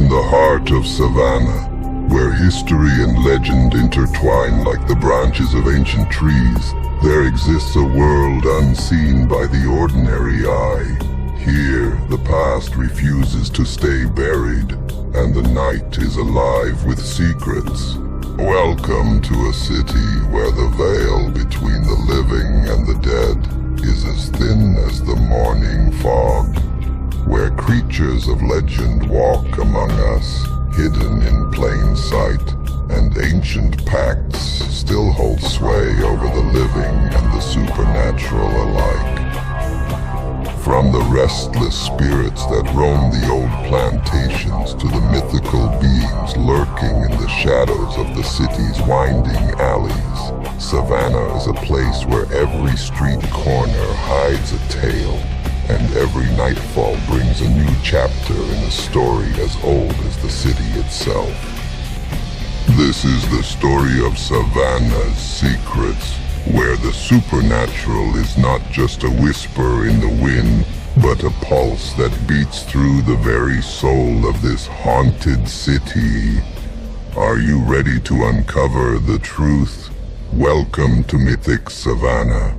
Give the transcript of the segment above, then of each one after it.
In the heart of Savannah, where history and legend intertwine like the branches of ancient trees, there exists a world unseen by the ordinary eye. Here, the past refuses to stay buried, and the night is alive with secrets. Welcome to a city where the veil between the living and the dead is as thin as the morning fog, where creatures of legend walk among us, hidden in plain sight, and ancient pacts still hold sway over the living and the supernatural alike. From the restless spirits that roam the old plantations to the mythical beings lurking in the shadows of the city's winding alleys, Savannah is a place where every street corner hides a tale, and every nightfall brings a new chapter in a story as old as the city itself. This is the story of Savannah's secrets, where the supernatural is not just a whisper in the wind, but a pulse that beats through the very soul of this haunted city. Are you ready to uncover the truth? Welcome to Mythic Savannah.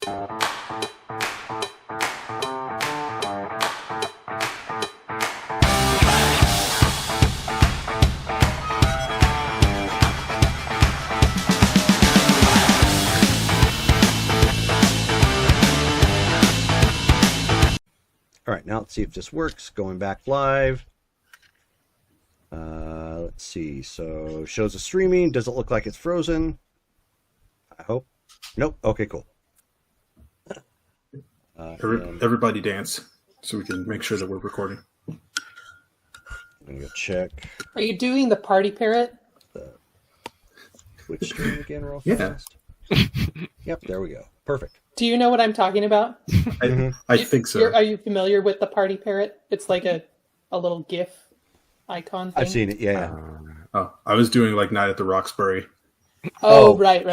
All right, now let's see if this works. Going back live. Let's see. So shows the streaming. Does it look like it's frozen? I hope. Nope. Okay, cool. Everybody dance so we can make sure that we're recording. I'm going to go check Are you doing the party parrot? the Twitch stream again real Yeah. fast. Yep, there we go. Perfect. Do you know what I'm talking about? I think so. Are you familiar with the party parrot? It's like a little GIF icon thing. I've seen it. Yeah. I was doing like Night at the Roxbury. Oh, right.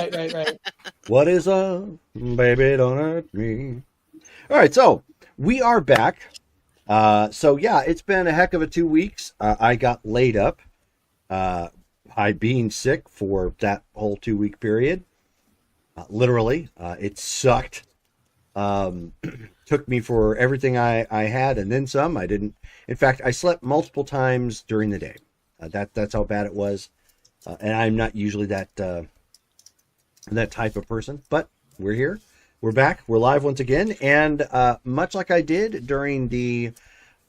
What is up, baby? Don't hurt me. All right, so we are back. So yeah, it's been a heck of a 2 weeks. I got laid up. I being sick for that whole 2 week period. Literally, it sucked. Took me for everything I had and then some. I didn't. In fact, I slept multiple times during the day. That's how bad it was. And I'm not usually that type of person. But we're here. We're back. We're live once again. And much like I did during the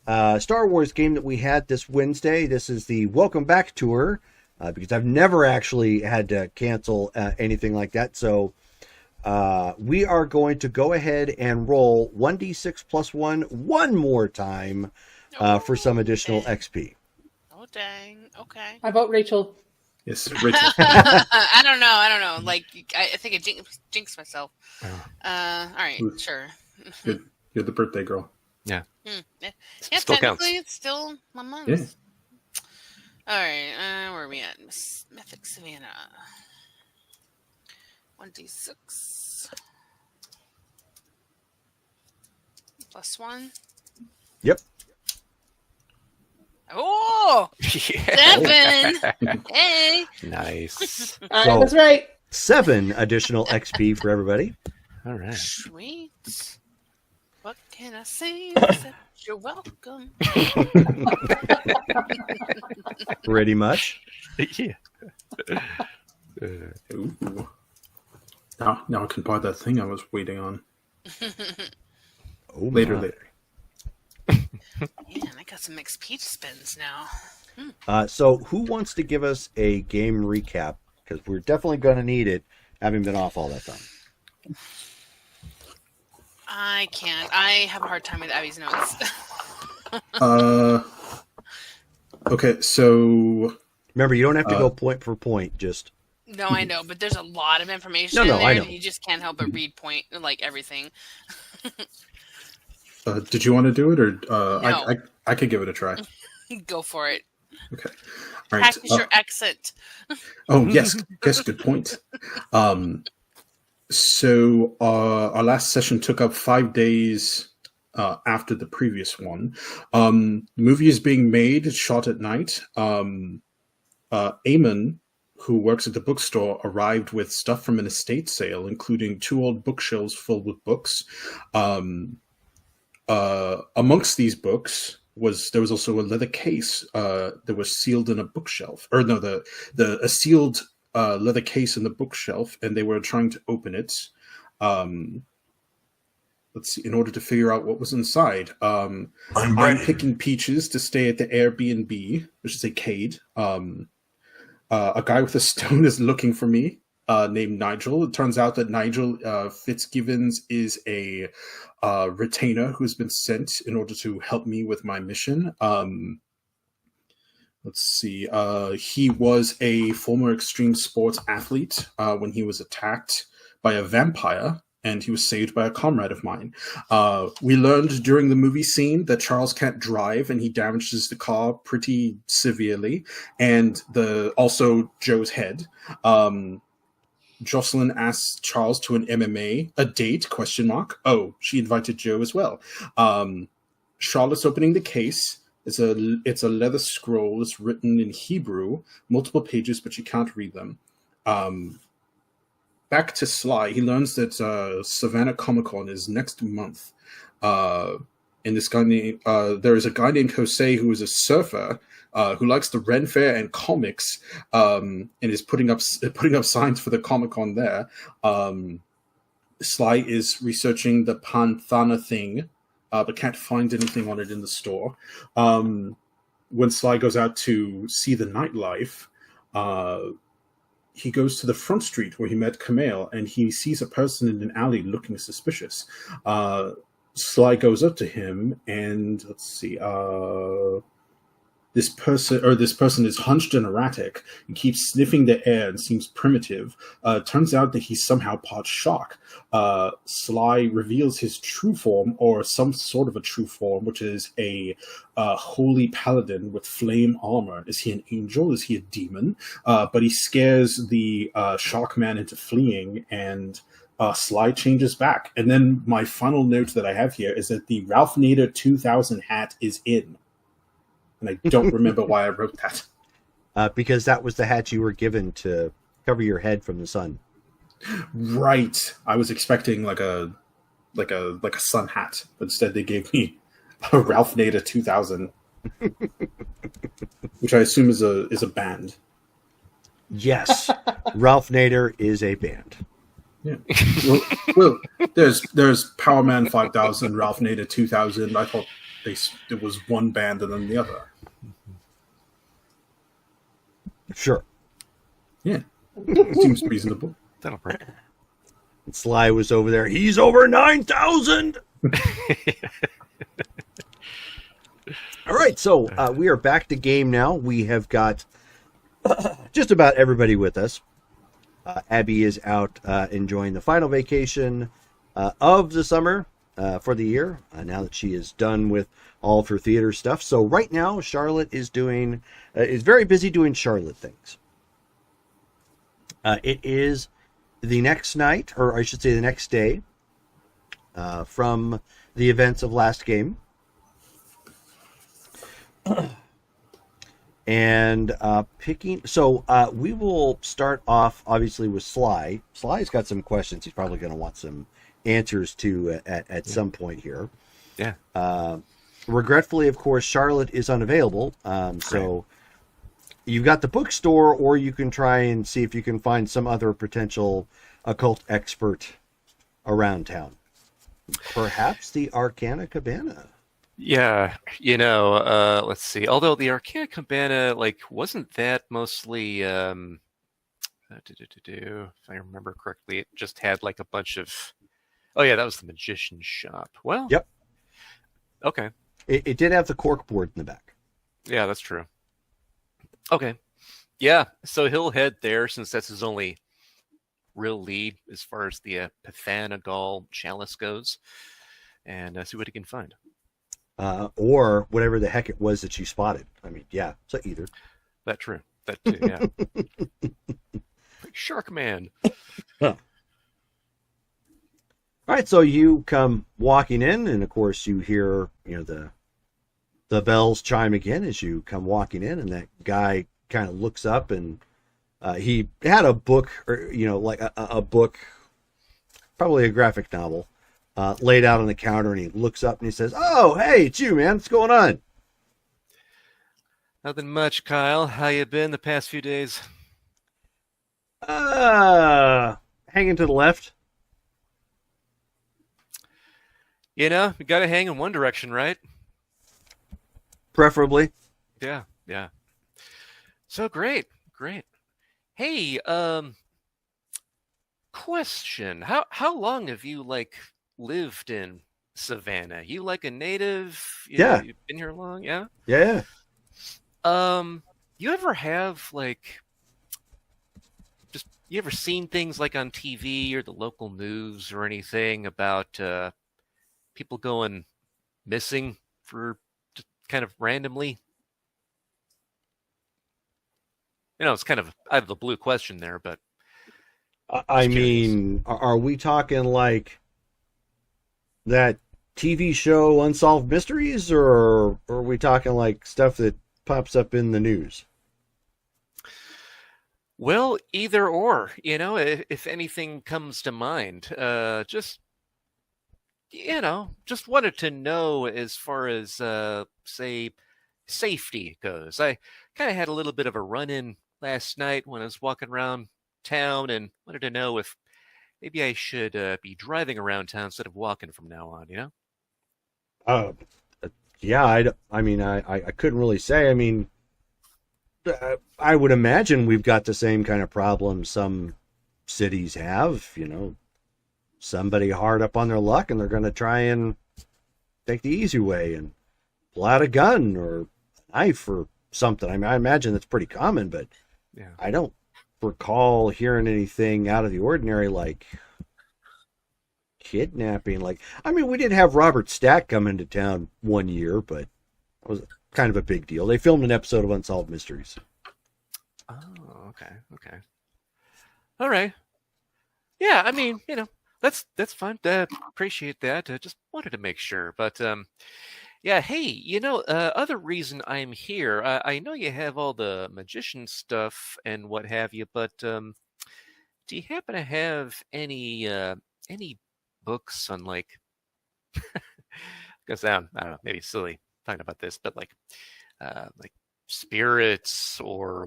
Star Wars game that we had this Wednesday, this is the Welcome Back tour. Because I've never actually had to cancel anything like that. So we are going to go ahead and roll 1d6 plus 1 more time for some additional XP. Oh, dang. Okay. How about Rachel? Yes, Rachel. I don't know. Like, I think I jinxed myself. All right, sure. You're the birthday girl. Yeah. Yeah, Still counts. technically, it's still my month. Yeah. All right, where are we at? Mythic Savannah. 1d6 plus 1. Yep. Oh, Yeah. 7. Hey. Nice. I was right. 7 additional XP for everybody. All right. Sweet. What can I say except you're welcome? Pretty much. Yeah. Ooh. Now I can buy that thing I was waiting on. Oh, Later. Man, I got some XP spins now. So who wants to give us a game recap? Because we're definitely going to need it, having been off all that time. I can't. I have a hard time with Abby's notes. Okay, so Remember, you don't have to go point for point. Just No, I know, but there's a lot of information No, in no, there, I know. and you just can't help but read point, like everything. did you want to do it, or No. I could give it a try? Go for it. Okay. All right. Practice your accent. Oh, yes. Good point. So our last session took up 5 days after the previous one. The movie is being made, it's shot at night. Eamon, who works at the bookstore, arrived with stuff from an estate sale, including 2 old bookshelves filled with books. Amongst these books there was also a leather case that was sealed in a bookshelf, or no, a sealed leather case in the bookshelf, and they were trying to open it. Let's see, in order to figure out what was inside. I'm picking peaches to stay at the Airbnb, which is a Cade. A guy with a stone is looking for me, named Nigel. It turns out that Nigel Fitzgibbons is a retainer who's been sent in order to help me with my mission. Let's see. He was a former extreme sports athlete when he was attacked by a vampire, and he was saved by a comrade of mine. We learned during the movie scene that Charles can't drive, and he damages the car pretty severely, and also Joe's head. Jocelyn asks Charles to an MMA, a date, ? Oh, she invited Joe as well. Charlotte's opening the case. It's a leather scroll. It's written in Hebrew, multiple pages, but you can't read them. back to Sly, he learns that Savannah Comic Con is next month. And this guy named there is a guy named Jose who is a surfer who likes the Ren Fair and comics, and is putting up signs for the Comic Con there. Sly is researching the Panthana thing, but can't find anything on it in the store. When Sly goes out to see the nightlife, he goes to the front street where he met Kamel, and he sees a person in an alley looking suspicious. Sly goes up to him, and let's see, this person is hunched and erratic. He keeps sniffing the air and seems primitive. Turns out that he's somehow part shark. Sly reveals his true form, or some sort of a true form, which is a holy paladin with flame armor. Is he an angel? Is he a demon? But he scares the shark man into fleeing, and Sly changes back. And then my final note that I have here is that the Ralph Nader 2000 hat is in. And I don't remember why I wrote that. Because that was the hat you were given to cover your head from the sun. Right. I was expecting like a sun hat, but instead they gave me a Ralph Nader 2000, which I assume is a band. Yes, Ralph Nader is a band. Yeah. Well, there's Power Man 5000, Ralph Nader 2000. I thought it was one band and then the other. Sure. Yeah. Seems reasonable. That'll work. And Sly was over there. He's over 9,000. All right, so we are back to game now. We have got just about everybody with us. Abby is out enjoying the final vacation of the summer for the year, now that she is done with all of her theater stuff. So right now, Charlotte is very busy doing Charlotte things. It is the next night, or I should say the next day, from the events of last game. And we will start off obviously with Sly. Sly's got some questions he's probably going to want some answers to at some point here. Yeah. Regretfully, of course, Charlotte is unavailable. So you've got the bookstore, or you can try and see if you can find some other potential occult expert around town. Perhaps the Arcana Cabana. Yeah, let's see. Although the Arcana Cabana, wasn't that mostly, if I remember correctly, it just had a bunch of, oh yeah, that was the magician's shop. Well, yep. Okay. It did have the cork board in the back. Yeah, that's true. Okay. Yeah, so he'll head there since that's his only real lead as far as the Pathanagal chalice goes, and see what he can find. Or whatever the heck it was that you spotted. I mean, yeah, so either. That true. That too, yeah. Shark Man. Huh. All right, so you come walking in, and of course you hear, the bells chime again as you come walking in, and that guy kind of looks up, and he had a book, or a book, probably a graphic novel, laid out on the counter, and he looks up and he says, "Oh, hey, it's you, man. What's going on?" Nothing much, Kyle. How you been the past few days? Hanging to the left. You gotta hang in one direction, right? Preferably. Yeah. So great. Hey, question. How long have you, lived in Savannah? You a native? Yeah. You've been here long? Yeah? Yeah. You ever have, you ever seen things on TV or the local news or anything about people going missing for just kind of randomly? It's kind of out of the blue question there, but I mean, are we talking that TV show Unsolved Mysteries, or are we talking stuff that pops up in the news? Well, either or, if anything comes to mind, just just wanted to know as far as say safety goes. I kind of had a little bit of a run-in last night when I was walking around town, and wanted to know if maybe I should be driving around town instead of walking from now on. Uh, yeah, I mean, I couldn't really say. I mean, I would imagine we've got the same kind of problem some cities have. Somebody hard up on their luck, and they're going to try and take the easy way and pull out a gun or a knife or something. I mean, I imagine that's pretty common, but Yeah. I don't recall hearing anything out of the ordinary like kidnapping. I mean, we did have Robert Stack come into town one year, but it was kind of a big deal. They filmed an episode of Unsolved Mysteries. Oh, okay. All right. Yeah, I mean, that's fine. Appreciate that. Just wanted to make sure. But yeah, hey, other reason I'm here, I know you have all the magician stuff and what have you, but do you happen to have any books on gonna sound, I don't know, maybe silly talking about this, but like spirits or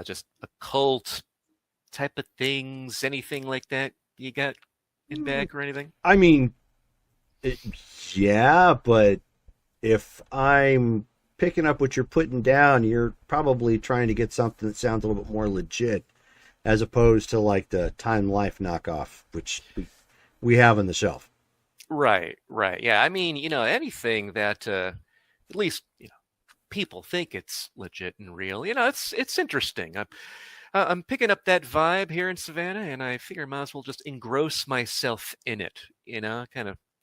just occult type of things, anything like that you got in bag or anything? I mean, yeah, but if I'm picking up what you're putting down, you're probably trying to get something that sounds a little bit more legit, as opposed to like the Time Life knockoff, which we have on the shelf. Right. Yeah, I mean, anything that at least people think it's legit and real. It's interesting. I'm picking up that vibe here in Savannah, and I figure I might as well just engross myself in it.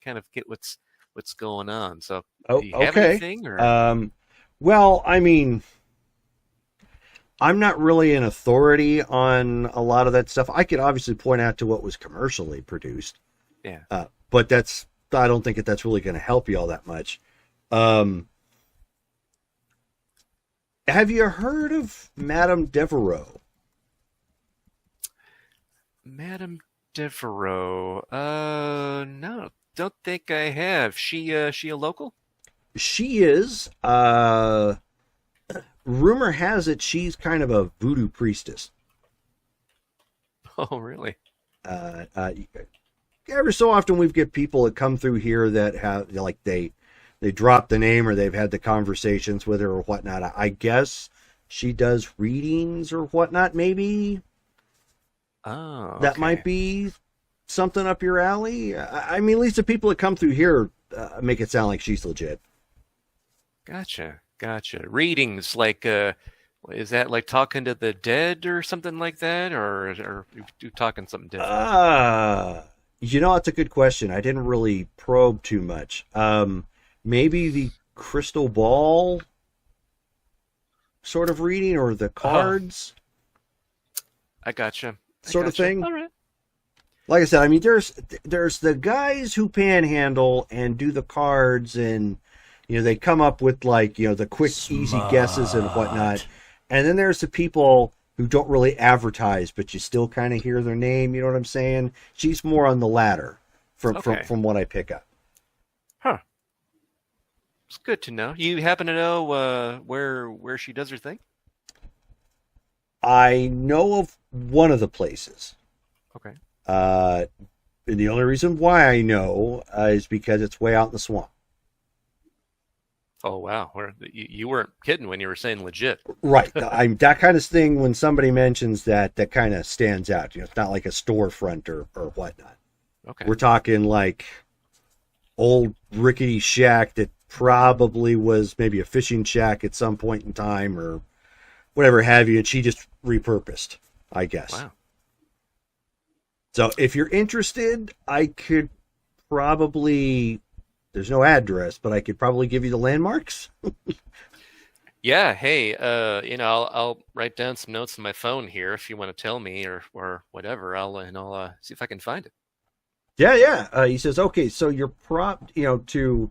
Kind of get what's going on. So, do you have okay. anything? Or? Well, I mean, I'm not really an authority on a lot of that stuff. I could obviously point out to what was commercially produced. Yeah. But I don't think that's really going to help you all that much. Have you heard of Madame Devereaux? Madame Devereaux. No, don't think I have. She a local? She is. Rumor has it she's kind of a voodoo priestess. Oh, really? Every so often we get people that come through here that have they drop the name or they've had the conversations with her or whatnot. I guess she does readings or whatnot, maybe. Oh, okay. That might be something up your alley. I mean, at least the people that come through here make it sound like she's legit. Gotcha. Readings is that like talking to the dead or something like that, or are you talking something different? That's a good question. I didn't really probe too much. Maybe the crystal ball sort of reading or the cards. I gotcha. Sort of thing. All right. Like I said, I mean, there's the guys who panhandle and do the cards, and they come up with the quick, easy guesses and whatnot. And then there's the people who don't really advertise, but you still kind of hear their name. You know what I'm saying? She's more on the latter, from what I pick up. Huh. It's good to know. You happen to know where she does her thing? I know of one of the places. Okay. And the only reason why I know is because it's way out in the swamp. Oh, wow. You weren't kidding when you were saying legit. Right. That kind of thing, when somebody mentions that kind of stands out. It's not like a storefront or whatnot. Okay. We're talking like old rickety shack that probably was maybe a fishing shack at some point in time or whatever have you, and she just repurposed, I guess. Wow. So if you're interested, I could probably, there's no address, but I could probably give you the landmarks. Yeah. Hey, I'll write down some notes on my phone here if you want to tell me or whatever. I'll see if I can find it. Yeah. He says, okay, so you're to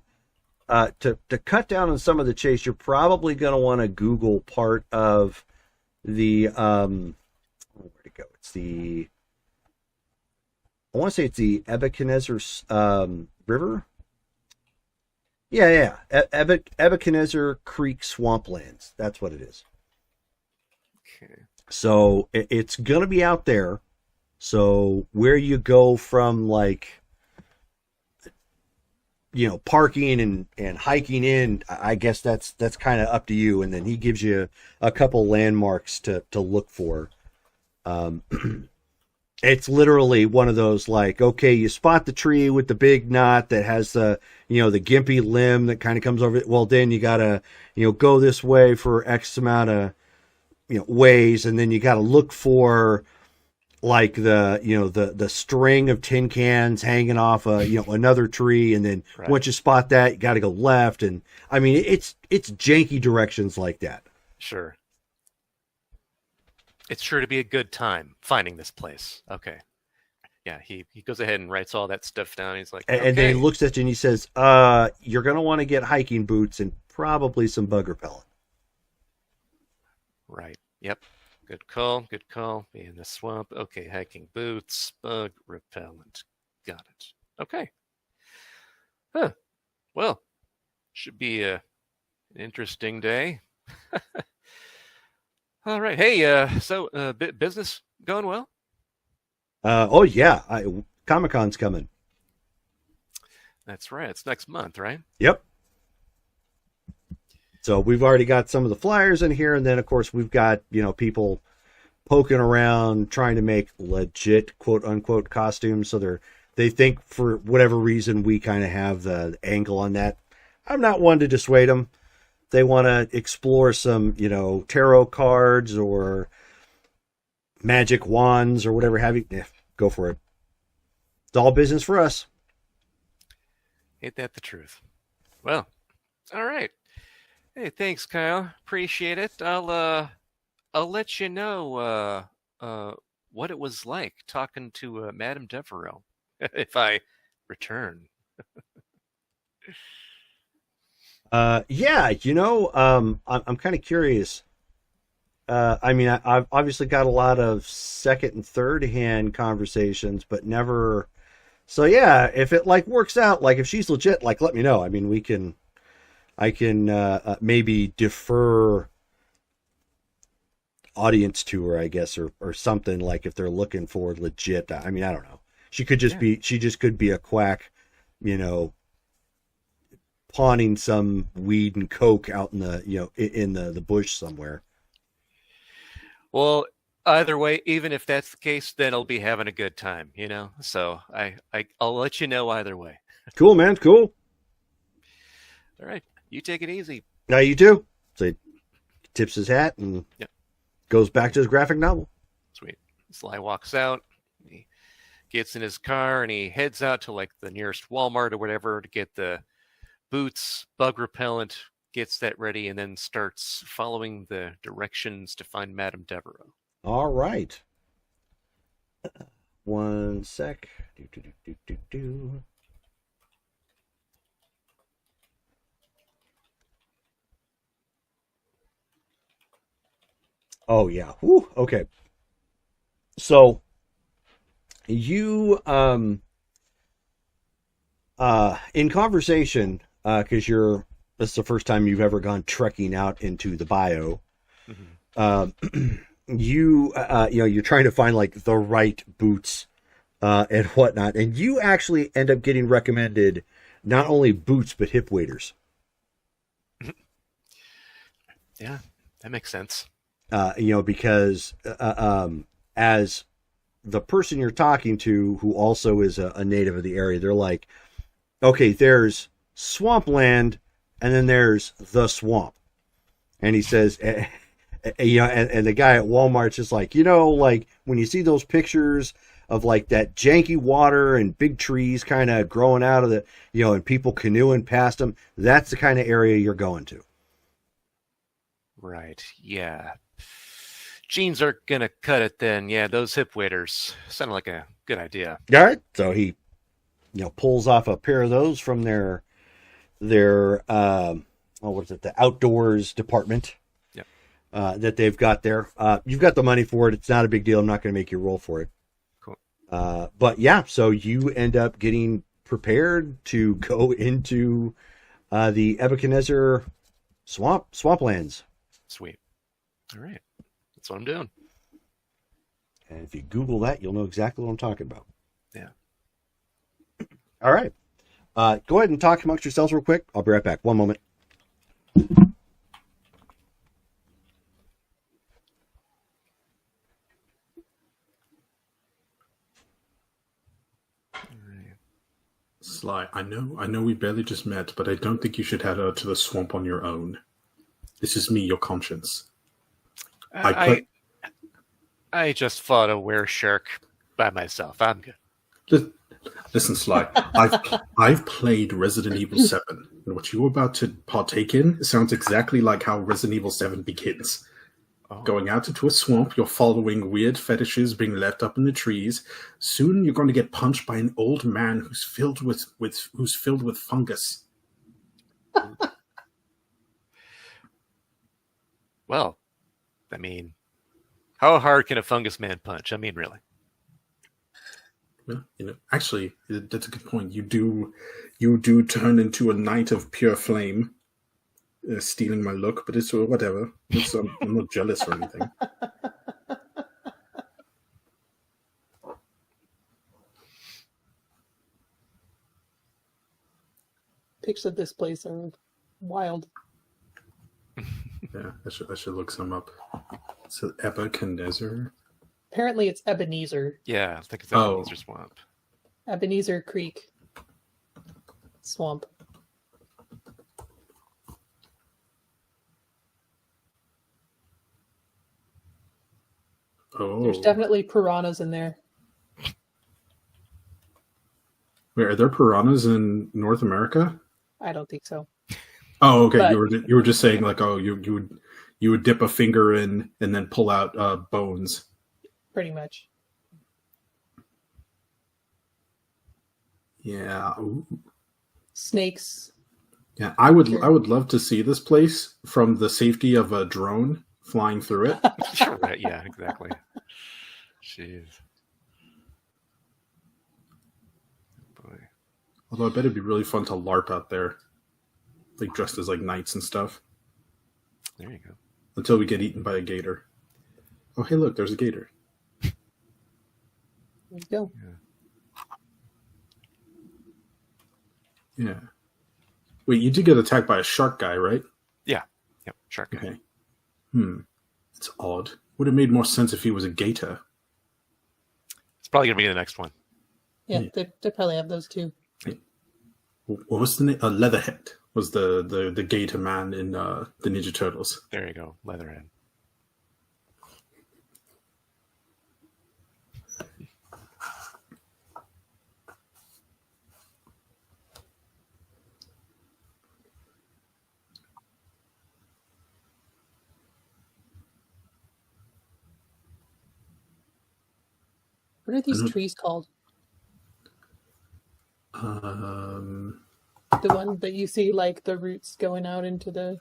cut down on some of the chase, you're probably going to want to Google part of where'd it go? I want to say it's the Ebenezer River. Yeah. Ebenezer Creek Swamplands. That's what it is. Okay. So it's going to be out there. So where you go from, like, parking and hiking in, I guess that's kind of up to you. And then he gives you a couple landmarks to look for. It's literally one of those, like, okay, you spot the tree with the big knot that has the gimpy limb that kind of comes over it. Well, then you gotta, go this way for X amount of, ways. And then you got to look for, like, the string of tin cans hanging off another tree. And then once you spot that, you got to go left. And I mean, it's janky directions like that. Sure. It's sure to be a good time finding this place. Okay. Yeah, he goes ahead and writes all that stuff down. He's like, and then he looks at you and he says, you're going to want to get hiking boots and probably some bug repellent. Right. Yep. Good call. Good call. Be in the swamp. Okay. Hiking boots, bug repellent. Got it. Okay. Huh. Well, should be an interesting day. All right. Hey, so business going well? Oh yeah, Comic-Con's coming. That's right. It's next month, right? Yep. So we've already got some of the flyers in here, and then of course we've got people poking around trying to make legit quote unquote costumes. So they think for whatever reason we kind of have the angle on that. I'm not one to dissuade them. They want to explore some, tarot cards or magic wands or whatever have you. Yeah, go for it. It's all business for us. Ain't that the truth? Well, all right. Hey, thanks, Kyle. Appreciate it. I'll let you know what it was like talking to Madame Devereaux if I return. Yeah, I'm kind of curious. I mean, I've obviously got a lot of second and third hand conversations, but never. So yeah, if it works out, if she's legit, let me know. I mean, I can maybe defer audience to her, I guess, or something, if they're looking for legit. I mean, I don't know. She could just she just could be a quack, pawning some weed and coke out in the in the bush somewhere. Well, either way, even if that's the case, then I'll be having a good time, So I'll let you know either way. Cool, man. Cool. All right, you take it easy. Now you too. So he tips his hat and goes back to his graphic novel. Sweet. Sly walks out. He gets in his car and he heads out to the nearest Walmart or whatever to get the boots, bug repellent, gets that ready, and then starts following the directions to find Madame Devereaux. All right. One sec. Oh yeah. Whew. Okay. So you in conversation, because this is the first time you've ever gone trekking out into the bio. Mm-hmm. You're trying to find the right boots and whatnot, and you actually end up getting recommended not only boots but hip waders. Yeah, that makes sense. Because as the person you're talking to, who also is a native of the area, they're like, okay, there's swampland, and then there's the swamp. And he says, and the guy at Walmart's just when you see those pictures of that janky water and big trees kind of growing out of the, and people canoeing past them, that's the kind of area you're going to. Right. Yeah. Jeans are gonna cut it then. Yeah, those hip waders sound like a good idea. All right. So he, pulls off a pair of those from their what was it, the outdoors department. Yep. that they've got there. You've got the money for it. It's not a big deal. I'm not going to make you roll for it. Cool. But yeah, so you end up getting prepared to go into the Ebuchadnezzar swamplands. Sweet. All right. That's what I'm doing. And if you Google that, you'll know exactly what I'm talking about. Yeah. All right. Go ahead and talk amongst yourselves real quick. I'll be right back. One moment. Sly, I know we barely just met, but I don't think you should head out to the swamp on your own. This is me, your conscience. I just fought a were-shark by myself. I'm good. Listen, Sly, I've played Resident Evil 7, and what you're about to partake in sounds exactly like how Resident Evil 7 begins. Oh. Going out into a swamp, you're following weird fetishes being left up in the trees. Soon you're going to get punched by an old man who's filled with fungus. Well, I mean, how hard can a fungus man punch? I mean, really. Well, actually, that's a good point. You do turn into a knight of pure flame, stealing my look, but it's whatever. I'm not jealous or anything. Pictures of this place are wild. Yeah, I should look some up. So Ebuchadnezzar. Apparently it's Ebenezer. Yeah, I think it's Ebenezer Swamp. Ebenezer Creek Swamp. Oh, There's definitely piranhas in there. wait, are there piranhas in North America? I don't think so. Oh, okay. But- You were just saying like, oh, you would dip a finger in and then pull out bones. Pretty much. Yeah. Ooh. Snakes. Yeah, I would love to see this place from the safety of a drone flying through it. Right, yeah, exactly. Jeez. Boy. Although I bet it'd be really fun to LARP out there, like dressed as like knights and stuff. There you go. Until we get eaten by a gator. Oh, hey, look, there's a gator. There you go. Yeah. Wait, you did get attacked by a shark guy, right? Yeah. Yep. Shark. Okay. It's odd. Would have made more sense if he was a gator. It's probably gonna be the next one. Yeah, they probably have those too. What was the name? Leatherhead was the gator man in the Ninja Turtles. There you go. Leatherhead. What are these trees called? Um, The one that you see, like the roots going out into the.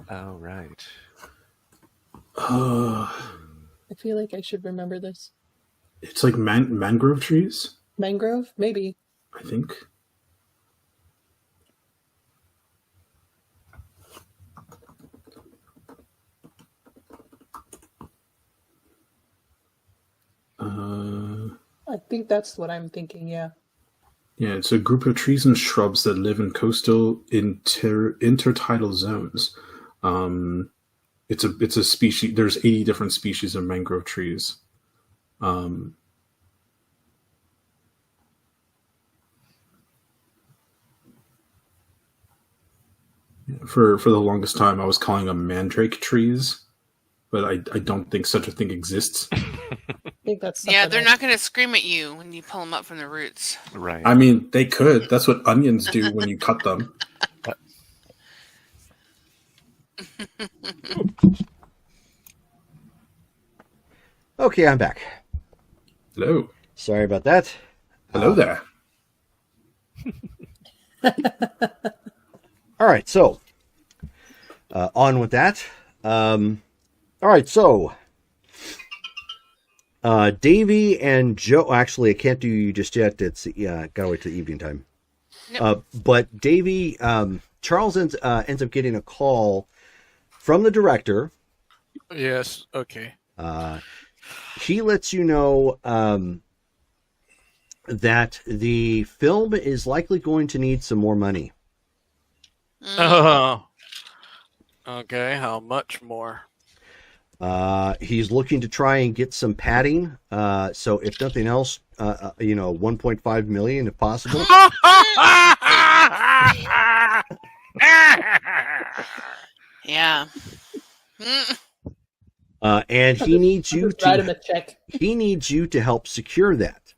Oh, right. I feel like I should remember this. It's like mangrove trees, Mangrove, maybe. I think. I think that's what I'm thinking. Yeah. Yeah, it's a group of trees and shrubs that live in coastal intertidal zones. It's a species. There's 80 different species of mangrove trees. For the longest time, I was calling them mandrake trees, but I don't think such a thing exists. I think that's Yeah, something they're I- not going to scream at you when you pull them up from the roots. Right. I mean, they could. That's what onions do when you cut them. Okay, I'm back. Hello. Sorry about that. Hello there. All right, so on with that. All right, so Davy and Joe. Actually, I can't do you just yet. It's gotta wait till evening time. Nope. But Davy, Charles ends up getting a call from the director. Yes. Okay. He lets you know that the film is likely going to need some more money. Oh. Okay. How much more? He's looking to try and get some padding. So if nothing else, 1.5 million if possible. Yeah. Mm. And he needs you Just write him to a check. he needs you to help secure that.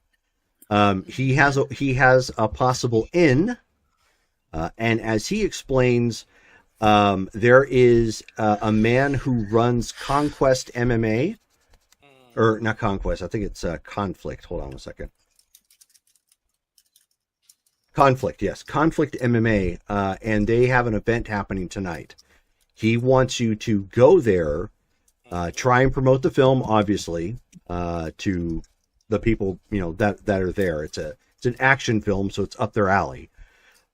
He has a possible in, and as he explains, there is a man who runs Conquest MMA, or not Conquest. I think it's Conflict. Hold on a second. Conflict, yes, Conflict MMA, and they have an event happening tonight. He wants you to go there, try and promote the film, obviously, to the people that are there. It's an action film, so it's up their alley.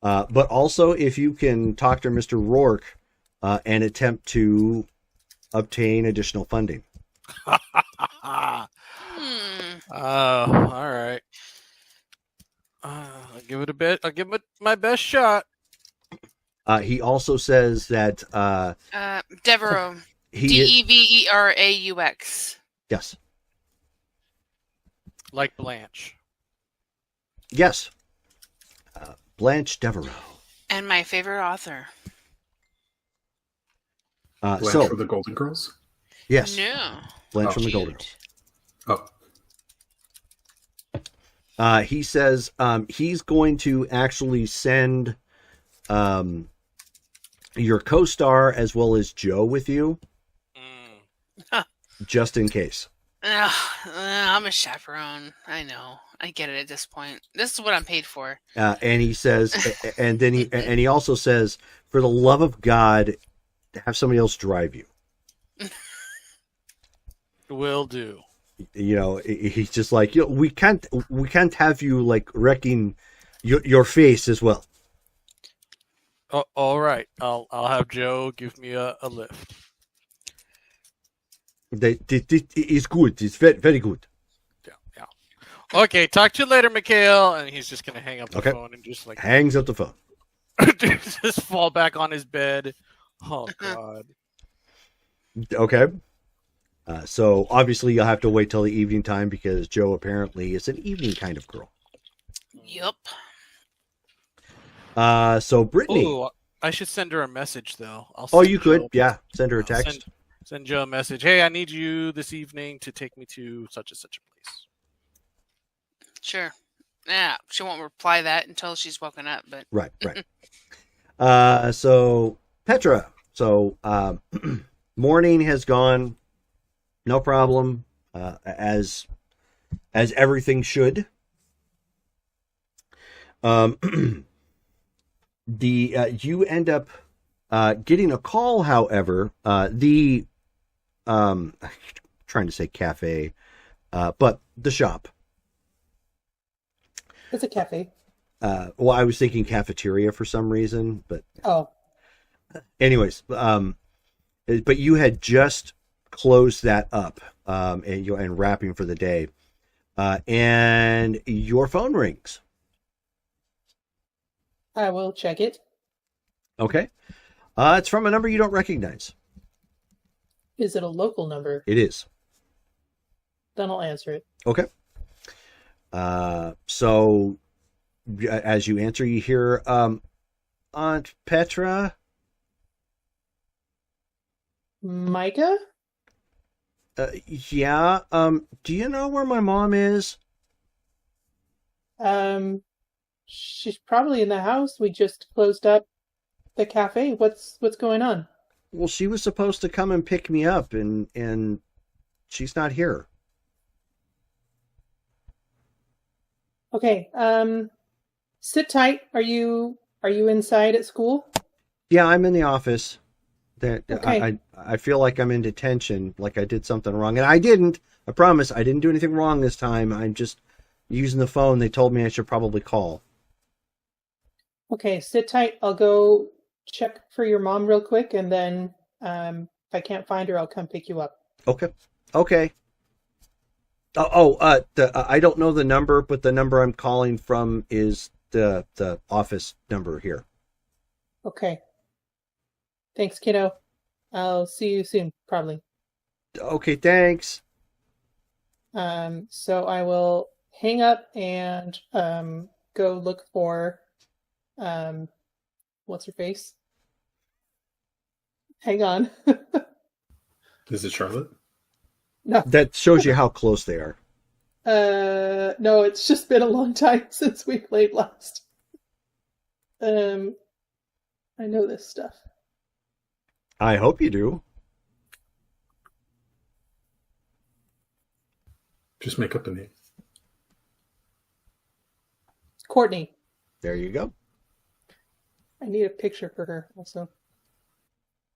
But also, if you can talk to Mr. Rourke and attempt to obtain additional funding. Oh, all right. I'll give it a bit. I'll give it my best shot. He also says that Devereaux. he Deveraux. yes, Like Blanche. yes, Blanche Devereaux. And my favorite author. Blanche So for the Golden Girls. yes, No. Blanche Oh. from the Golden Girls. Oh, He says he's going to actually send your co-star as well as Joe with you, just in case. I'm a chaperone. I know. I get it at this point. This is what I'm paid for. And he says, and then he also says, for the love of God, have somebody else drive you. Will do. He's just like, we can't have you like wrecking your face as well. Oh, all right. I'll have Joe give me a lift. It's good. It's very, very good. Yeah. Okay. Talk to you later, Mikhail. And he's just gonna hang up the Okay. phone and just like Hangs up the phone. just fall back on his bed. Oh God. Okay. So obviously you'll have to wait till the evening time because Joe apparently is an evening kind of girl. Yup. So Brittany. Ooh, I should send her a message though. You could. Yeah. Send her a text. Send Joe a message. Hey, I need you this evening to take me to such and such a place. Sure. Yeah, she won't reply that until she's woken up, but Right. So Petra. So morning has gone. No problem. As everything should. You end up getting a call, however, I'm trying to say cafe, but the shop. It's a cafe. Well, I was thinking cafeteria for some reason, but Oh, anyways, but you had just closed that up, and wrapping for the day, and your phone rings. I will check it. Okay. It's from a number you don't recognize. Is it a local number? It is. Then I'll answer it. Okay. So as you answer, you hear, Aunt Petra? Micah? Yeah. Do you know where my mom is? She's probably in the house. We just closed up the cafe. What's going on? Well, she was supposed to come and pick me up, and she's not here. Okay. Sit tight. Are you inside at school? Yeah, I'm in the office. That Okay. I feel like I'm in detention, like I did something wrong, and I didn't. I promise, I didn't do anything wrong this time. I'm just using the phone. They told me I should probably call. Okay, sit tight. I'll go check for your mom real quick, and then if I can't find her, I'll come pick you up. Okay. Okay. I don't know the number, but the number I'm calling from is the office number here. Okay. Thanks, kiddo. I'll see you soon, probably. Okay, thanks. So I will hang up and go look for what's her face? Hang on. Is it Charlotte? No. That shows you how close they are. No, it's just been a long time since we played last. I know this stuff. I hope you do. Just make up a name. Courtney. There you go. I need a picture for her also.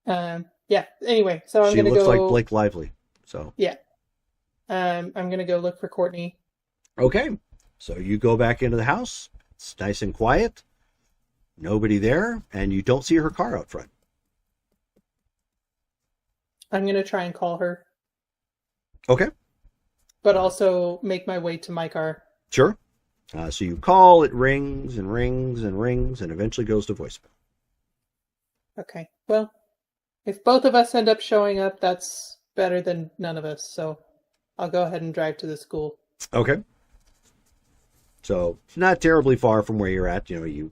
Yeah. Anyway, so I'm She gonna looks go. like Blake Lively. So Yeah. I'm gonna go look for Courtney. okay. So you go back into the house. It's nice and quiet. Nobody there, and you don't see her car out front. I'm gonna try and call her, Okay. but also make my way to my car. Sure. So you call, it rings and rings and rings, and eventually goes to voicemail. Okay. Well, if both of us end up showing up, that's better than none of us. So I'll go ahead and drive to the school. Okay. So it's not terribly far from where you're at. You know, you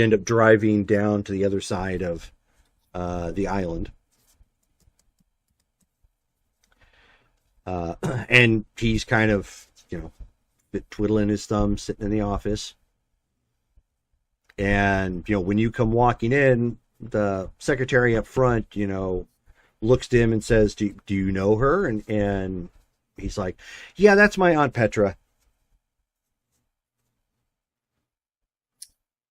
end up driving down to the other side of the island. And he's kind of, twiddling his thumbs, sitting in the office. And, when you come walking in, the secretary up front, looks to him and says, do you know her? And he's like, yeah, that's my Aunt Petra.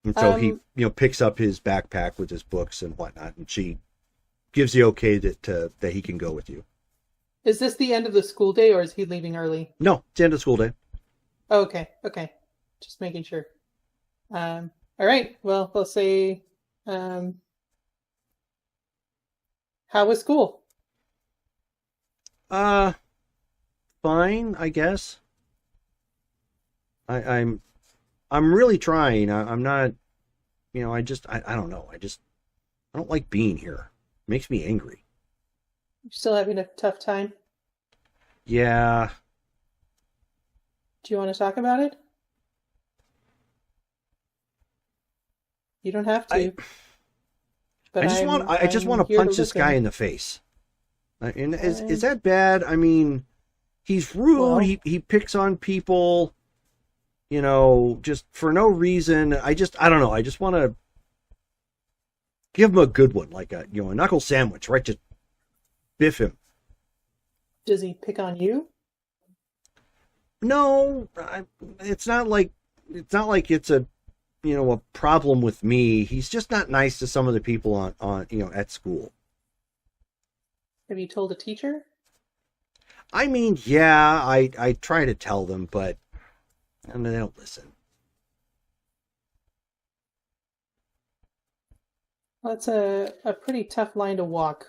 And so he, picks up his backpack with his books and whatnot, and she gives the okay that he can go with you. Is this the end of the school day, or is he leaving early? No, it's the end of school day. Oh, okay. Just making sure. All right. Well, we'll say, how was school? Fine, I guess. I'm really trying. I'm not, I don't know. I don't like being here. It makes me angry. You're still having a tough time? Yeah. Do you want to talk about it? You don't have to. But I just want to punch this guy in the face. And is that bad? I mean, he's rude. Well, he picks on people, just for no reason. I don't know. I just want to give him a good one, like a knuckle sandwich, right? Just biff him. Does he pick on you? No, it's not like it's a a problem with me. He's just not nice to some of the people on at school. Have you told a teacher? I mean, yeah, I try to tell them, but they don't listen. Well, it's a pretty tough line to walk.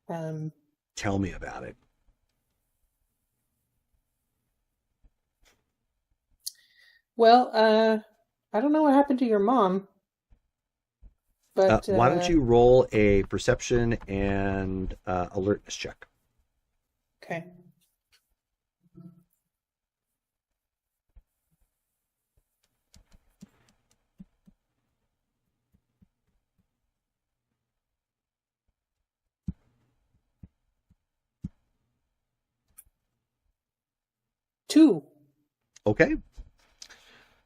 Tell me about it. Well, I don't know what happened to your mom, but Why don't you roll a perception and alertness check? Okay. Two. Okay.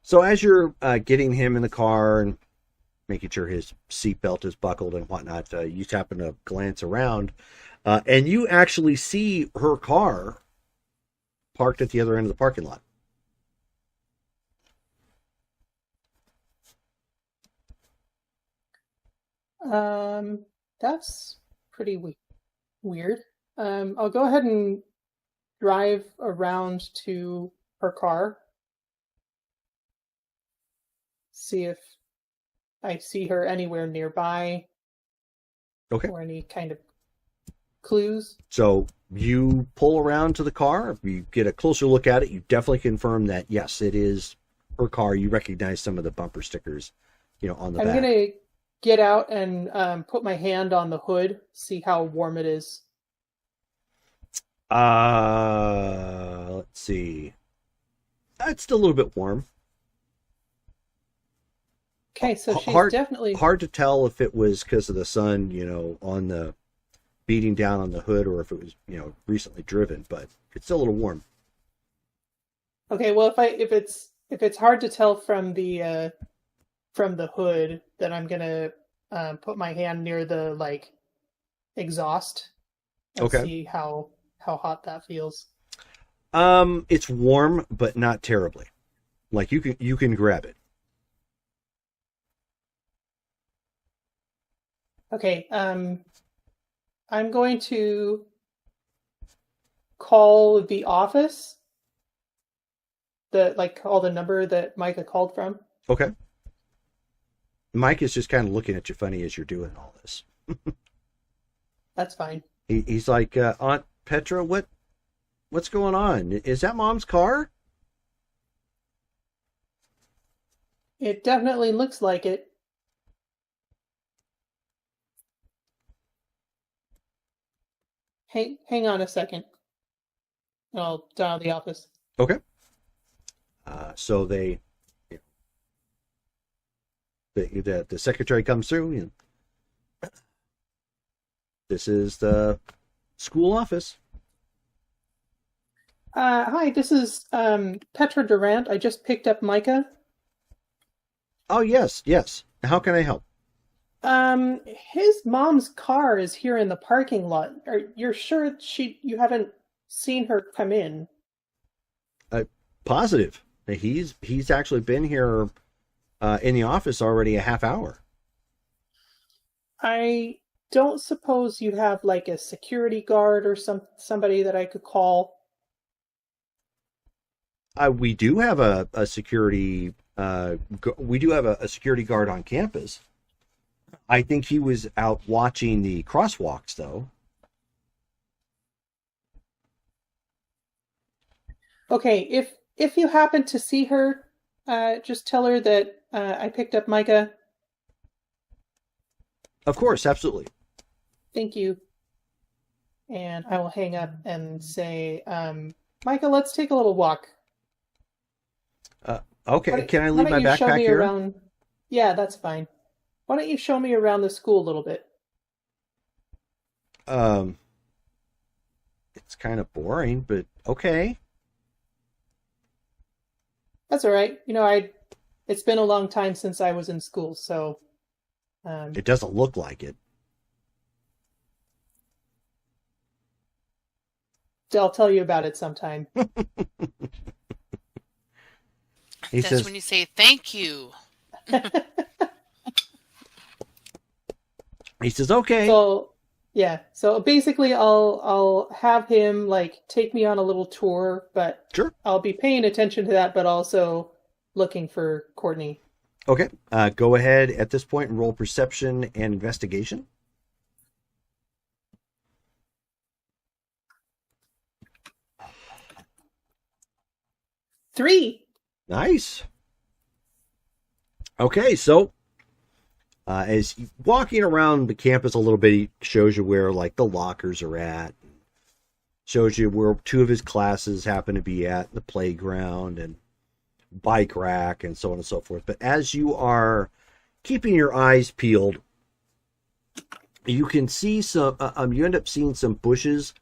So as you're getting him in the car and making sure his seatbelt is buckled and whatnot, you happen to glance around, and you actually see her car parked at the other end of the parking lot. That's pretty weird. I'll go ahead and drive around to her car. See if I see her anywhere nearby. Okay. Or any kind of clues. So you pull around to the car. You get a closer look at it. You definitely confirm that, yes, it is her car. You recognize some of the bumper stickers, on the back. I'm going to get out and put my hand on the hood, see how warm it is. Let's see. It's still a little bit warm. Okay, so she's definitely... Hard to tell if it was because of the sun, on the beating down on the hood, or if it was, recently driven, but it's still a little warm. Okay, well, if it's hard to tell from the hood, then I'm gonna put my hand near the exhaust and see how hot that feels. It's warm, but not terribly. Like you can grab it. Okay, I'm going to call the office. Call the number that Micah called from. Okay. Mike is just kind of looking at you funny as you're doing all this. That's fine. He's like, Aunt Petra, what's going on? Is that Mom's car? It definitely looks like it. Hang on a second. I'll dial the office. Okay. So the secretary comes through. This is the school office. Hi, this is Petra Durant. I just picked up Micah. Oh, yes. How can I help? His mom's car is here in the parking lot. You're sure you haven't seen her come in? Positive. He's actually been here in the office already a half hour. I don't suppose you have a security guard or somebody that I could call. We do have a security. We do have a security guard on campus. I think he was out watching the crosswalks, though. Okay, if you happen to see her, just tell her that I picked up Micah. Of course, absolutely. Thank you. And I will hang up and say, Micah, let's take a little walk. Okay, can I leave my backpack here? Around... Yeah, that's fine. Why don't you show me around the school a little bit? It's kind of boring, but okay. That's all right. It's been a long time since I was in school, so... It doesn't look like it. I'll tell you about it sometime. That's when you say thank you. He says, okay. So basically I'll have him take me on a little tour, but sure. I'll be paying attention to that, but also looking for Courtney. Okay. Go ahead at this point and roll perception and investigation. Three. Nice. Okay, so as walking around the campus a little bit, he shows you where the lockers are at, shows you where two of his classes happen to be at, the playground and bike rack and so on and so forth. But as you are keeping your eyes peeled, you can see some, you end up seeing some bushes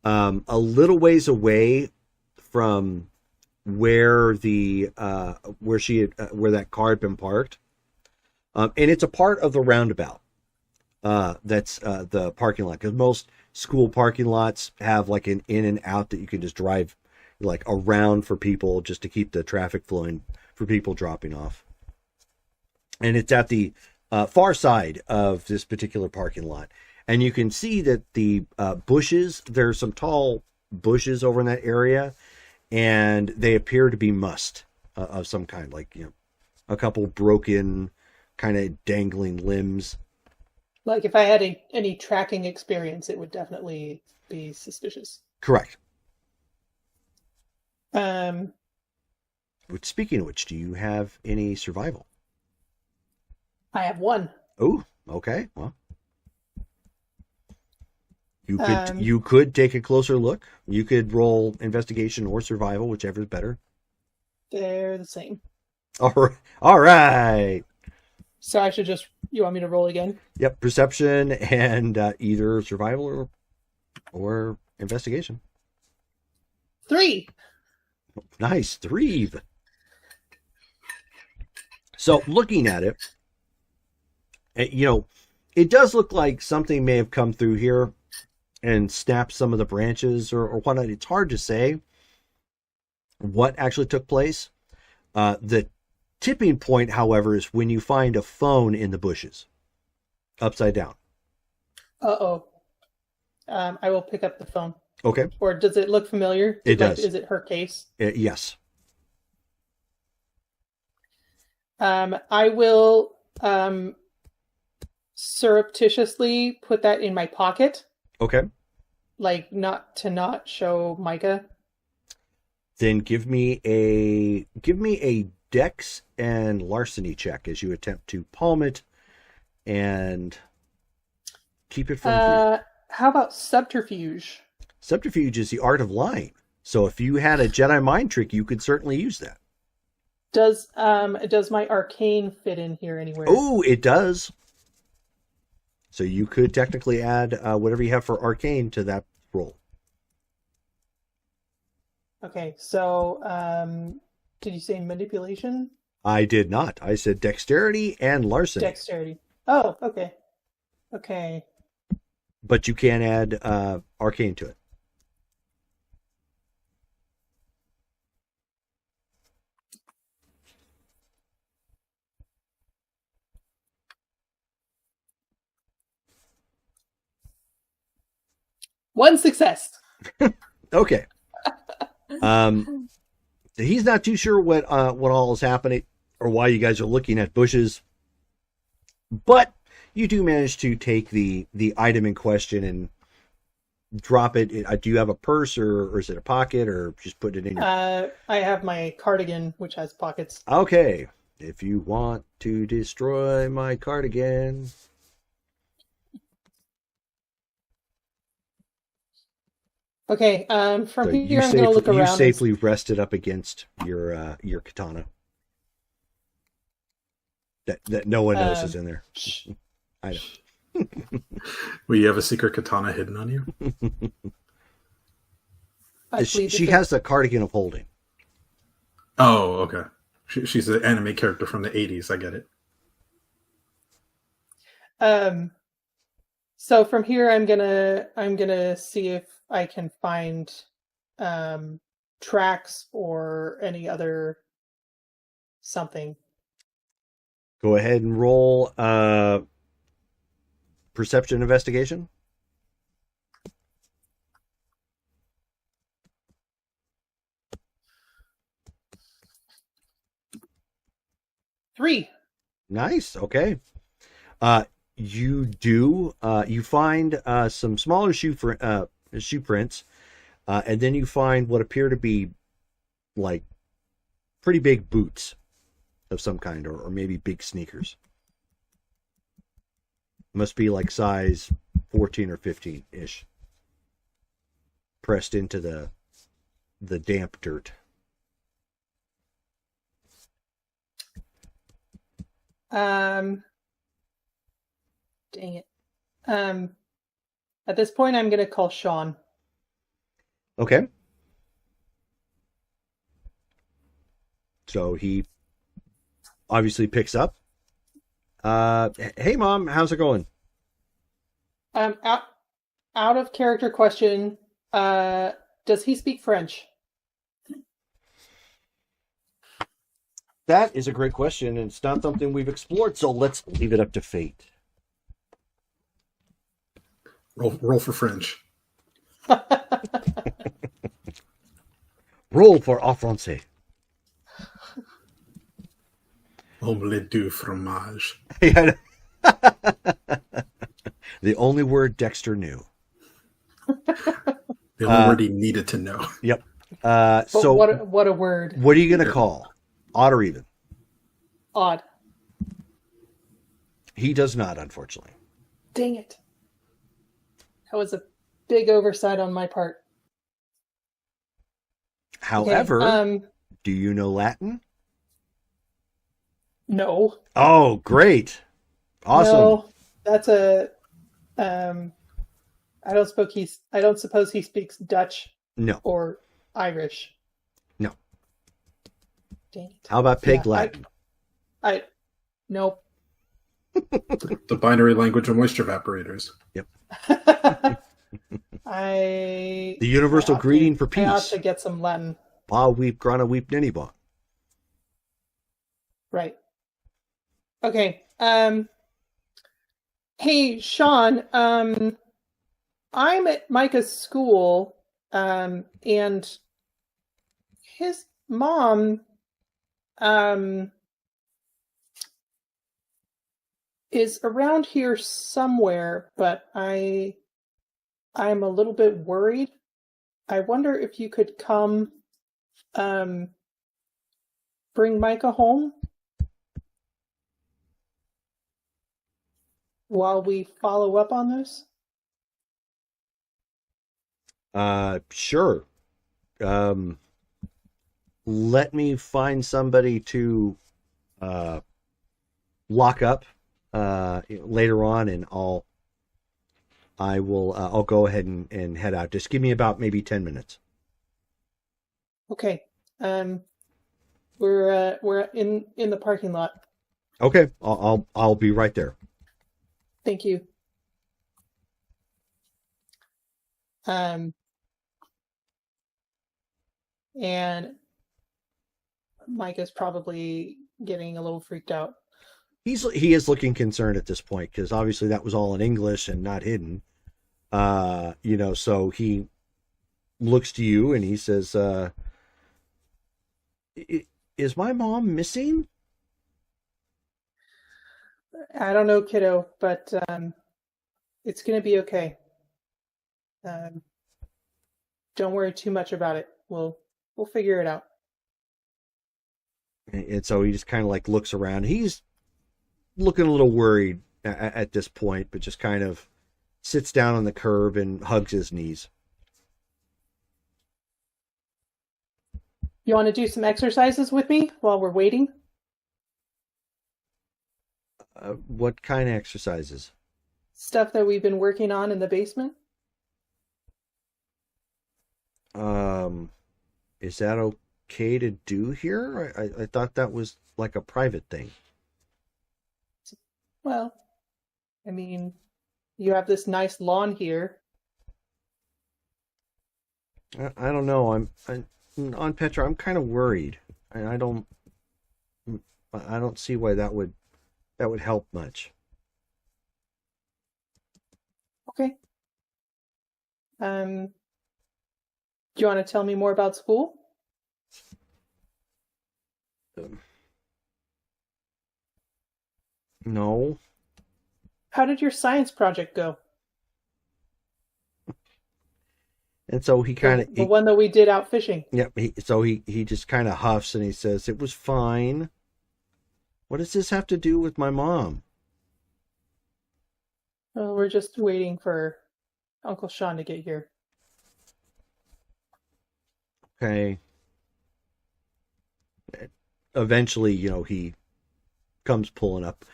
a little ways away from where where that car had been parked. And it's a part of the roundabout that's the parking lot, because most school parking lots have an in and out that you can just drive around for people, just to keep the traffic flowing for people dropping off. And it's at the far side of this particular parking lot. And you can see that the bushes, there's some tall bushes over in that area, and they appear to be must of some kind, like, a couple broken, kind of dangling limbs. Like if I had any tracking experience, it would definitely be suspicious. Correct. Um, Speaking of which, do you have any survival? I have one. Oh, okay. Well, you could take a closer look. You could roll investigation or survival, whichever is better. They're the same. All right. So I should you want me to roll again? Yep, perception and either survival or investigation. 3. Nice, 3. So looking at it, it does look like something may have come through here and snapped some of the branches or whatnot. It's hard to say what actually took place. The tipping point, however, is when you find a phone in the bushes, upside down. Uh-oh. I will pick up the phone. Okay. Or does it look familiar? It does. Is it her case? Yes. I will surreptitiously put that in my pocket. Okay. Like not show Micah. Then give me a dex and larceny check as you attempt to palm it and keep it from view. How about subterfuge? Subterfuge is the art of lying. So if you had a Jedi mind trick, you could certainly use that. Does my arcane fit in here anywhere? Oh, it does. So you could technically add whatever you have for arcane to that roll. Okay, so did you say manipulation? I did not. I said dexterity and larceny. Dexterity. Oh, okay. Okay. But you can add arcane to it. One success. Okay. He's not too sure what all is happening or why you guys are looking at bushes, but you do manage to take the item in question and drop it. Do you have a purse or is it a pocket or just put it in your... I have my cardigan, which has pockets. Okay. If you want to destroy my cardigan... Okay, from So here I'm going to look around. You safely rest it up against your katana. That no one knows is in there. I know. Well, you have a secret katana hidden on you? She has the cardigan of holding. Oh, okay. She's an anime character from the 80s. I get it. So from here I'm gonna see if I can find tracks or any other something. Go ahead and roll perception investigation. Three. Nice. Okay. You find some smaller shoe prints, and then you find what appear to be like pretty big boots of some kind, or maybe big sneakers. Must be like size 14 or 15-ish. Pressed into the damp dirt. Dang it. At this point I'm gonna call Sean. Okay. So he obviously picks up. Hey Mom, how's it going? Out of character question, does he speak French? That is a great question, and it's not something we've explored, so let's leave it up to fate. Roll for French. Roll for en français. Omelette du fromage. Yeah. The only word Dexter knew. The only word he needed to know. Yep. So what a word. What are you going to call? Odd or even? Odd. He does not, unfortunately. Dang it. That was a big oversight on my part. However, okay, do you know Latin? No. Oh, great. Awesome. No, that's a I don't suppose he speaks Dutch. No. Or Irish. No. Dang it. How about Pig Latin? Nope. The binary language of moisture evaporators. Yep. The universal greeting for peace. I ought to get some Latin. Ba weep grana weep ninny. Right. Okay. Hey, Sean. I'm at Micah's school, and his mom, is around here somewhere, but I'm a little bit worried. I wonder if you could come, bring Micah home while we follow up on this. Sure. Let me find somebody to lock up later on, and I'll go ahead and head out. Just give me about maybe 10 minutes. Okay. We're in the parking lot. Okay. I'll be right there. Thank you. And Mike is probably getting a little freaked out. He is looking concerned at this point, because obviously that was all in English and not hidden. So he looks to you and he says, is my mom missing? I don't know, kiddo, but it's going to be okay. Don't worry too much about it. We'll figure it out. And so he just kind of like looks around. He's looking a little worried at this point, but just kind of sits down on the curb and hugs his knees. You want to do some exercises with me while we're waiting? What kind of exercises? Stuff that we've been working on in the basement. Is that okay to do here? I thought that was like a private thing. Well, I mean, you have this nice lawn here. I don't know. I'm on Petra. I'm kind of worried, and I don't see why that would help much. Okay. Do you want to tell me more about school? No. How did your science project go? And so he kind of... The one that we did out fishing. Yep. He just kind of huffs and he says, it was fine. What does this have to do with my mom? Well, we're just waiting for Uncle Sean to get here. Okay. Eventually, he comes pulling up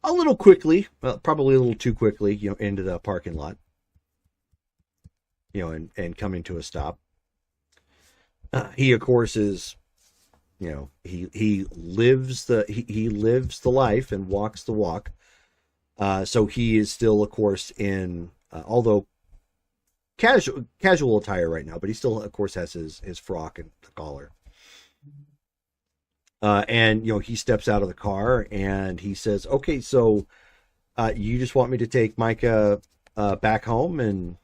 a little quickly, probably a little too quickly, into the parking lot, and coming to a stop. He, of course, is, he lives the life and walks the walk. So he is still, of course, in, although casual attire right now, but he still, of course, has his frock and the collar. And he steps out of the car and he says, "Okay, so you just want me to take Micah back home?" And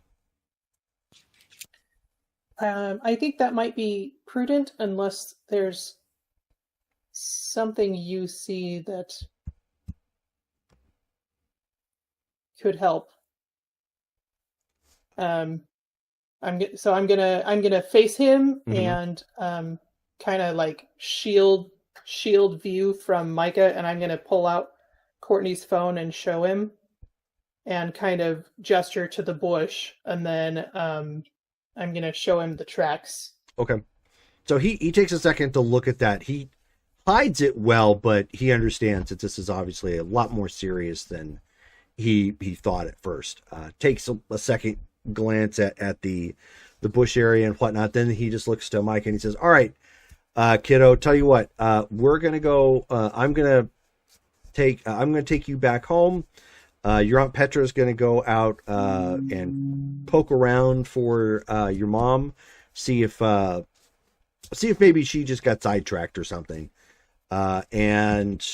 I think that might be prudent unless there's something you see that could help. I'm gonna face him and kind of like shield view from Micah, and I'm gonna pull out Courtney's phone and show him, and kind of gesture to the bush, and then I'm gonna show him the tracks. Okay, so he takes a second to look at that. He hides it well, but he understands that this is obviously a lot more serious than he thought at first. Takes a second glance at the bush area and whatnot. Then he just looks to Mike and he says, "All right, kiddo, tell you what, we're gonna go. I'm gonna take you back home. Your Aunt Petra is gonna go out and poke around for your mom, see if maybe she just got sidetracked or something. And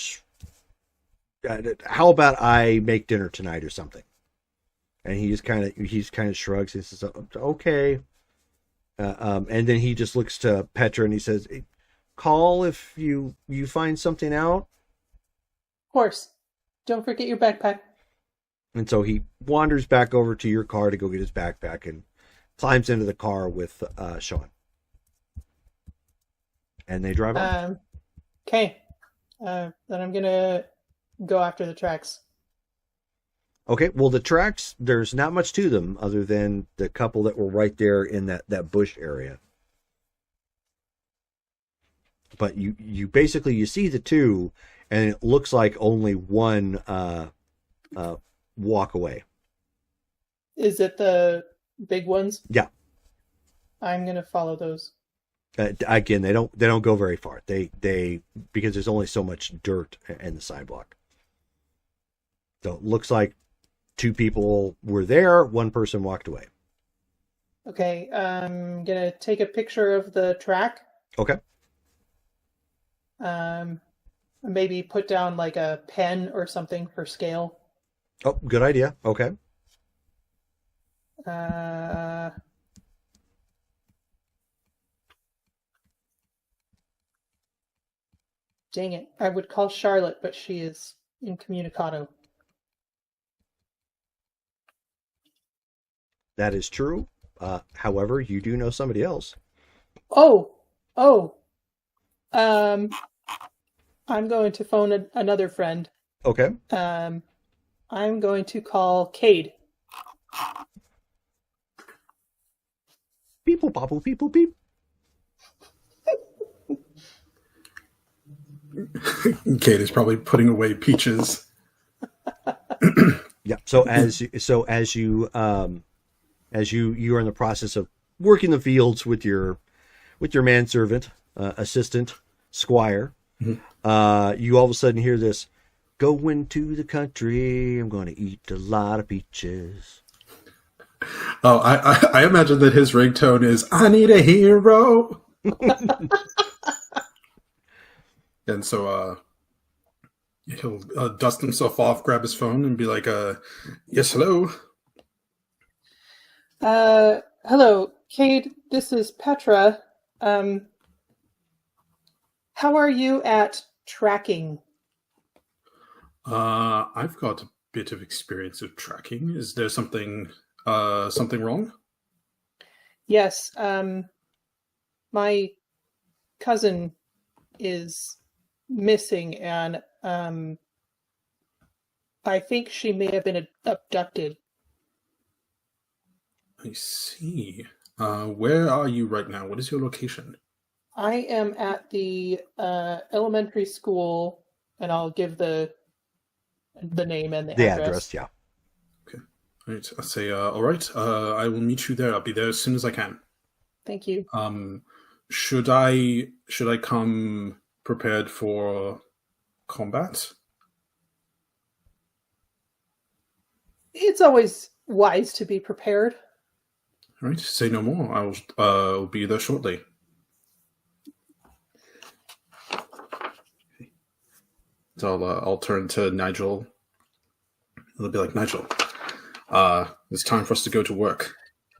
how about I make dinner tonight or something?" And he kind of shrugs. He says, "Okay." And then he just looks to Petra and he says, "Call if you find something out." Of course. Don't forget your backpack. And so he wanders back over to your car to go get his backpack and climbs into the car with Sean. And they drive off. Okay. Then I'm gonna go after the tracks. Okay, well, the tracks, there's not much to them other than the couple that were right there in that bush area. But you basically, you see the two, and it looks like only one walk away. Is it the big ones? Yeah. I'm gonna follow those. Again, they don't go very far. They because there's only so much dirt in the sidewalk. So it looks like two people were there, one person walked away. Okay, I'm gonna take a picture of the track. Okay. Maybe put down like a pen or something for scale. Oh, good idea. Okay. Dang it. I would call Charlotte, but she is incommunicado. That is true. However, you do know somebody else. Oh. I'm going to phone another friend. Okay. I'm going to call Cade. People, bobble, people, beep. Kate is probably putting away peaches. Yeah. So as you are in the process of working the fields with your manservant, assistant, squire, you all of a sudden hear this: "Going to the country, I'm going to eat a lot of peaches." Oh, I imagine that his ringtone is "I need a hero." And so he'll dust himself off, grab his phone, and be like, "Yes, hello." Hello, Cade. This is Petra. How are you at tracking? I've got a bit of experience of tracking. Is there something wrong? Yes. My cousin is missing, and I think she may have been abducted. I see. Where are you right now? What is your location? I am at the elementary school, and I'll give the name and the address. Yeah. Okay. All right. I'll say, all right. I will meet you there. I'll be there as soon as I can. Thank you. Should I come prepared for combat? It's always wise to be prepared. All right. Say no more. I'll be there shortly. So I'll turn to Nigel. They'll be like, Nigel, it's time for us to go to work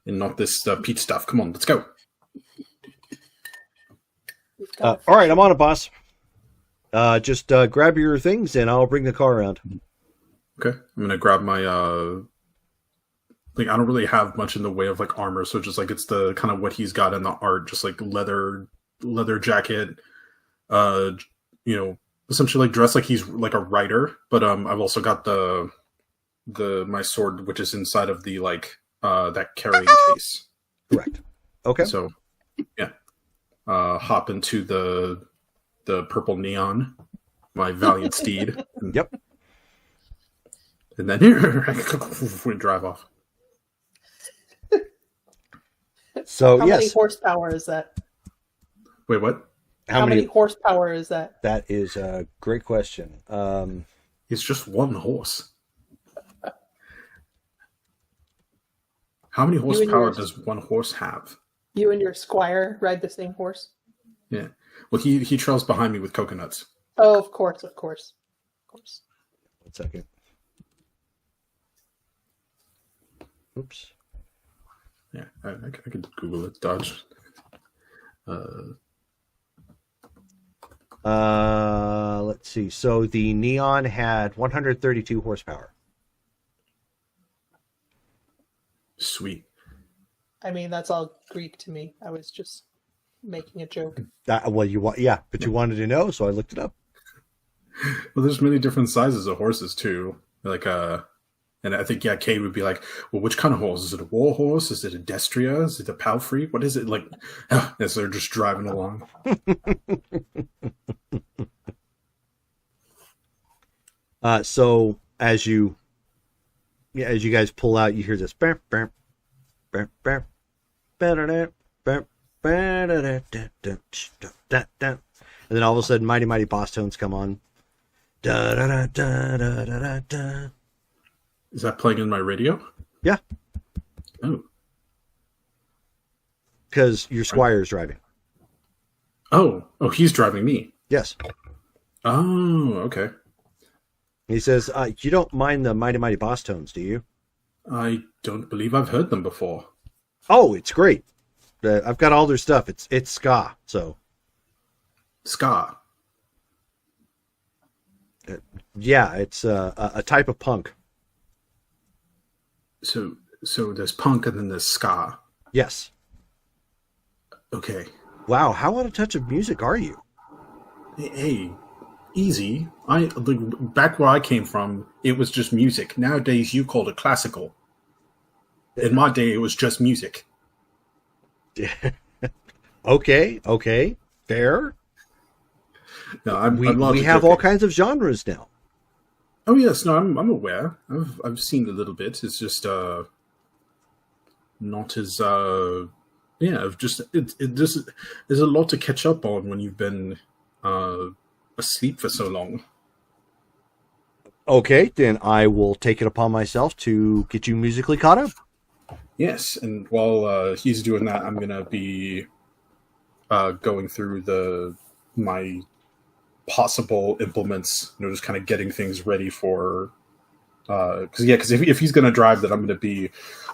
and not this peach stuff. Come on, let's go. All right, I'm on it, boss. Just grab your things and I'll bring the car around. Okay, I'm gonna grab my like I don't really have much in the way of like armor, so just like it's the kind of what he's got in the art, just like leather jacket, essentially like dressed like he's like a writer, but I've also got the my sword which is inside of the like that carrying case. Correct. Okay. So yeah. Hop into the purple neon, my valiant steed. Yep. And then here we drive off. So How yes. many horsepower is that? Wait, what? How many horsepower is that? That is a great question. It's just one horse. How many horsepower does one horse have? You and your squire ride the same horse? Yeah. Well, he trails behind me with coconuts. Oh, of course. 1 second. Oops. Yeah, I could Google it. Dodge. Let's see. So the Neon had 132 horsepower. Sweet. I mean, that's all Greek to me. I was just making a joke. But you wanted to know, so I looked it up. Well, there's many different sizes of horses too. Like and I think Cade would be like, well, which kind of horse? Is it a war horse? Is it a Destria? Is it a Palfrey? What is it like? As they're just driving along. So as you guys pull out, you hear this. And then all of a sudden, mighty, mighty boss tones come on. Da, da, da, da, da, da, da. Is that playing in my radio? Yeah. Oh. Because your squire's driving. Oh, he's driving me. Yes. Oh, okay. He says, you don't mind the mighty, mighty boss tones, do you? I don't believe I've heard them before. Oh, it's great. I've got all their stuff. It's ska, so. Ska. Yeah, it's a type of punk. So there's punk and then there's ska. Yes. Okay. Wow, how out of touch of music are you? Hey, easy. Back where I came from, it was just music. Nowadays, you called it classical. In my day, it was just music. Okay, fair. No, we have all kinds of genres now. Oh yes, no, I'm aware. I've seen a little bit. It's just not as I've just it just there's a lot to catch up on when you've been asleep for so long. Okay, then I will take it upon myself to get you musically caught up. Yes, and while he's doing that, I'm gonna be going through my possible implements, just kind of getting things ready for. Because if he's gonna drive, then I'm gonna be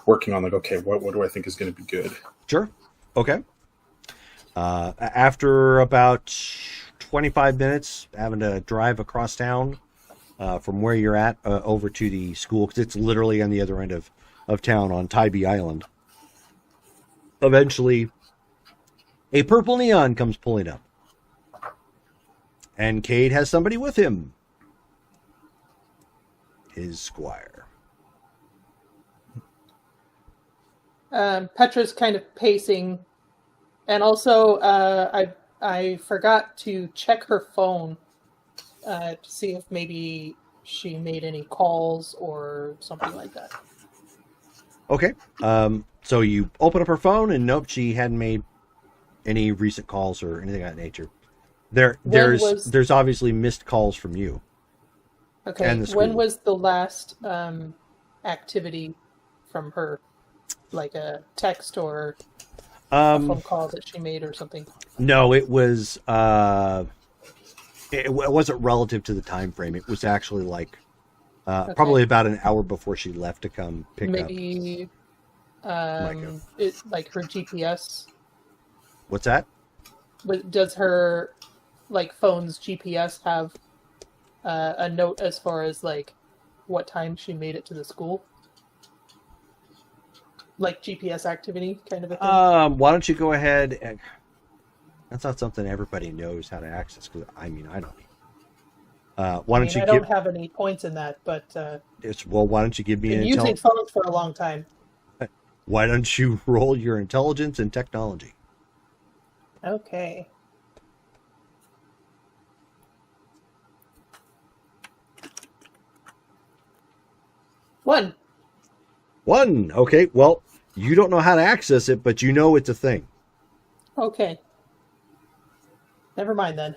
working on like, okay, what do I think is gonna be good? Sure. Okay. After about 25 minutes, having to drive across town from where you're at over to the school, because it's literally on the other end of town on Tybee Island. Eventually, a purple neon comes pulling up. And Cade has somebody with him. His squire. Petra's kind of pacing. And also, I forgot to check her phone to see if maybe she made any calls or something like that. Okay. So you open up her phone and nope, she hadn't made any recent calls or anything of that nature. There's obviously missed calls from you. Okay. And the school. When was the last activity from her? Like a text or a phone call that she made or something? No, it was It wasn't relative to the time frame. It was actually like Okay. probably about an hour before she left to come pick up. Maybe Micah. it like her GPS. What's that? Does her like phone's GPS have a note as far as like what time she made it to the school? Like GPS activity kind of a thing? Why don't you go ahead and... That's not something everybody knows how to access. Cause I don't. Why don't you I don't have any points in that, but why don't you give me been an using phones for a long time. Why don't you roll your intelligence and technology? Okay. One. Okay, well, you don't know how to access it, but you know it's a thing. Okay. Never mind then.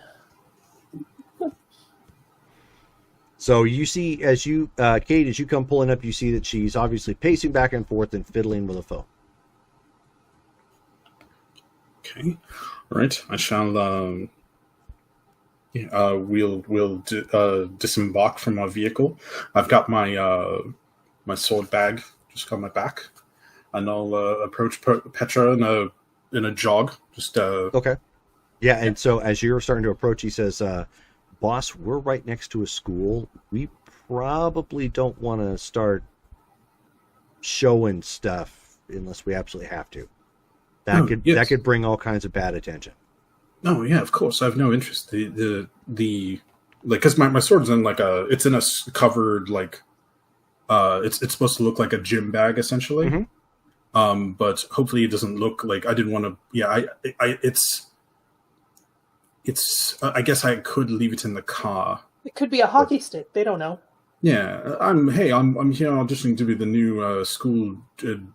So you see, as you, Kate, as you come pulling up, you see that she's obviously pacing back and forth and fiddling with a phone. Okay, all right. I shall. We'll disembark from our vehicle. I've got my my sword bag just on my back, and I'll approach Petra in a jog. Just Okay. Yeah, and so as you're starting to approach, he says, "Boss, we're right next to a school. We probably don't want to start showing stuff unless we absolutely have to. That could bring all kinds of bad attention." Oh yeah, of course. I have no interest. The like, because my sword's in like it's in a covered like it's supposed to look like a gym bag essentially. Mm-hmm. But hopefully it doesn't look like I didn't want to. Yeah, it's I guess I could leave it in the car. It could be a hockey stick. They don't know. Yeah, I'm here auditioning to be the new school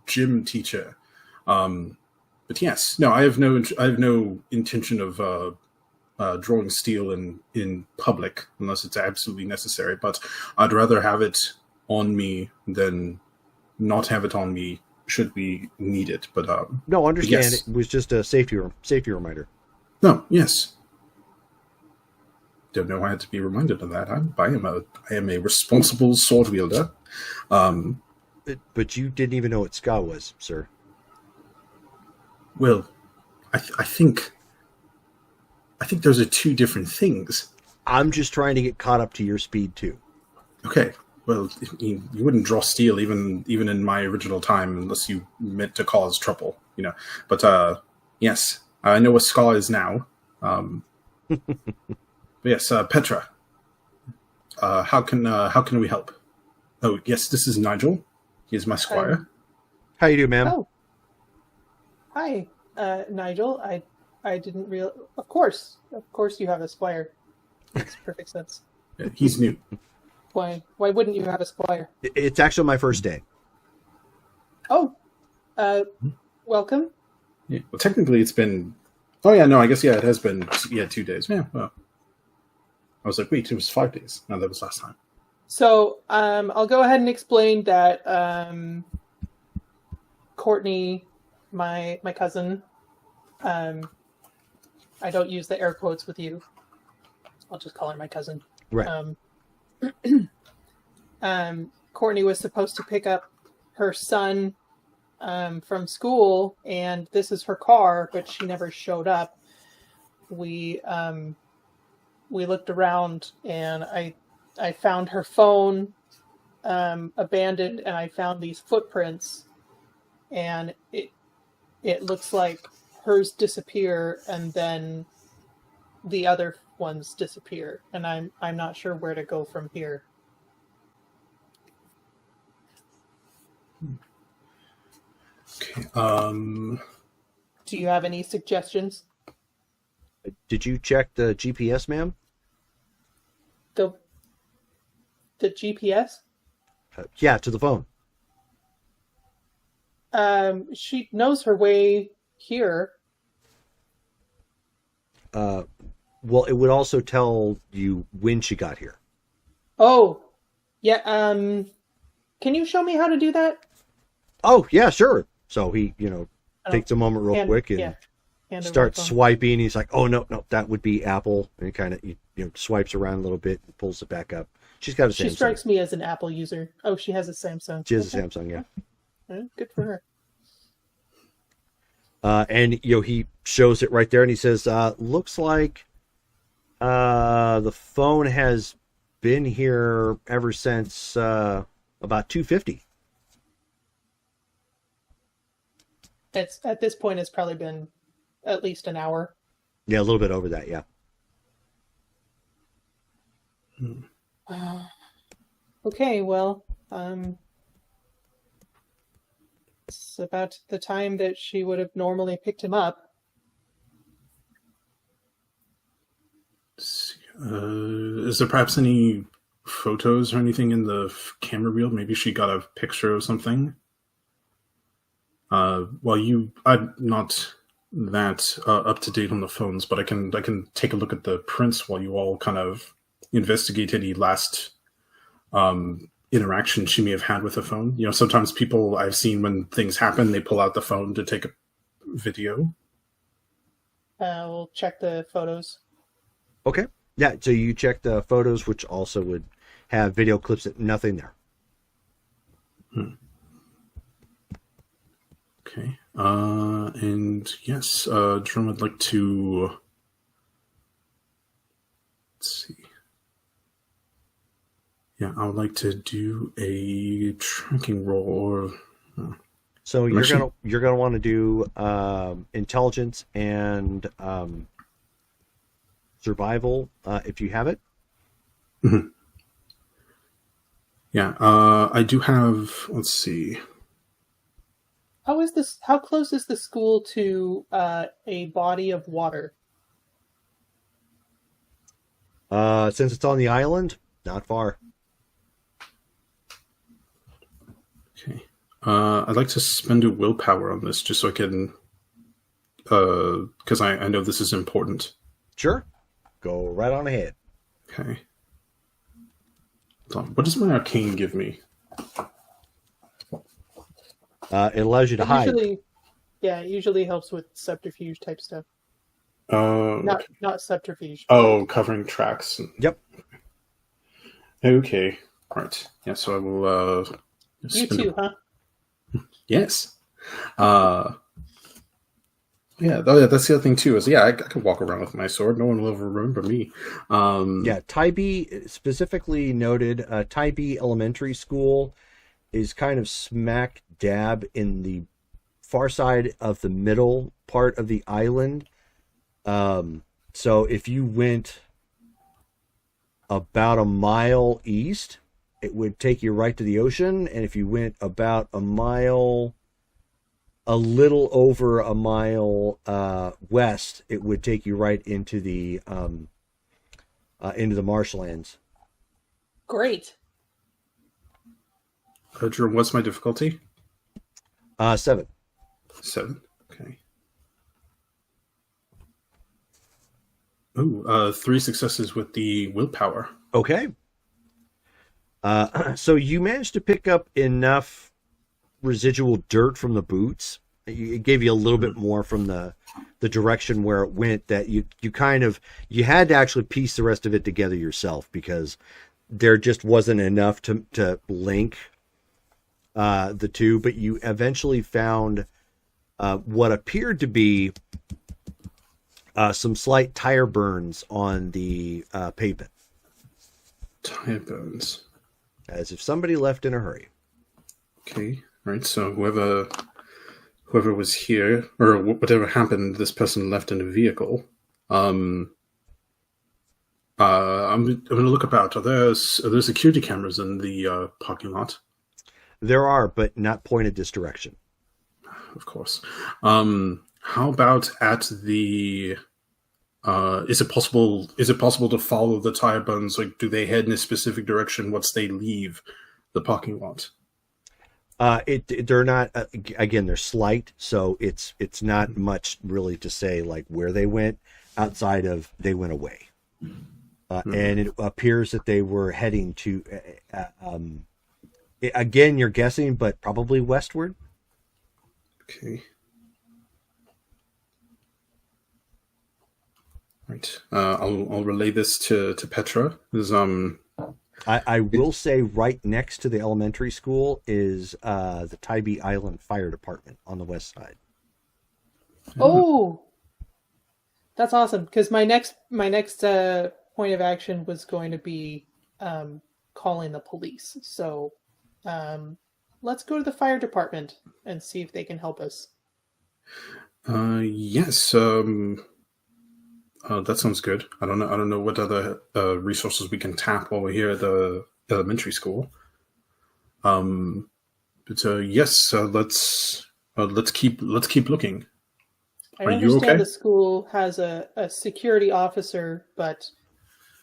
gym teacher. But yes, no, I have no intention of drawing steel in public unless it's absolutely necessary. But I'd rather have it on me than not have it on me should we need it. But no, understand. Yes. It was just a safety reminder. No, yes. Don't know why I had to be reminded of that. I am a responsible sword wielder. But you didn't even know what ska was, sir. Well, I think those are two different things. I'm just trying to get caught up to your speed too. Okay. Well, you wouldn't draw steel even in my original time unless you meant to cause trouble, you know. But yes, I know what ska is now. Yes, Petra. How can we help? Oh, yes, this is Nigel. He is my squire. How you doing, ma'am? Oh. Hi, Nigel. I didn't real. Of course you have a squire. Makes perfect sense. Yeah, he's new. Why wouldn't you have a squire? It's actually my first day. Oh, welcome. Yeah. Well, technically, it's been. Oh yeah, no, I guess it has been 2 days. Yeah. Well, I was like, wait, it was 5 days. No, that was last time. So, I'll go ahead and explain that Courtney, my cousin, I don't use the air quotes with you. I'll just call her my cousin. Right. Courtney was supposed to pick up her son from school, and this is her car, but she never showed up. We looked around, and I found her phone abandoned, and I found these footprints, and it looks like hers disappear, and then the other ones disappear, and I'm not sure where to go from here. Okay. Do you have any suggestions? Did you check the GPS, ma'am? The GPS? Yeah, to the phone. She knows her way here. Well, it would also tell you when she got here. Oh, yeah. Can you show me how to do that? Oh, yeah, sure. So he, takes a moment real quick and yeah. hand him my starts phone. swiping. He's like, "Oh no, that would be Apple," and he kind of swipes around a little bit and pulls it back up. She's got a Samsung. She strikes me as an Apple user. Oh, she has a Samsung. She has a Samsung, yeah. Good for her. And he shows it right there, and he says, "Looks like the phone has been here ever since about 2:50." It's at this point. It's probably been at least an hour. Yeah, a little bit over that. Yeah. Okay, well, it's about the time that she would have normally picked him up. Is there perhaps any photos or anything in the camera reel? Maybe she got a picture of something. I'm not that up to date on the phones, but I can take a look at the prints while you all kind of investigate any last interaction she may have had with the phone. Sometimes people I've seen when things happen, they pull out the phone to take a video. We'll check the photos. Okay. Yeah. So you check the photos, which also would have video clips. Nothing there. Okay. And yes, Jerome would like to. Let's see. Yeah, I would like to do a tracking roll. So you're gonna want to do intelligence and survival if you have it. Mm-hmm. Yeah, I do have. Let's see. How close is the school to a body of water? Since it's on the island, not far. Okay. I'd like to spend a willpower on this just so I can, because I know this is important. Sure. Go right on ahead. Okay. Hold on. What does my arcane give me? It allows you to hide. It usually helps with subterfuge type stuff. Okay. Not subterfuge. Oh, covering tracks. Yep. Okay. All right. Yeah. So I will. You too, huh? Yes. Yeah. That's the other thing too. Is I can walk around with my sword. No one will ever remember me. Tybee specifically noted. Tybee Elementary School is kind of smack dab in the far side of the middle part of the island. So if you went about a mile east, it would take you right to the ocean. And if you went about a little over a mile west, it would take you right into the marshlands. Great. Jerome, what's my difficulty? 7. 7. Okay. Ooh, 3 successes with the willpower. Okay. So you managed to pick up enough residual dirt from the boots. It gave you a little bit more from the direction where it went that you had to actually piece the rest of it together yourself because there just wasn't enough to link the two. But you eventually found what appeared to be some slight tire burns on the pavement. Tire burns. As if somebody left in a hurry. Okay. All right. So whoever was here, or whatever happened, this person left in a vehicle. I'm going to look about. Are there security cameras in the parking lot? There are, but not pointed this direction. Of course. How about at the? Is it possible to follow the tire burns? Like, do they head in a specific direction once they leave the parking lot? They're not. Again, they're slight, so it's not much really to say like where they went outside of they went away, and it appears that they were heading to. Again, you're guessing, but probably westward. Okay. Right. I'll relay this to Petra. I will say right next to the elementary school is the Tybee Island Fire Department on the west side. Oh, that's awesome. Because my next point of action was going to be calling the police. So let's go to the fire department and see if they can help us. Yes. That sounds good. I don't know what other resources we can tap while we're here at the elementary school. But yes, let's keep looking. I Are you understand okay? the school has a security officer, but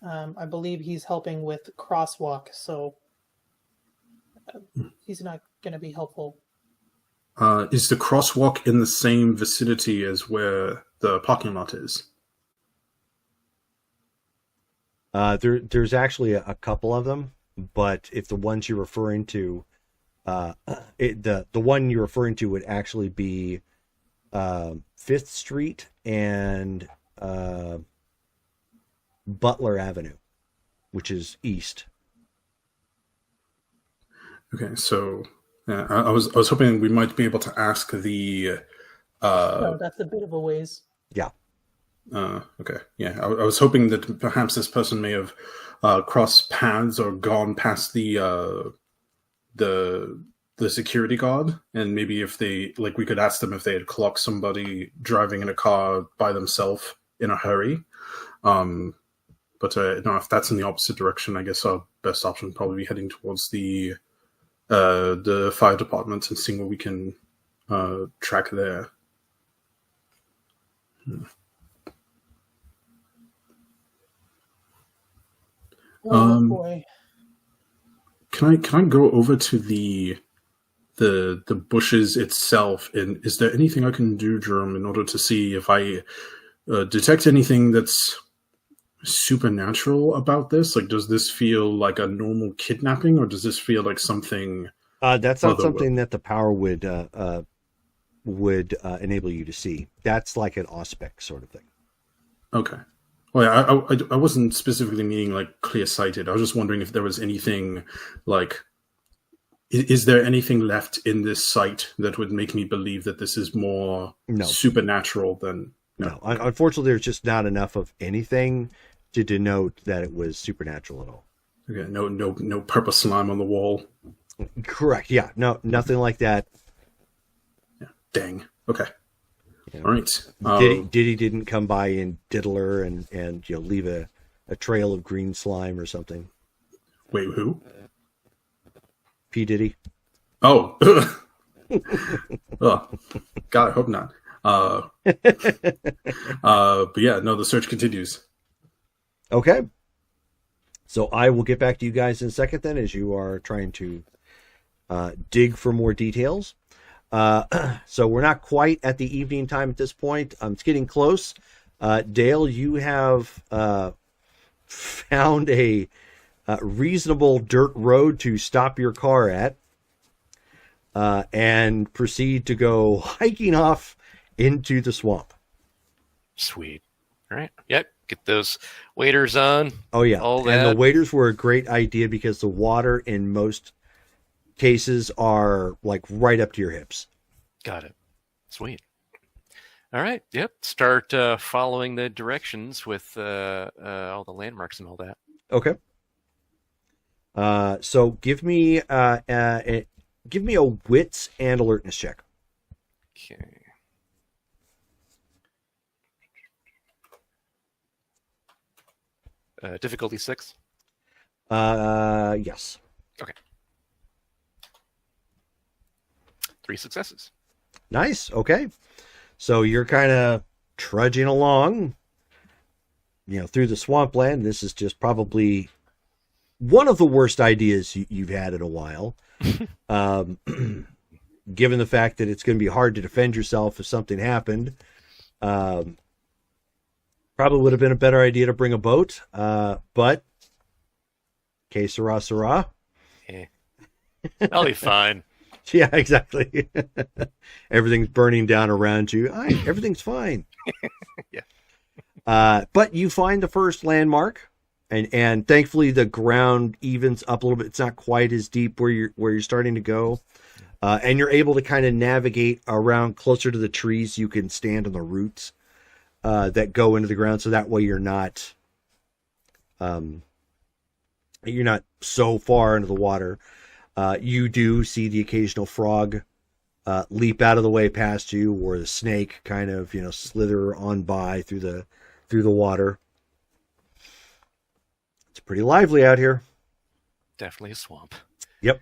I believe he's helping with crosswalk, so he's not going to be helpful. Is the crosswalk in the same vicinity as where the parking lot is? There's actually a couple of them, but if the ones you're referring to, the one you're referring to would actually be 5th Street and Butler Avenue, which is east. Okay, so I was hoping we might be able to ask the. So that's a bit of a ways. Yeah. Okay. Yeah, I was hoping that perhaps this person may have crossed paths or gone past the security guard, and maybe if they we could ask them if they had clocked somebody driving in a car by themselves in a hurry. But no, if that's in the opposite direction, I guess our best option would probably be heading towards the fire department and seeing what we can track there. Oh boy! Can I go over to the bushes itself? And is there anything I can do, Jerome, in order to see if I detect anything that's supernatural about this? Like, does this feel like a normal kidnapping, or does this feel like something? That's not something that the power would enable you to see. That's like an aspect sort of thing. Okay. Well, I wasn't specifically meaning like clear-sighted. I was just wondering if there was anything like, is there anything left in this site that would make me believe that this is more supernatural than... No. Unfortunately, there's just not enough of anything to denote that it was supernatural at all. Okay, no purple slime on the wall. Correct. Yeah. No, nothing like that. Yeah. Dang. Okay. Yeah. All right. Diddy didn't come by in Diddler and leave a trail of green slime or something. Wait, who? P. Diddy. Oh. Oh. God, I hope not. But yeah, no, the search continues. Okay. So I will get back to you guys in a second then, as you are trying to dig for more details. So we're not quite at the evening time at this point. It's getting close. Dale, you have found a reasonable dirt road to stop your car at and proceed to go hiking off into the swamp. Sweet. All right. Yep. Get those waders on. Oh, yeah. All and that. the waders were a great idea because the water in most cases are like right up to your hips. Got it. Sweet. All right. Yep. Start following the directions with all the landmarks and all that. Okay. So give me a wits and alertness check. Okay. Difficulty 6? Yes. Okay. 3 successes. Nice. Okay. So you're kind of trudging along, through the swampland. This is just probably one of the worst ideas you've had in a while. Given the fact that it's going to be hard to defend yourself if something happened. Probably would have been a better idea to bring a boat, but que sera, sera. Yeah. I'll be fine. Yeah, exactly. Everything's burning down around you. Everything's fine. Yeah. But you find the first landmark, and thankfully the ground evens up a little bit. It's not quite as deep where you're starting to go, and you're able to kind of navigate around closer to the trees. You can stand on the roots that go into the ground, so that way you're not so far into the water. You do see the occasional frog leap out of the way past you, or the snake kind of slither on by through the water. It's pretty lively out here. Definitely a swamp. Yep.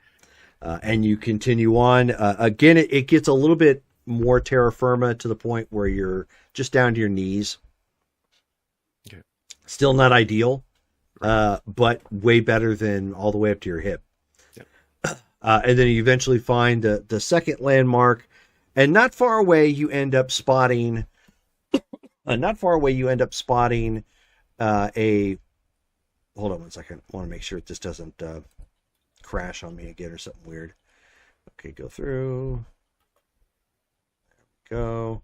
And you continue on. Again, it gets a little bit more terra firma to the point where you're just down to your knees. Okay. Still not ideal, but way better than all the way up to your hip. Yep. And then you eventually find the second landmark, and not far away you end up spotting. A. Hold on one second. I want to make sure this doesn't crash on me again or something weird. Okay, go through. There we go.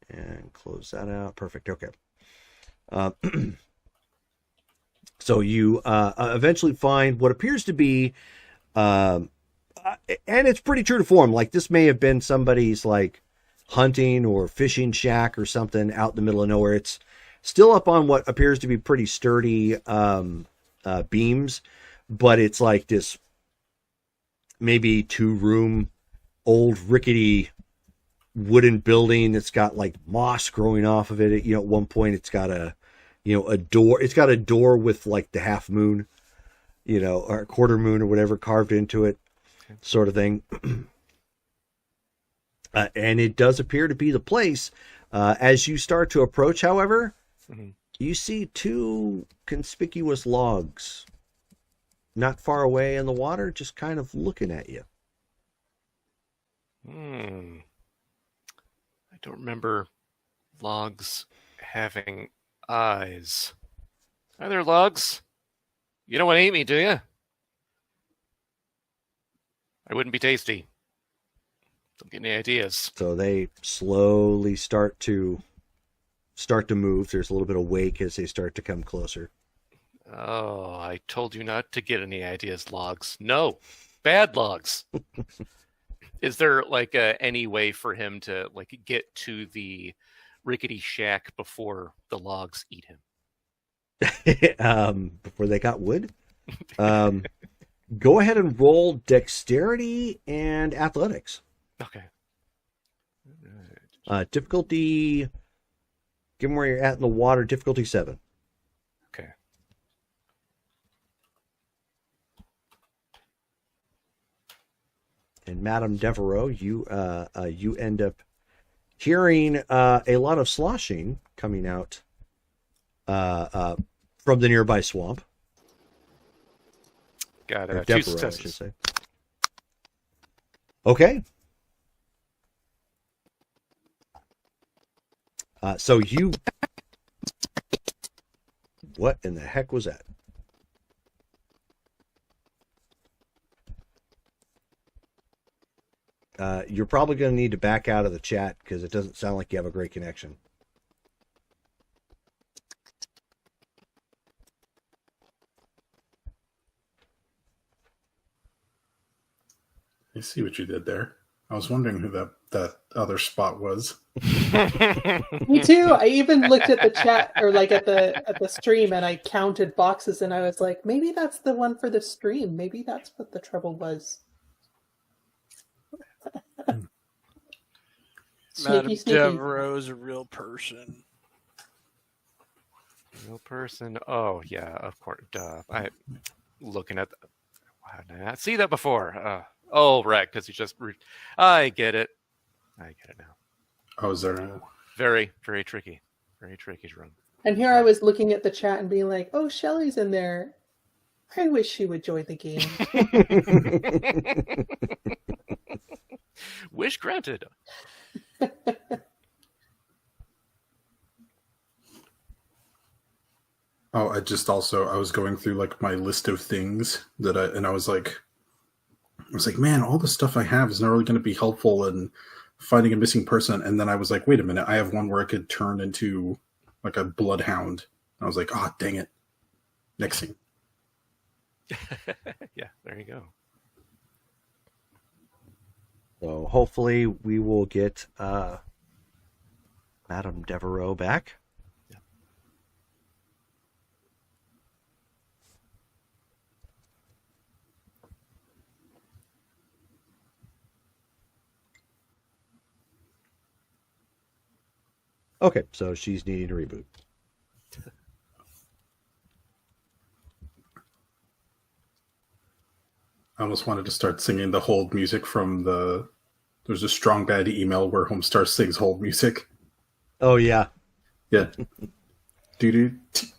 And close that out. Perfect. Okay. So you eventually find what appears to be, and it's pretty true to form. Like, this may have been somebody's like hunting or fishing shack or something out in the middle of nowhere. It's still up on what appears to be pretty sturdy beams, but it's like this maybe 2-room old rickety wooden building that's got like moss growing off of it. At one point it's got a door. It's got a door with like the half moon, or a quarter moon or whatever carved into it, sort of thing. And it does appear to be the place. As you start to approach, however, you see 2 conspicuous logs not far away in the water, just kind of looking at you. I don't remember logs having eyes. Are there logs? You don't want to eat me, do you? I wouldn't be tasty. Don't get any ideas. So they slowly start to move. There's a little bit of wake as they start to come closer. Oh, I told you not to get any ideas, logs. No, bad logs. Is there like any way for him to like get to the rickety shack before the logs eat him? Before they got wood? Go ahead and roll dexterity and athletics. Okay. Difficulty, given where you're at in the water, difficulty 7. Okay. And Madame Devereaux, you end up hearing a lot of sloshing coming out from the nearby swamp. Got Or 2 Devereaux, I successes. should say. Okay. So you... What in the heck was that? You're probably going to need to back out of the chat because it doesn't sound like you have a great connection. I see what you did there. I was wondering who that other spot was. Me too. I even looked at the chat or like at the stream, and I counted boxes, and I was like, maybe that's the one for the stream. Maybe that's what the trouble was. Madame Sneaky. Devereaux's a real person. Real person. Oh yeah, of course. Duh. I looking at. How did I not see that before? Oh, right, because you just. I get it. I get it now. Oh, is there? Very, very tricky. Very tricky to run. And here I was looking at the chat and being like, "Oh, Shelly's in there. I wish she would join the game." Wish granted. Oh, I was going through like my list of things I was like, man, all the stuff I have is not really going to be helpful in finding a missing person. And then I was like, wait a minute, I have one where I could turn into like a bloodhound. I was like, oh, dang it. Next scene. Yeah, there you go. So hopefully we will get Madame Devereaux back. Yeah. Okay, so she's needing a reboot. I almost wanted to start singing the hold music from there's a Strong Bad email where Homestar sings hold music. Oh, yeah. Yeah. It's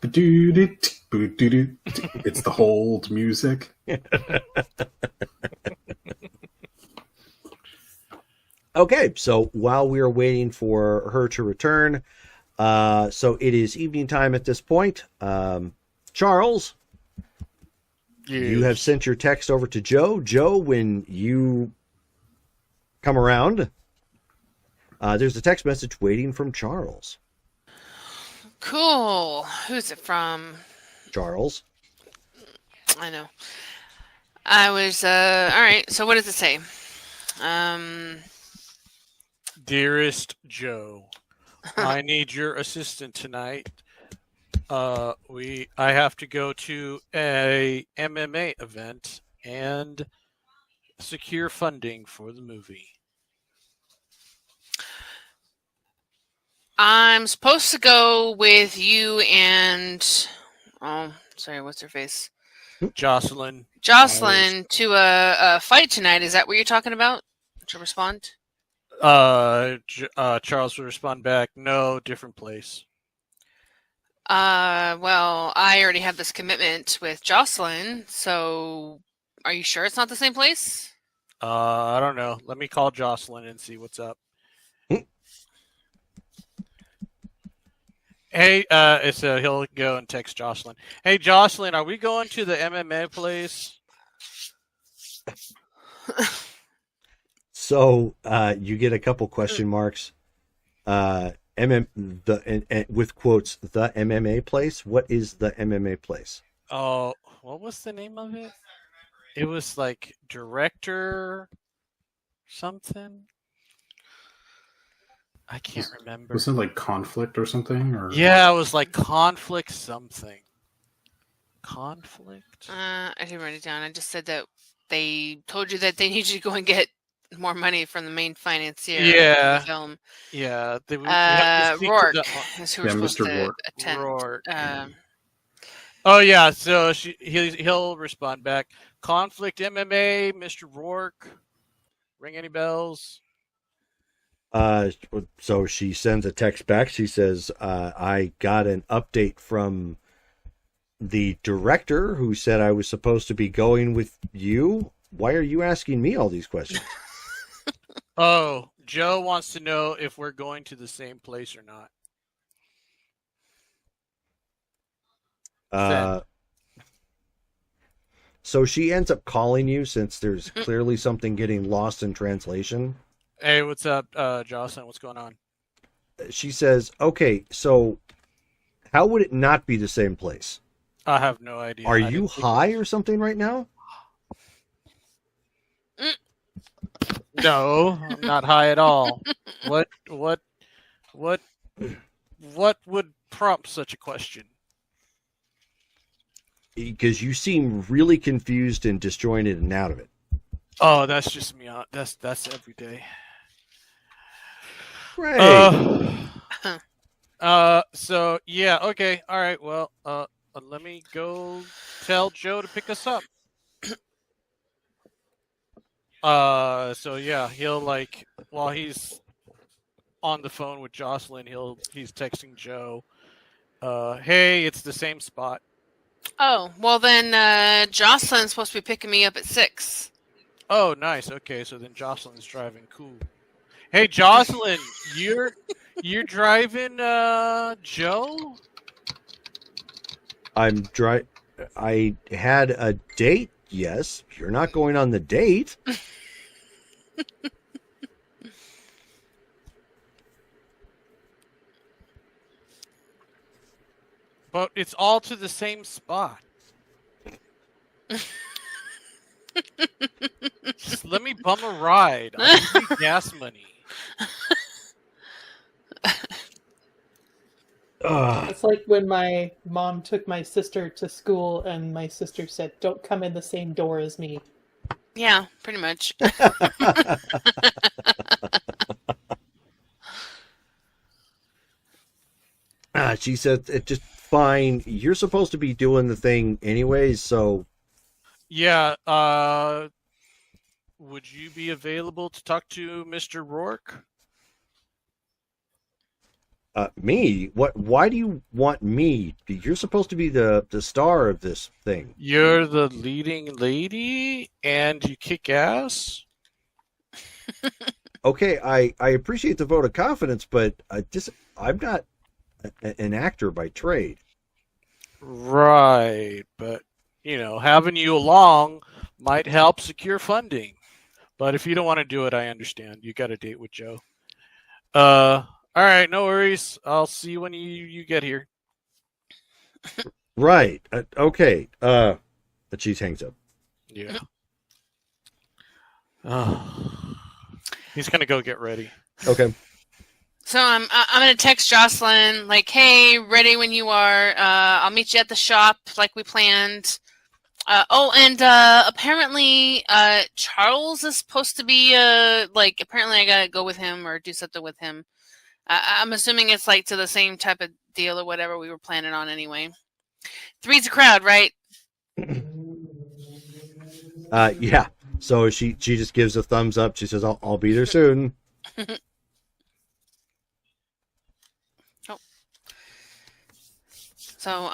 the hold music. Okay, so while we are waiting for her to return, so it is evening time at this point. Charles, you have sent your text over to Joe. Joe, when you come around, there's a text message waiting from Charles. Cool. Who's it from? Charles. I know. I was, all right. So what does it say? Dearest Joe, I need your assistance tonight. I have to go to a MMA event and secure funding for the movie. I'm supposed to go with you and, oh, sorry, what's her face? Jocelyn. Jocelyn to a fight tonight. Is that what you're talking about? To respond? Charles will respond back, no, different place. Well, I already have this commitment with Jocelyn, so are you sure it's not the same place? I don't know. Let me call Jocelyn and see what's up. Hey, he'll go and text Jocelyn. Hey, Jocelyn, are we going to the MMA place? So you get a couple question marks. With quotes, the MMA place. What is the MMA place? Oh, what was the name of it? It was like director something. I can't remember. Was it like conflict or something? Or yeah, it was like conflict something. Conflict? I didn't write it down. I just said that they told you that they need you to go and get more money from the main financier of the film. Yeah. Rourke is who we're supposed Mr. to Rourke. attend. Rourke. Oh yeah, so he'll respond back. Conflict MMA, Mr. Rourke. Ring any bells? So she sends a text back. She says, I got an update from the director who said I was supposed to be going with you. Why are you asking me all these questions? Oh, Joe wants to know if we're going to the same place or not. So she ends up calling you since there's clearly something getting lost in translation. Hey, what's up, Jocelyn? What's going on? She says, okay, so how would it not be the same place? I have no idea. Are you high or something right now? No, I'm not high at all. What would prompt such a question? Because you seem really confused and disjointed and out of it. Oh, that's just me. That's every day. Great. So yeah, okay, all right. Well, let me go tell Joe to pick us up. So yeah, he'll while he's on the phone with Jocelyn, he's texting Joe. Hey, it's the same spot. Oh, well then Jocelyn's supposed to be picking me up at 6. Oh, nice. Okay, so then Jocelyn's driving. Cool. Hey, Jocelyn, you're driving Joe? I had a date. Yes, you're not going on the date. But it's all to the same spot. Just let me bum a ride. I'll give you gas money. It's like when my mom took my sister to school and my sister said, "Don't come in the same door as me." Yeah, pretty much. She said, "It's just fine. You're supposed to be doing the thing anyways, so." Yeah, would you be available to talk to Mr. Rourke? Me? What? Why do you want me? You're supposed to be the star of this thing. You're the leading lady, and you kick ass? Okay, I appreciate the vote of confidence, but I'm not an actor by trade. Right, but, having you along might help secure funding. But if you don't want to do it, I understand. You got a date with Joe. All right, no worries. I'll see you when you get here. Right. Okay. The cheese hangs up. Yeah. He's gonna go get ready. Okay. So I'm gonna text Jocelyn like, "Hey, ready when you are. I'll meet you at the shop like we planned." Apparently, Charles is supposed to be apparently I gotta go with him or do something with him. I'm assuming it's like to the same type of deal or whatever we were planning on anyway. 3's a crowd, right? Yeah. So she just gives a thumbs up. She says, "I'll be there soon." Oh. So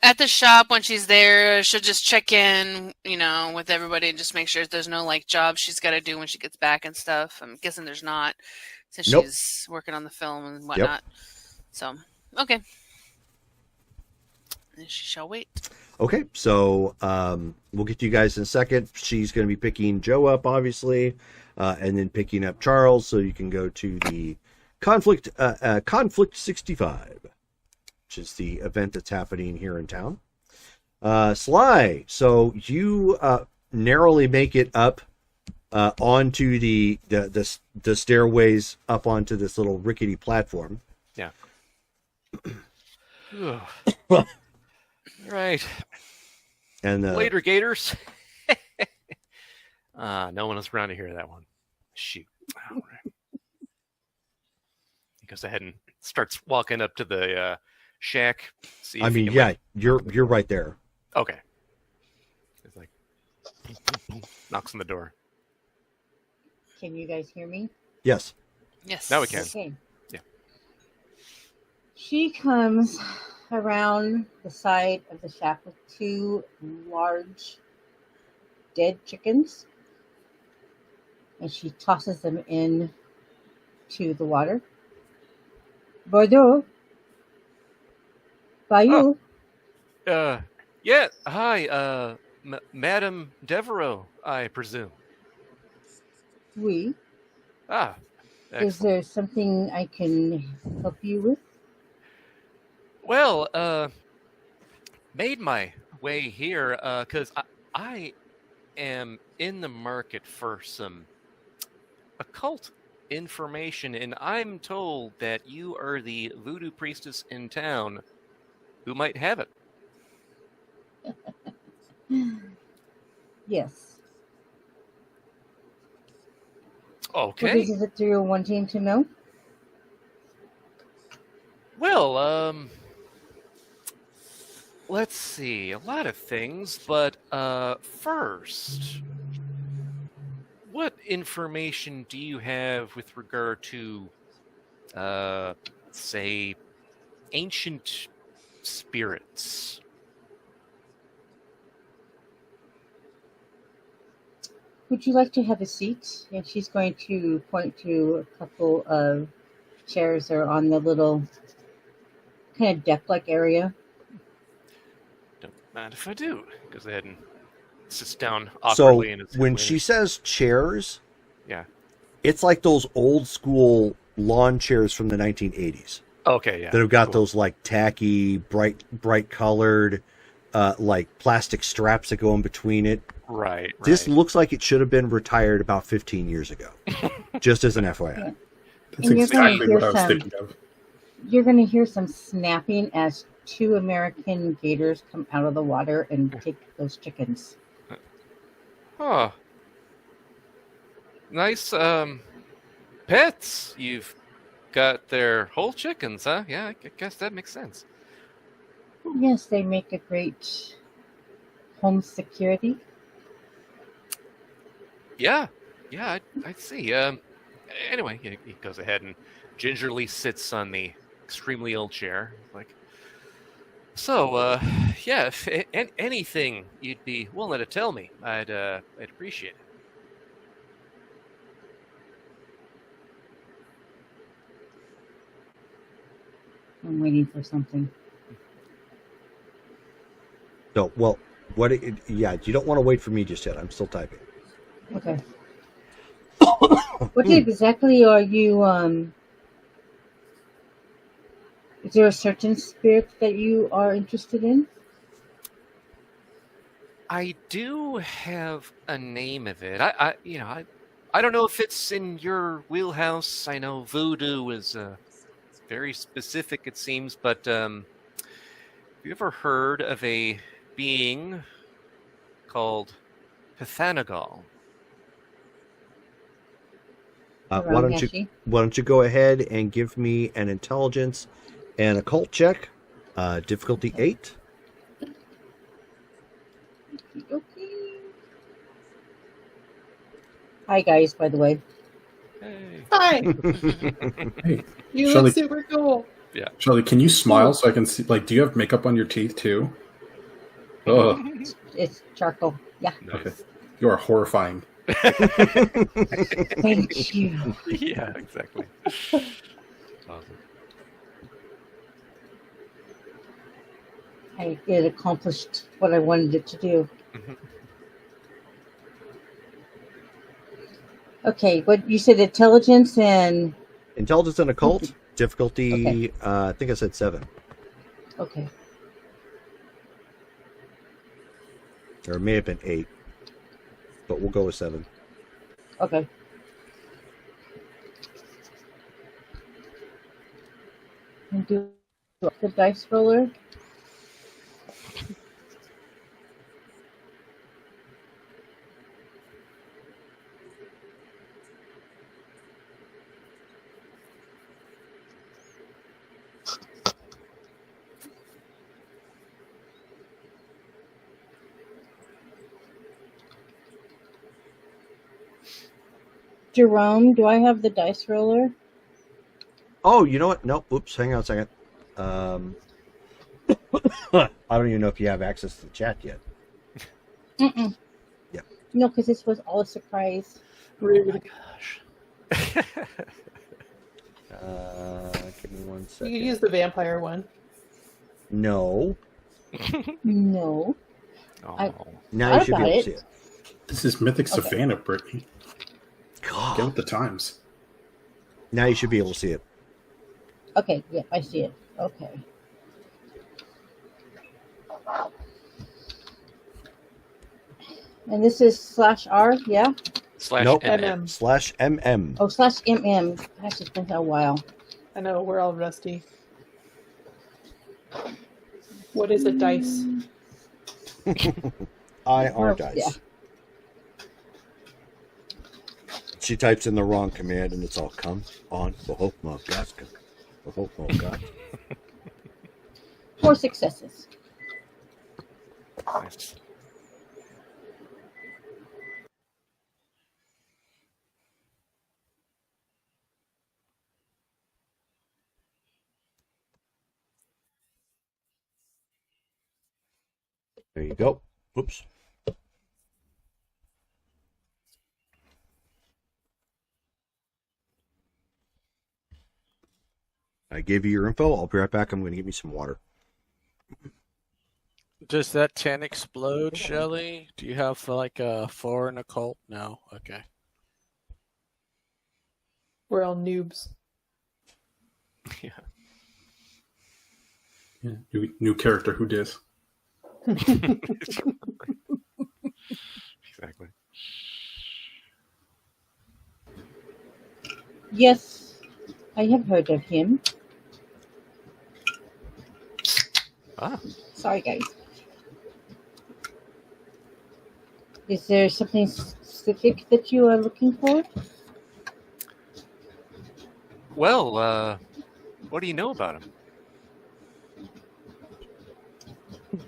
at the shop when she's there, she'll just check in, with everybody and just make sure there's no jobs she's got to do when she gets back and stuff. I'm guessing there's not, since Nope. she's working on the film and whatnot. Yep. So, okay. She shall wait. Okay, so we'll get to you guys in a second. She's going to be picking Joe up, obviously, and then picking up Charles, so you can go to the Conflict 65, which is the event that's happening here in town. Sly, so you narrowly make it up onto the stairways up onto this little rickety platform. Yeah. Right. And later, Gators. No one else around to hear that one. Shoot. All right. He goes ahead and starts walking up to the shack. See if you're right there. Okay. It's like knocks on the door. Can you guys hear me? Yes. Yes. Now we can. Okay. Yeah. She comes around the side of the shack with 2 large dead chickens, and she tosses them in to the water. Bordeaux, Bayou. Yeah. Hi, Madame Devereaux, I presume. Oui. Ah. Excellent. Is there something I can help you with? Well, made my way here because I am in the market for some occult information, and I'm told that you are the voodoo priestess in town who might have it. Yes. Okay. What is it that you're wanting to know? Well, let's see, a lot of things, but first, what information do you have with regard to, say, ancient spirits? Would you like to have a seat? And she's going to point to a couple of chairs that are on the little kind of deck-like area. Don't mind if I do. Goes ahead and sits down awkwardly. So when she says chairs, yeah, it's like those old school lawn chairs from the 1980s. Okay, yeah. That have got cool. those like tacky, bright colored, like plastic straps that go in between it. Right. This looks like it should have been retired about 15 years ago. Just as an FYI. Yeah. That's And you're gonna exactly hear what I was some- thinking of. You're going to hear some snapping as 2 American gators come out of the water and take those chickens. Huh. Nice pets. You've got their whole chickens, huh? Yeah, I guess that makes sense. Yes, they make a great home security. Yeah, I'd see. Anyway, he goes ahead and gingerly sits on the extremely old chair. Like, so, yeah, if anything you'd be willing to tell me, I'd appreciate it. I'm waiting for something. So, well, yeah, you don't want to wait for me just yet. I'm still typing. Okay. What exactly are you, is there a certain spirit that you are interested in? I do have a name of it. I don't know if it's in your wheelhouse. I know voodoo is very specific, it seems, but have you ever heard of a being called Pythanagal? Why don't you go ahead and give me an intelligence and occult check, difficulty 8. Okay. Hi, guys, by the way. Hey. Hi, Hey, you Shall look we- super cool. Charlie, can you smile so I can see? Like, do you have makeup on your teeth too? Oh, It's charcoal. Yeah. okay. You are horrifying. Thank you. Yeah, exactly. Awesome. It accomplished what I wanted it to do. Okay, what you said, intelligence and Intelligence and occult, difficulty, I think I said 7. okay. Or it may have been 8. But we'll go with 7. Okay. And do the dice roller. Jerome, do I have the dice roller? Oh, you know what? Nope. Oops. Hang on a second. I don't even know if you have access to the chat yet. Mm-mm. Yeah. No, because this was all a surprise. Rude. Gosh. Give me 1 You second. could use the vampire one. No. No. Oh. Now you Thought should be about able to it. see it. This is Mythic Okay. Savannah, Brittany. Get God. with the times. Now you should be able to see it. Okay, yeah, I see it. Okay. And this is /R, yeah? Slash Nope. MM. /MM. Oh, /MM. Gosh, it's been a while. I know, we're all rusty. What is a dice? IR dice. Yeah. She types in the wrong command and it's all come on. God. 4 successes. Nice. There you go. Oops. I gave you your info. I'll be right back. I'm going to get me some water. Does that 10 explode, Shelly? Do you have like a 4 in occult? No. Okay. We're all noobs. Yeah. New character who did. Exactly. Yes, I have heard of him. Ah, Sorry, guys. Is there something specific that you are looking for? well, what do you know about him?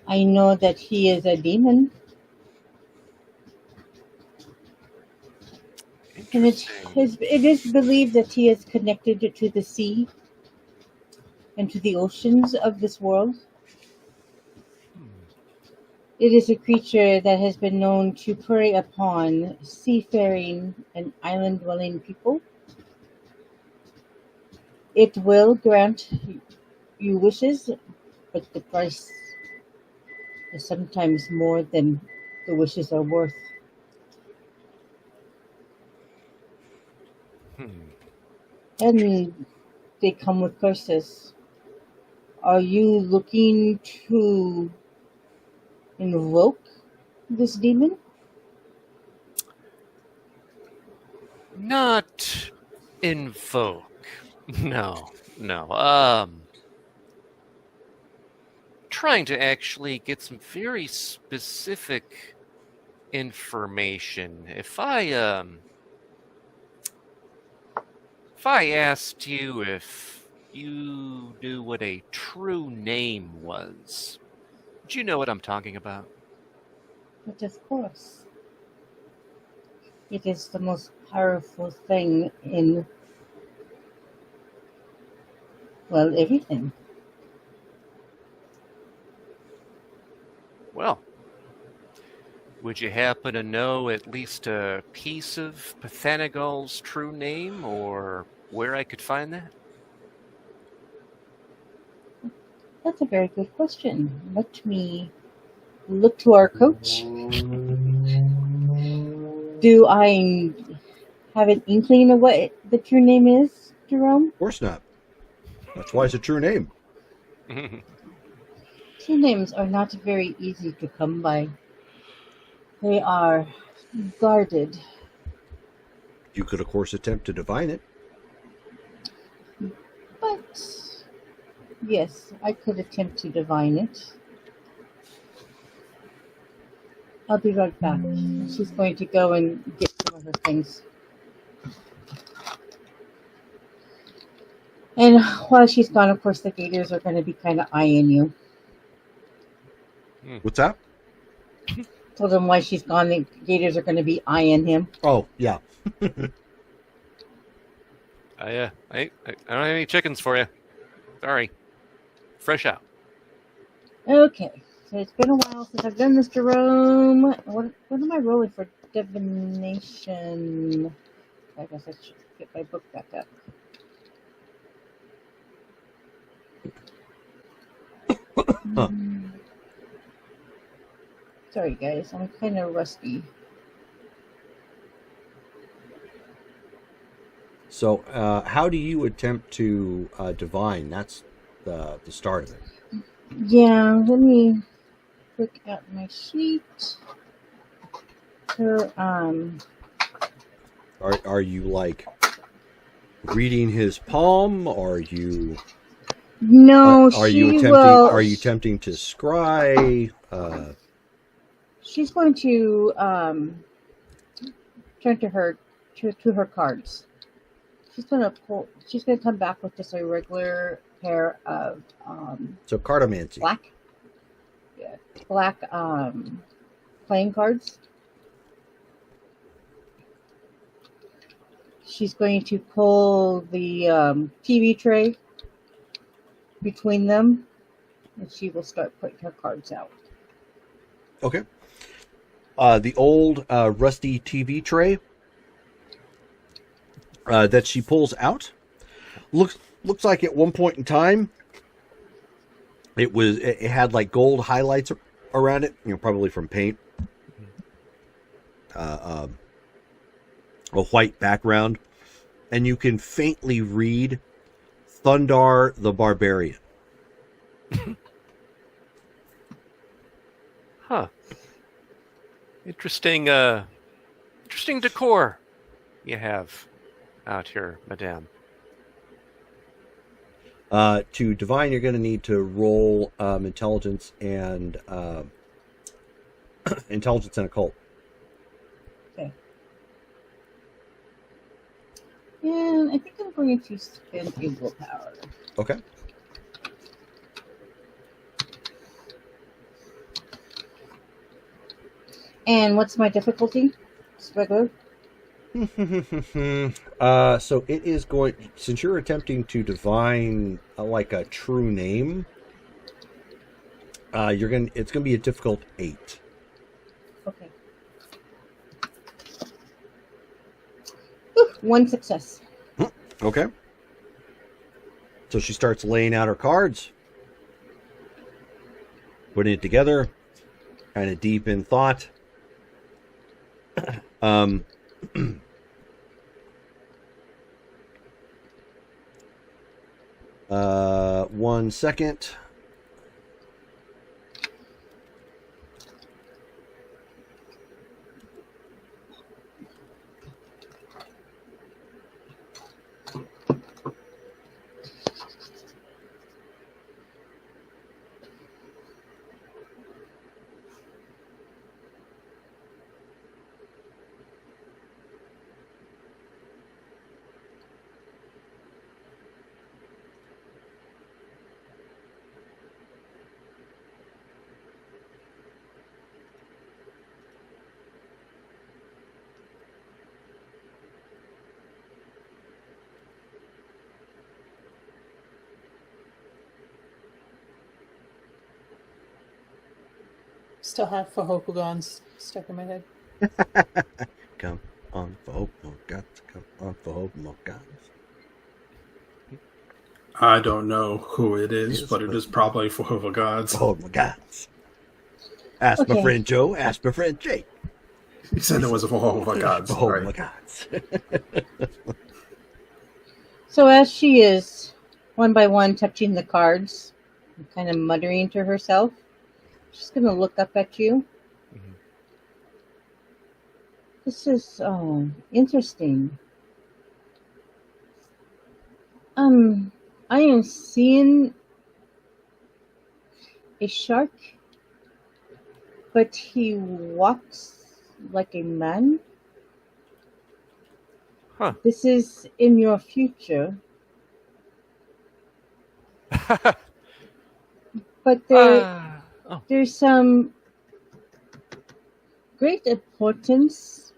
I know that he is a demon, and it is believed that he is connected to the sea and to the oceans of this world. It is a creature that has been known to prey upon seafaring and island-dwelling people. It will grant you wishes, but the price is sometimes more than the wishes are worth. And they come with curses. Are you looking to invoke this demon? Not invoke. No. Trying to actually get some very specific information. If I asked you if you knew what a true name was, would you know what I'm talking about? But of course, it is the most powerful thing in, well, everything. Well, would you happen to know at least a piece of Pathanagal's true name, or where I could find that? That's a very good question. Let me look to our coach. Do I have an inkling of what the true name is, Jerome? Of course not. That's why it's a true name. True names are not very easy to come by. They are guarded. You could, of course, attempt to divine it. But, yes, I could attempt to divine it. I'll be right back. She's going to go and get some of her things. And while she's gone, of course, the gators are going to be kind of eyeing you. What's that? Told him why she's gone, the gators are going to be eyeing him. Oh, yeah. I don't have any chickens for you. Sorry. Fresh out. Okay, so it's been a while since I've done this, Jerome. What am I rolling for divination? I guess I should get my book back up. Sorry, guys, I'm kind of rusty. So, how do you attempt to divine? That's the start of it. Yeah, let me look at my sheet. Her, Are you like reading his palm? Are you? No, are you attempting? will. Are you attempting to scry? She's going to turn to her cards. She's going to come back with just a regular pair of So cartomancy. black playing cards. She's going to pull the TV tray between them, and she will start putting her cards out. Okay. The old rusty TV tray that she pulls out looks like at one point in time it had like gold highlights around it, probably from paint. A white background, and you can faintly read Thundar the Barbarian. Interesting decor you have out here, madame. To divine, you're going to need to roll intelligence and intelligence and occult. Okay. And I think I'm going to spend a willpower. Okay. And what's my difficulty? Just regular? So it is going, since you're attempting to divine like a true name, it's gonna be a difficult 8. Okay. Whew, 1 success. Okay. So she starts laying out her cards, putting it together, kind of deep in thought. 1 second. Still have Fahokugans stuck in my head. Come on for hope, no guts. Come on for hope, no guts. I don't know who it is, but it is probably for Hova Gods. Oh my gods. Ask my friend Joe, ask my friend Jake. He said it was for Hova Gods. Oh Right. my gods. So as she is one by one touching the cards, and kind of muttering to herself, she's going to look up at you. Mhm. This is interesting. I am seeing a shark, but he walks like a man. Huh. This is in your future, but there's some great importance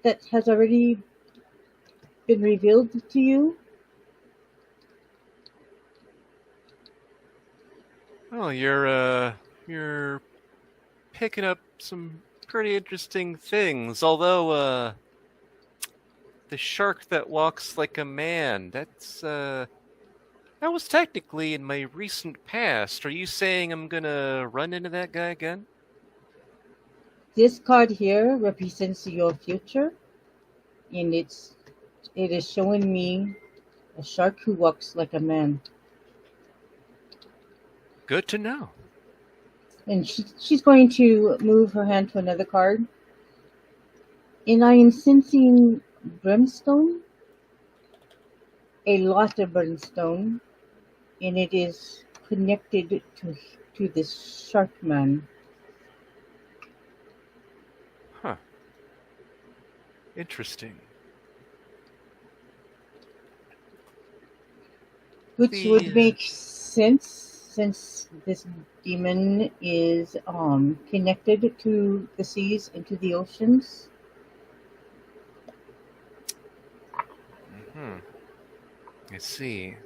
that has already been revealed to you. Well, you're picking up some pretty interesting things. Although the shark that walks like a man, that was technically in my recent past. Are you saying I'm gonna run into that guy again? This card here represents your future, and it is showing me a shark who walks like a man. Good to know. And she's going to move her hand to another card. And I am sensing brimstone, a lot of brimstone, and it is connected to this shark man. Huh. Interesting. Which would make sense since this demon is connected to the seas and to the oceans. I see.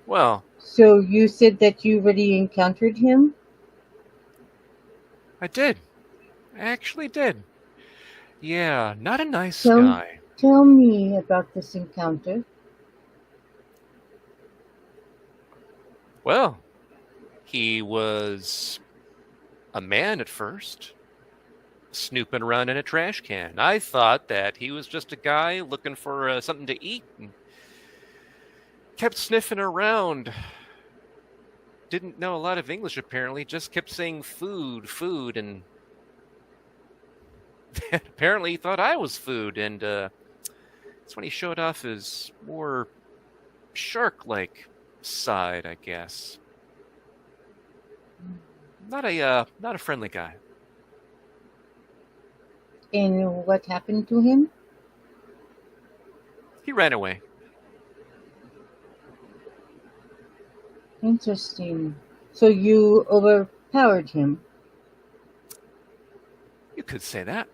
Well, So you said that you already encountered him? I did. I actually did. Yeah, not a nice Tell- guy. Tell me about this encounter. Well, he was a man at first, snooping around in a trash can. I thought that he was just a guy looking for something to eat and kept sniffing around. didn't know a lot of English, apparently. Just kept saying food, food, and apparently he thought I was food, and that's when he showed off his more shark-like side, I guess. Not a friendly guy. And what happened to him? He ran away. Interesting. So you overpowered him. You could say that.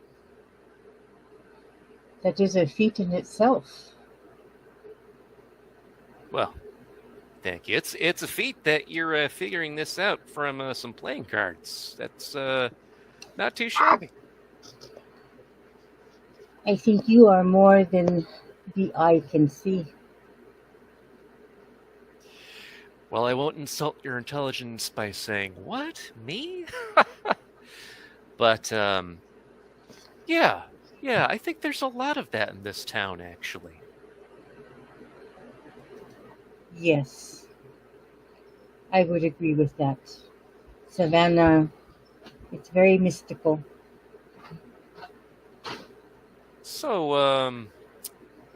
That is a feat in itself. Well, thank you. It's a feat that you're figuring this out from some playing cards. That's not too shabby. I think you are more than the eye can see. Well, I won't insult your intelligence by saying, what? Me? But, yeah, I think there's a lot of that in this town, actually. Yes, I would agree with that. Savannah, it's very mystical. So,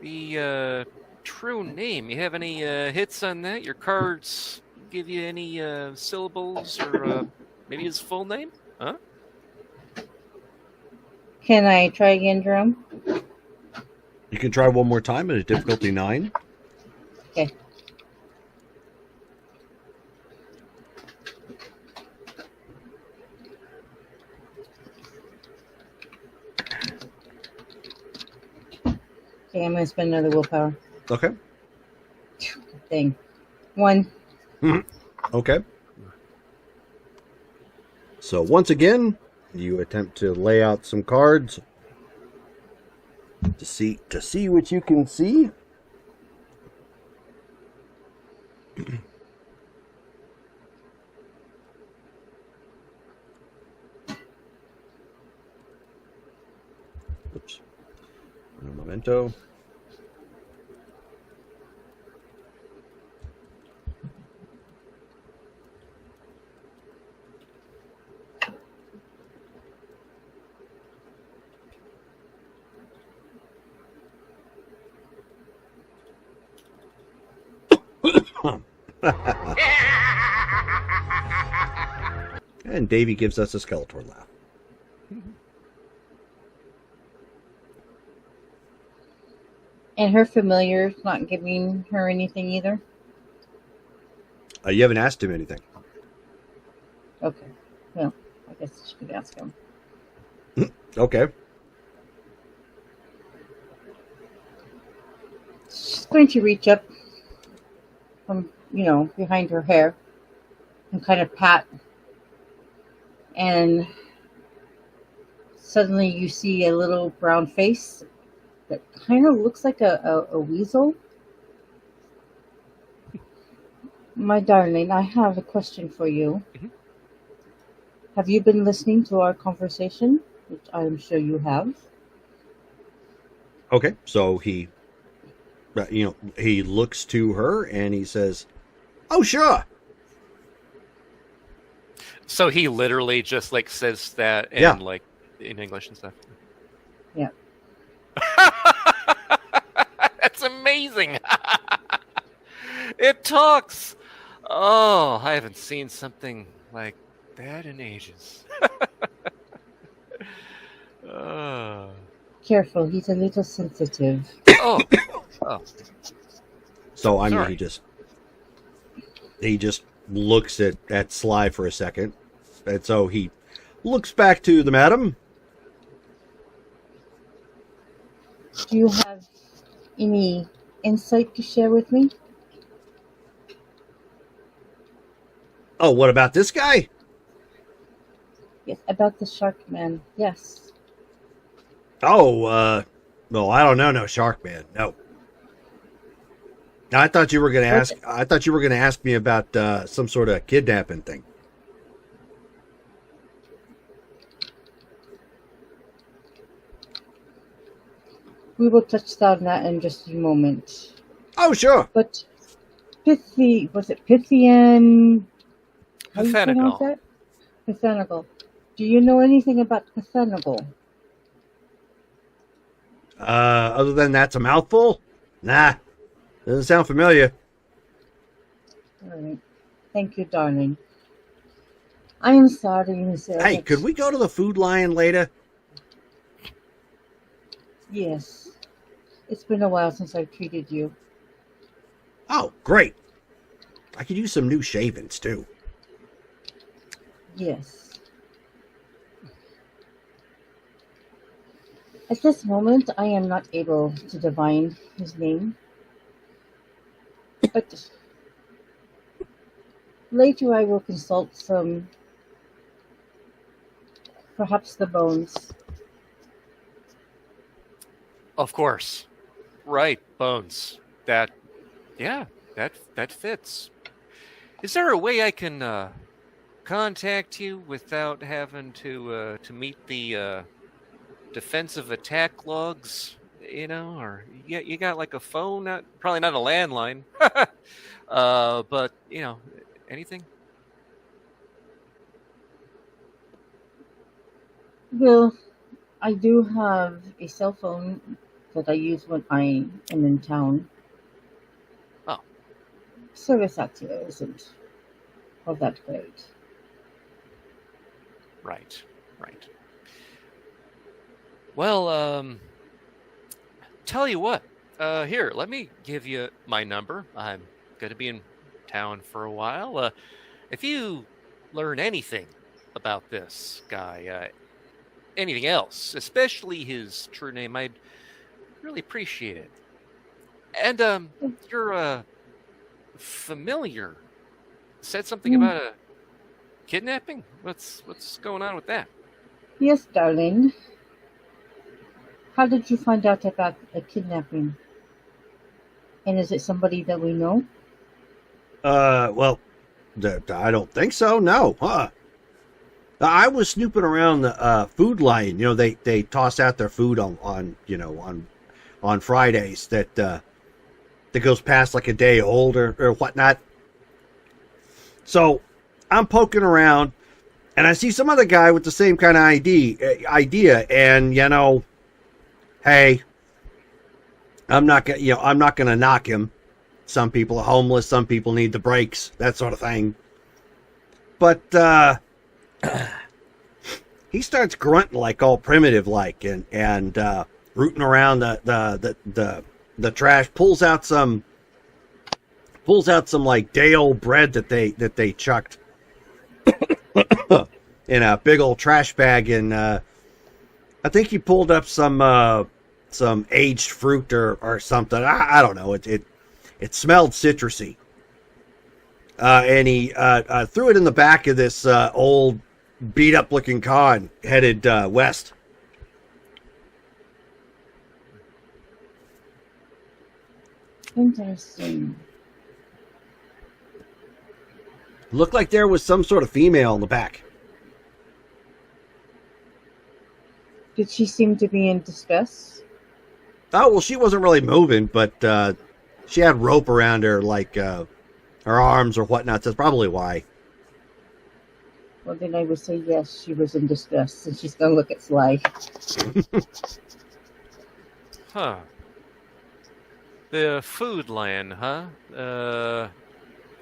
the true name, you have any hits on that? Your cards give you any syllables or maybe his full name? Huh? Can I try again, Jerome? You can try one more time at a difficulty 9. Okay. Okay, I'm going to spend another willpower. Okay. Thing. 1. Okay. So once again, you attempt to lay out some cards to see what you can see. Oops. Un momento. And Davy gives us a Skeletor laugh. And her familiar's not giving her anything either? You haven't asked him anything. Okay. Well, I guess she could ask him. Okay. She's going to reach up from, behind her hair and kind of pat. And suddenly you see a little brown face that kind of looks like a weasel. My darling, I have a question for you. Mm-hmm. Have you been listening to our conversation? Which I'm sure you have. Okay, so he looks to her and he says, "Oh, sure." So he literally just says that in in English and stuff. Yeah. That's amazing. It talks. Oh, I haven't seen something like that in ages. Careful, he's a little sensitive. Oh. So I mean, Sorry. he just looks at Sly for a second, and so he looks back to the madam. Do you have any insight to share with me? Oh, what about this guy? Yes, about the shark man. Yes. Oh, well, I don't know, no Shark Man, no. I thought you were going to ask. I thought you were going to ask me about some sort of kidnapping thing. We will touch on that in just a moment. Oh, sure. But Pythian How do you pronounce Pathanagal. that? Cathanagal. Do you know anything about Cathanagal? Other than that's a mouthful? Nah, doesn't sound familiar. All right. Thank you, darling. I am sorry, Miss Hey, Elliot. could we go to the Food Lion later? Yes. It's been a while since I've treated you. Oh, great. I could use some new shavings, too. Yes. At this moment, I am not able to divine his name. But later I will consult some, perhaps the bones. Of course. Right, bones. That fits. Is there a way I can contact you without having to meet the defensive attack logs? You know, or you got like a phone? Probably not a landline. But you know, anything? Well, I do have a cell phone that I use when I am in town. Oh. Service out here isn't all that great. Right. Well, tell you what. Here, let me give you my number. I'm going to be in town for a while. If you learn anything about this guy, anything else, especially his true name, I'd really appreciate it. And your familiar said something about a kidnapping. What's going on with that? Yes, darling. How did you find out about a kidnapping? And is it somebody that we know? Well, I don't think so. No, I was snooping around the Food Lion. You know, they toss out their food on Fridays that goes past like a day old or whatnot. So I'm poking around, and I see some other guy with the same kind of idea, and you know, hey, I'm not gonna knock him. Some people are homeless, some people need the breaks, that sort of thing. But he starts grunting like all primitive like and rooting around the trash, pulls out some like day old bread that they chucked in a big old trash bag, and I think he pulled up some aged fruit or something. I don't know. It smelled citrusy. And he threw it in the back of this old beat-up looking car and headed west. Interesting. Looked like there was some sort of female in the back. Did she seem to be in distress? Oh, well, she wasn't really moving, but she had rope around her, like her arms or whatnot. That's probably why. Well, then I would say yes, she was in distress, and she's going to look at Sly. Huh. The Food Lion, huh?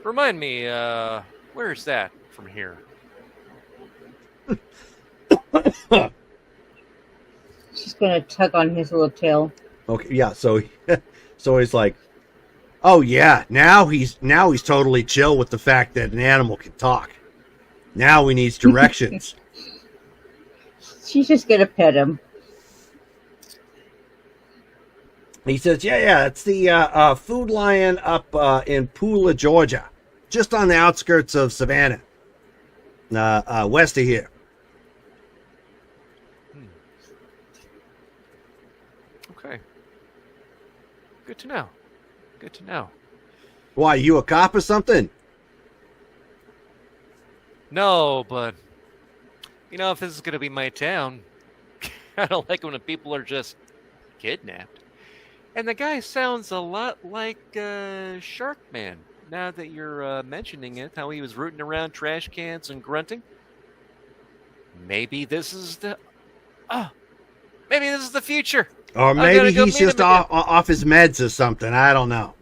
Remind me, where's that from here? She's going to tug on his little tail. Okay, yeah. So he's like, oh yeah, now he's totally chill with the fact that an animal can talk. Now he needs directions. She's just going to pet him. He says, yeah, it's the Food Lion up in Poola, Georgia, just on the outskirts of Savannah, west of here. Okay. Good to know. Good to know. Why, you a cop or something? No, but you know, if this is gonna be my town, I don't like when people are just kidnapped. And the guy sounds a lot like Shark Man. now that you're mentioning it, how he was rooting around trash cans and grunting. Maybe this is the future. Or gotta maybe go he's meet just him again. off his meds or something. I don't know.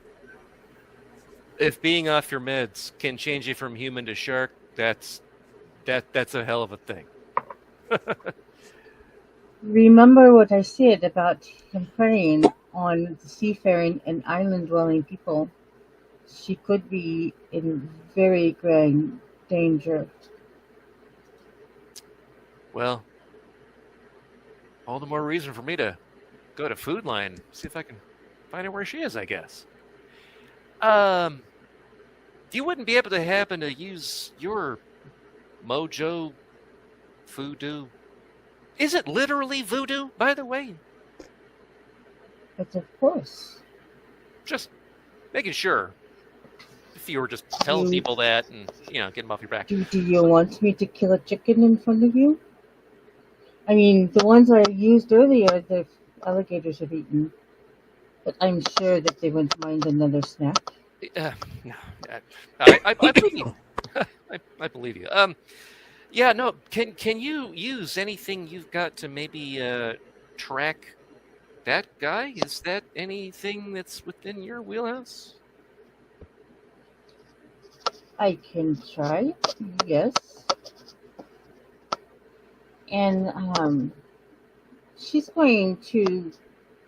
If being off your meds can change you from human to shark, that's a hell of a thing. Remember what I said about him preying on the seafaring and island-dwelling people. She could be in very grand danger. Well, all the more reason for me to go to Food Line, see if I can find out where she is, I guess. You wouldn't be able to happen to use your mojo voodoo. Is it literally voodoo, by the way? But of course. Just making sure. If you were just telling people that and, get them off your back. Do you want me to kill a chicken in front of you? I mean, the ones I used earlier, the alligators have eaten. But I'm sure that they wouldn't mind another snack. No, I believe you. I believe you. Yeah, no. Can you use anything you've got to maybe track that guy? Is that anything that's within your wheelhouse? I can try, yes. And she's going to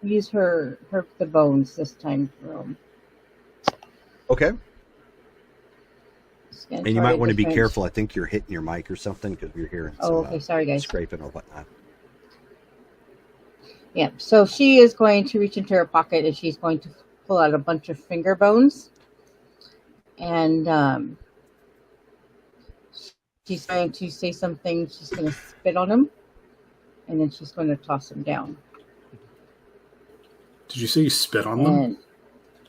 use the bones this time. Okay. And you might want to be different- careful. I think you're hitting your mic or something because we're hearing some Oh, okay. Sorry, guys. scraping or whatnot. Yeah, so she is going to reach into her pocket and she's going to pull out a bunch of finger bones. And she's going to say something. She's going to spit on them. And then she's going to toss them down. Did you say you spit on them?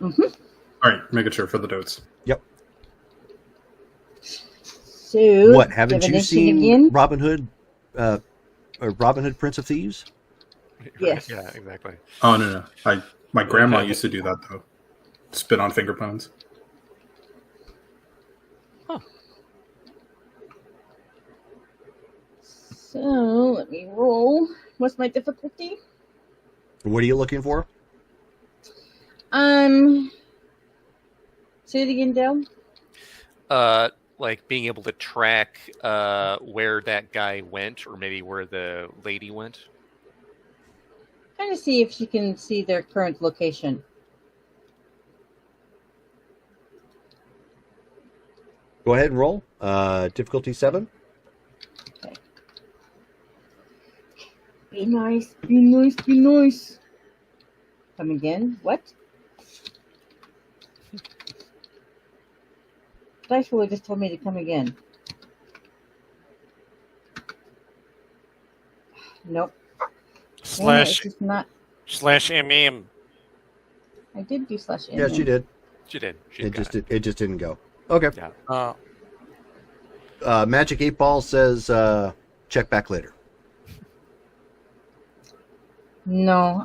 Mm-hmm. All right, making sure for the notes. Yep. So, What, haven't you divination seen again? Robin Hood, or Robin Hood, Prince of Thieves? Yes. Yeah, exactly. Oh no. My grandma used to do that though. Spit on finger bones. So, let me roll. What's my difficulty? What are you looking for? Say it again, Dale. Like being able to track where that guy went, or maybe where the lady went. Trying to see if she can see their current location. Go ahead and roll. Difficulty 7. Okay. Be nice, be nice, be nice. Come again. What? Dice Roller just told me to come again. Nope. Yeah, it's just not. /MM. I did do /M. Yeah, she did. She did. It just didn't go. Okay. Yeah. Magic 8 Ball says check back later. No,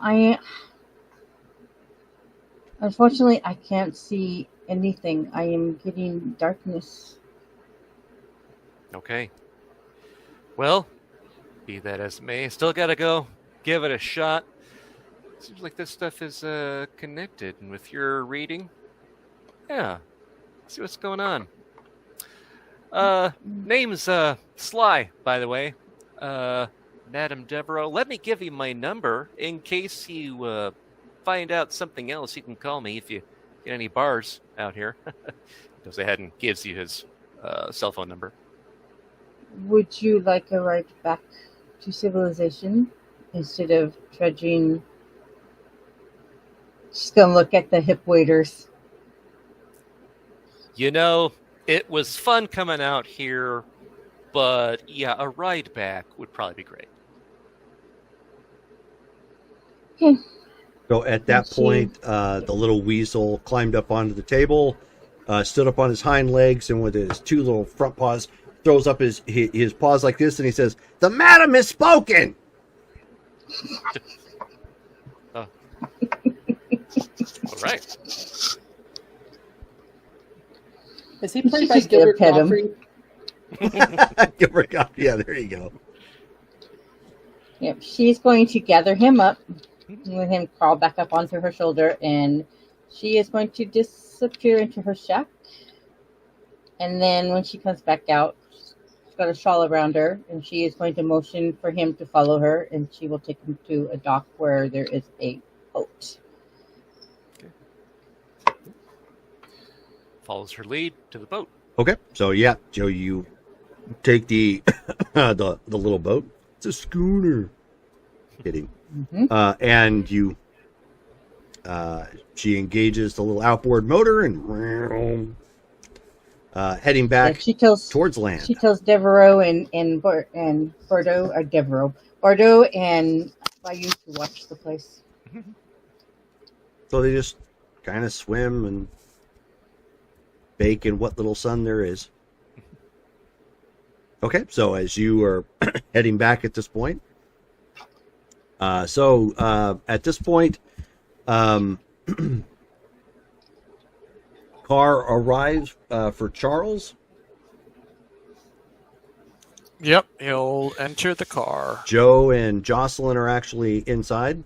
unfortunately, I can't see anything. I am getting darkness. Okay. Well, be that as it may, still gotta go give it a shot. Seems like this stuff is connected, and with your reading, yeah, see what's going on. Name's Sly, by the way. Madam Devereaux. Let me give you my number in case you find out something else. You can call me if you get any bars out here. Goes ahead and gives you his cell phone number. Would you like a ride back to civilization instead of trudging? She's gonna look at the hip waders. You know, it was fun coming out here, but yeah, a ride back would probably be great. Okay. So at that point, the little weasel climbed up onto the table, stood up on his hind legs, and with his two little front paws, throws up his paws like this, and he says, "The madam has spoken!" All right. Is he played by just gonna Gilbert pet him. Gottfried? Gilbert Gottfried. Yeah, there you go. Yep, she's going to gather him up, with him crawl back up onto her shoulder, and she is going to disappear into her shack. And then when she comes back out, she's got a shawl around her, and she is going to motion for him to follow her, and she will take him to a dock where there is a boat. Follows her lead to the boat. Okay, so yeah, Joe, you take the the little boat. It's a schooner. Kidding. And you, she engages the little outboard motor and heading back towards land. She tells Devereaux and Bordeaux and Bayou to watch the place. So they just kind of swim and bake in what little sun there is. Okay, so as you are heading back at this point, at this point, car arrives for Charles. Yep, he'll enter the car. Joe and Jocelyn are actually inside,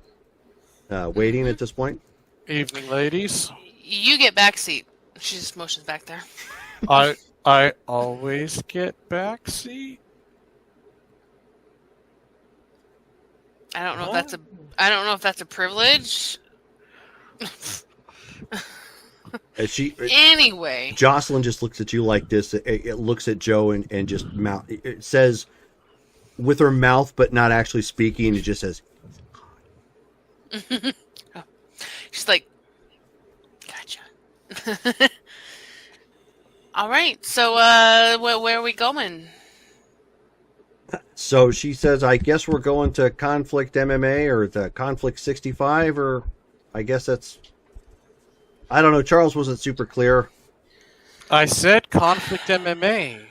waiting at this point. Evening, ladies. You get back seat. She just motions back there. I always get back seat. I don't know if that's a privilege. Anyway, Jocelyn just looks at you like this. It looks at Joe and just mouth. It says with her mouth, but not actually speaking. It just says, oh. She's like, gotcha. All right, so where are we going? So she says, I guess we're going to Conflict MMA or the Conflict 65, or I guess that's, I don't know. Charles wasn't super clear. I said Conflict MMA.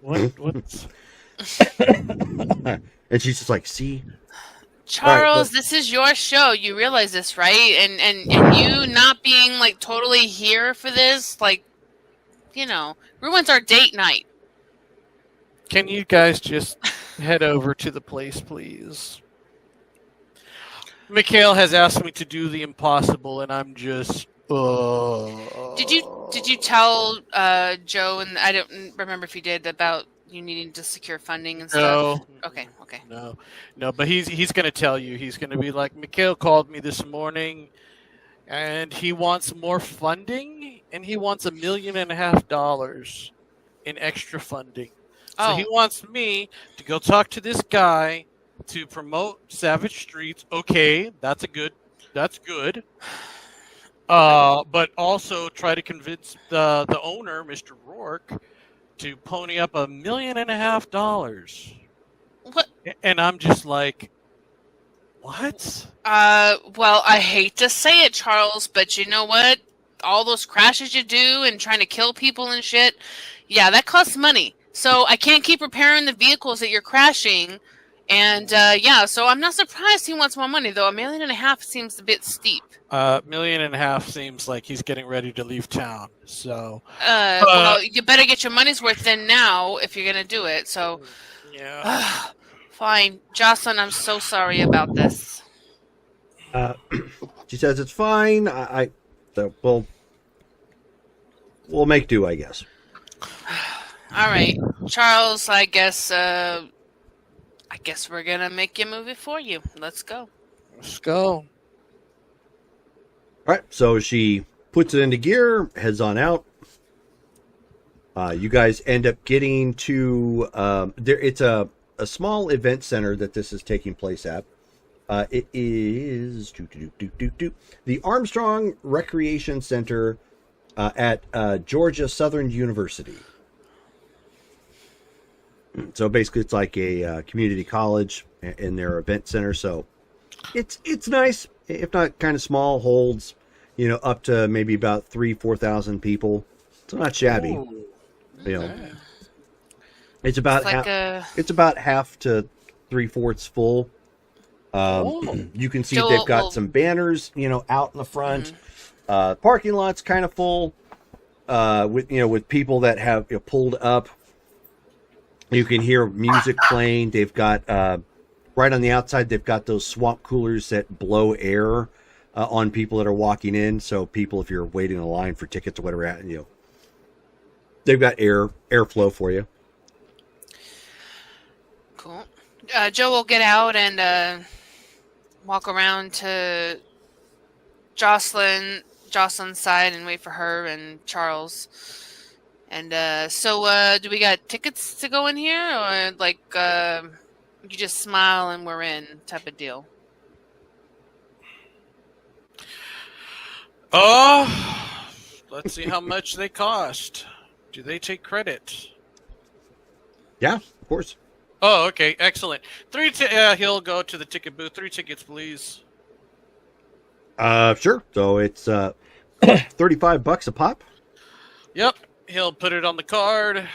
What's... And she's just like, see? Charles, this is your show. You realize this, right? And you not being like totally here for this, like, ruins our date night. Can you guys just head over to the place, please? Mikhail has asked me to do the impossible, and I'm just. Did you tell Joe, and I don't remember if you did, about you needing to secure funding and stuff? No. Okay. No, but he's going to tell you. He's going to be like, Mikhail called me this morning, and he wants more funding, and he wants $1.5 million in extra funding. So he wants me to go talk to this guy to promote Savage Streets. Okay, that's good. But also try to convince the owner, Mr. Rourke, to pony up $1.5 million. What? And I'm just like, what? Well, I hate to say it, Charles, but you know what? All those crashes you do and trying to kill people and shit, yeah, that costs money. So I can't keep repairing the vehicles that you're crashing. And, so I'm not surprised he wants more money, though. $1.5 million seems a bit steep. $1.5 million seems like he's getting ready to leave town. So, well, you better get your money's worth then now if you're going to do it. So, yeah. Fine. Jocelyn, I'm so sorry about this. She says it's fine. We'll make do, I guess. All right, Charles. I guess we're gonna make your movie for you. Let's go. Let's go. All right. So she puts it into gear, heads on out. You guys end up getting to there. It's a small event center that this is taking place at. It is the Armstrong Recreation Center at Georgia Southern University. So basically, it's like a community college in their event center. So it's nice, if not kind of small. Holds up to maybe about 4,000 people. So not shabby. Ooh, okay. It's about it's about half to 3/4 full. You can see they've got some banners, out in the front. Parking lot's kind of full. with people that have pulled up. You can hear music playing. They've got right on the outside. They've got those swamp coolers that blow air on people that are walking in. So people, if you're waiting in a line for tickets or whatever, they've got airflow for you. Cool. Joe will get out and walk around to Jocelyn's side and wait for her and Charles. And so do we got tickets to go in here, or like you just smile and we're in type of deal? Let's see how much they cost. Do they take credit? Yeah, of course. Oh, okay, excellent. He'll go to the ticket booth. 3 tickets, please. Sure. So it's $35 a pop. Yep. He'll put it on the card.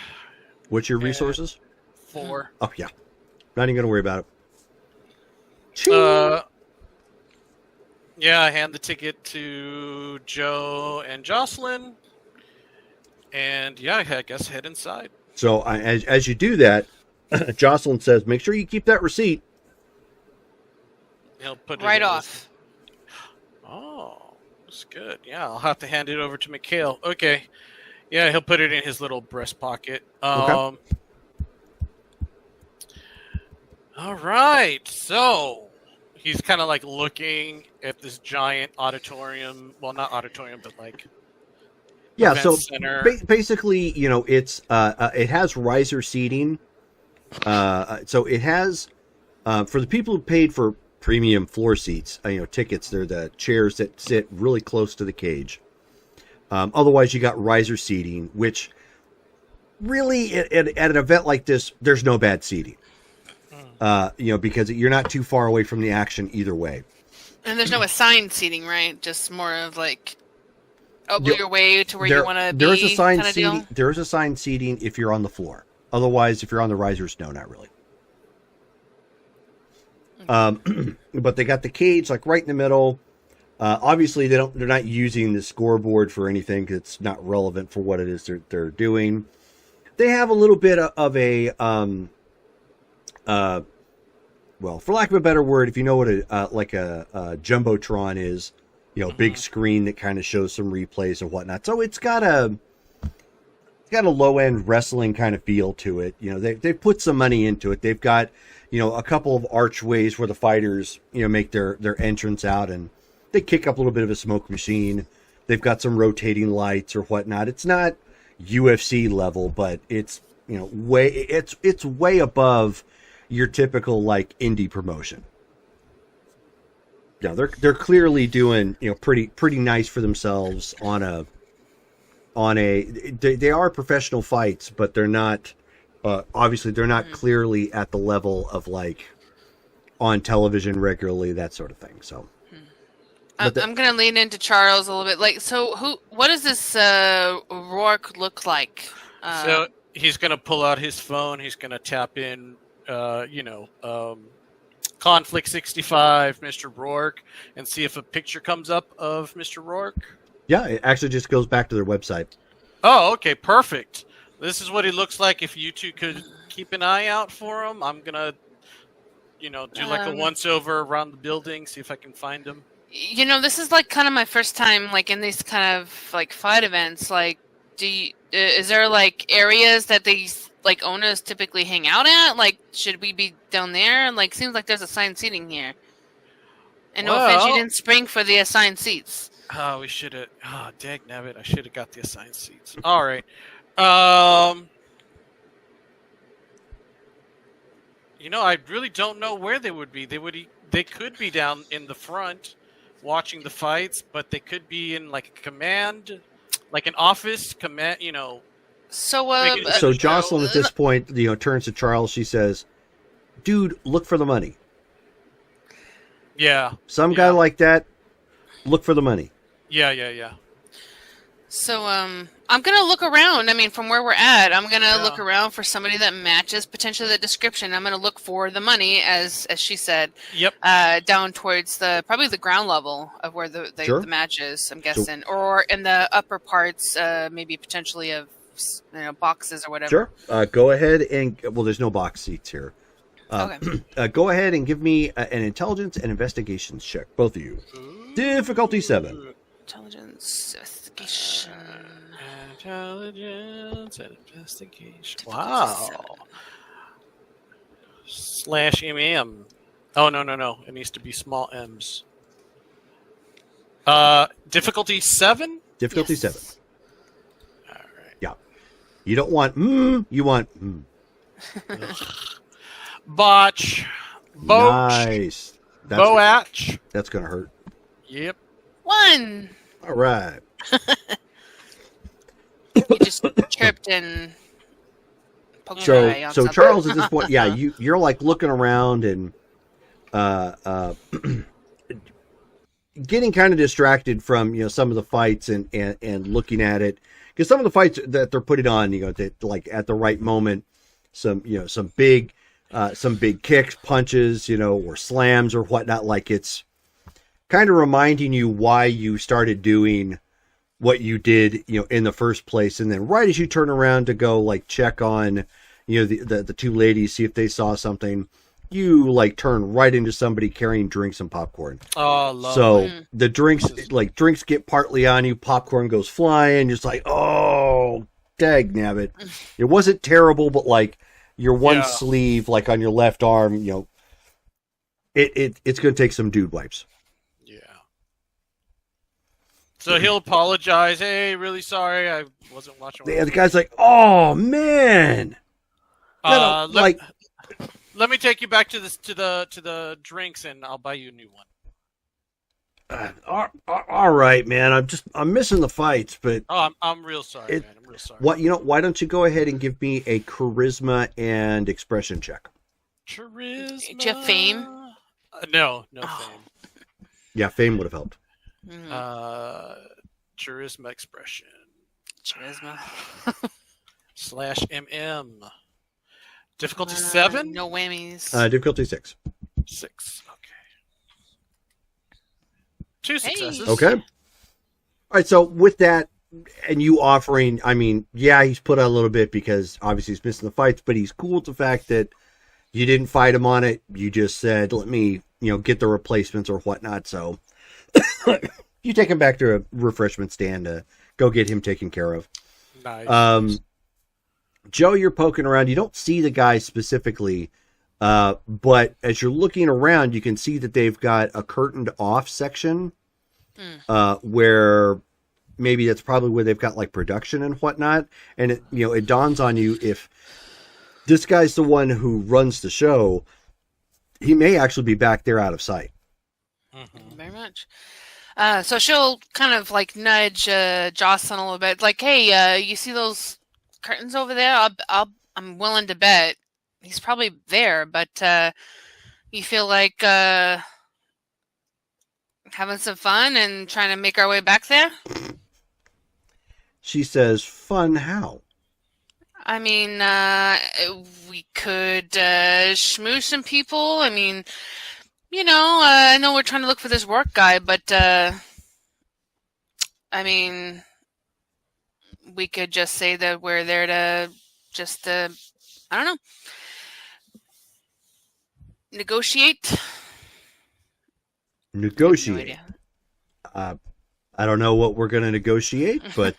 What's your resources? 4. Oh yeah. Not even gonna worry about it. Yeah, I hand the ticket to Joe and Jocelyn. And yeah, I guess head inside. So as you do that, Jocelyn says, "Make sure you keep that receipt." He'll put it right off. Oh, that's good. Yeah, I'll have to hand it over to Mikhail. Okay. Yeah, he'll put it in his little breast pocket. Okay. All right. So he's kind of like looking at this giant auditorium. Well, not auditorium, but like event center. Basically, it's it has riser seating. So it has for the people who paid for premium floor seats, tickets. They're the chairs that sit really close to the cage. Otherwise, you got riser seating, which really at an event like this, there's no bad seating. Because you're not too far away from the action either way. And there's no assigned seating, right? Just more of like elbow your way to where you want to be. There is assigned seating. There is assigned seating if you're on the floor. Otherwise, if you're on the risers, no, not really. Okay. But they got the cage like right in the middle. Obviously, they're not using the scoreboard for anything because it's not relevant for what it is they're doing. They have a little bit of a well, for lack of a better word, if you know what a jumbotron is, big screen that kind of shows some replays and whatnot. So it's got a low end wrestling kind of feel to it. They put some money into it. They've got a couple of archways where the fighters make their entrance out, and they kick up a little bit of a smoke machine. They've got some rotating lights or whatnot. It's not UFC level, but it's way above your typical like indie promotion. Yeah, they're clearly doing pretty nice for themselves on a. They are professional fights, but they're not. Obviously, they're not clearly at the level of like on television regularly, that sort of thing. So. I'm going to lean into Charles a little bit. What does this Rourke look like? So he's going to pull out his phone. He's going to tap in, Conflict 65, Mr. Rourke, and see if a picture comes up of Mr. Rourke. Yeah, it actually just goes back to their website. Oh, okay, perfect. This is what he looks like. If you two could keep an eye out for him, I'm going to, do like a once-over around the building, see if I can find him. This is like kind of my first time like in these kind of like fight events. Like, is there like areas that these like owners typically hang out at? Like, should we be down there? Like, seems like there's assigned seating here. And no offense, you didn't spring for the assigned seats. Oh, we should have. Oh, dagnabbit, I should have got the assigned seats. All right. I really don't know where they would be. They could be down in the front, watching the fights, but they could be in like a command, like an office command. So Jocelyn at this point, turns to Charles. She says, "Dude, look for the money." Yeah. Some guy like that, look for the money. Yeah. So I'm gonna look around. I mean, from where we're at, I'm gonna Yeah. look around for somebody that matches potentially the description. I'm gonna look for the money, as she said, Yep. down towards probably the ground level of where the Sure. match is. I'm guessing, or in the upper parts, maybe potentially of boxes or whatever. Sure. Go ahead and there's no box seats here. Okay. Go ahead and give me an intelligence and investigations check, both of you. Difficulty 7. Intelligence investigation. Intelligence and investigation. Difficulty Wow. 7. /MM. Oh, no. It needs to be small m's. Difficulty 7? Difficulty Yes. 7. All right. Yeah. You don't want you want Botch. Boach. Nice. Boach. That's going to hurt. Yep. 1. All right. You just tripped and poked your eye on So something. Charles, at this point, yeah, you're like looking around and getting kind of distracted from some of the fights and looking at it, because some of the fights that they're putting on, that like at the right moment, some big kicks, punches, or slams or whatnot, like it's kind of reminding you why you started doing what you did, in the first place. And then right as you turn around to go like check on, the two ladies, see if they saw something, you like turn right into somebody carrying drinks and popcorn. Oh, lovely. So the drinks get partly on you, popcorn goes flying. You're just like, oh, dag nabbit. It wasn't terrible, but like your one sleeve, like on your left arm, it's going to take some dude wipes. Yeah. So he'll apologize. Hey, really sorry. I wasn't watching. The guy's like, oh man. Let me take you back to the drinks, and I'll buy you a new one. All right, man. I'm missing the fights, but I'm real sorry, man. I'm real sorry. Why don't you go ahead and give me a charisma and expression check? Charisma. Do you have fame? No fame. Yeah, fame would have helped. Charisma expression. Charisma. /MM. Difficulty 7? No whammies. Difficulty 6. 6. Okay. 2 successes. Okay. All right. So with that, and you offering, I mean, yeah, he's put out a little bit because obviously he's missing the fights, but he's cool with the fact that you didn't fight him on it. You just said, let me, get the replacements or whatnot. So you take him back to a refreshment stand to go get him taken care of. Nice. Joe, you're poking around. You don't see the guy specifically, but as you're looking around, you can see that they've got a curtained off section where maybe that's probably where they've got like production and whatnot. And it dawns on you, if this guy's the one who runs the show, he may actually be back there out of sight. Mm-hmm. Very much. So she'll kind of like nudge Jocelyn a little bit, like, "Hey, you see those curtains over there? I'm willing to bet he's probably there, but you feel like having some fun and trying to make our way back there?" She says, "Fun how?" I mean, we could schmooze some people. I mean, I know we're trying to look for this work guy, but I mean, we could just say that we're there to just, I don't know, negotiate. Negotiate. No, I don't know what we're going to negotiate, but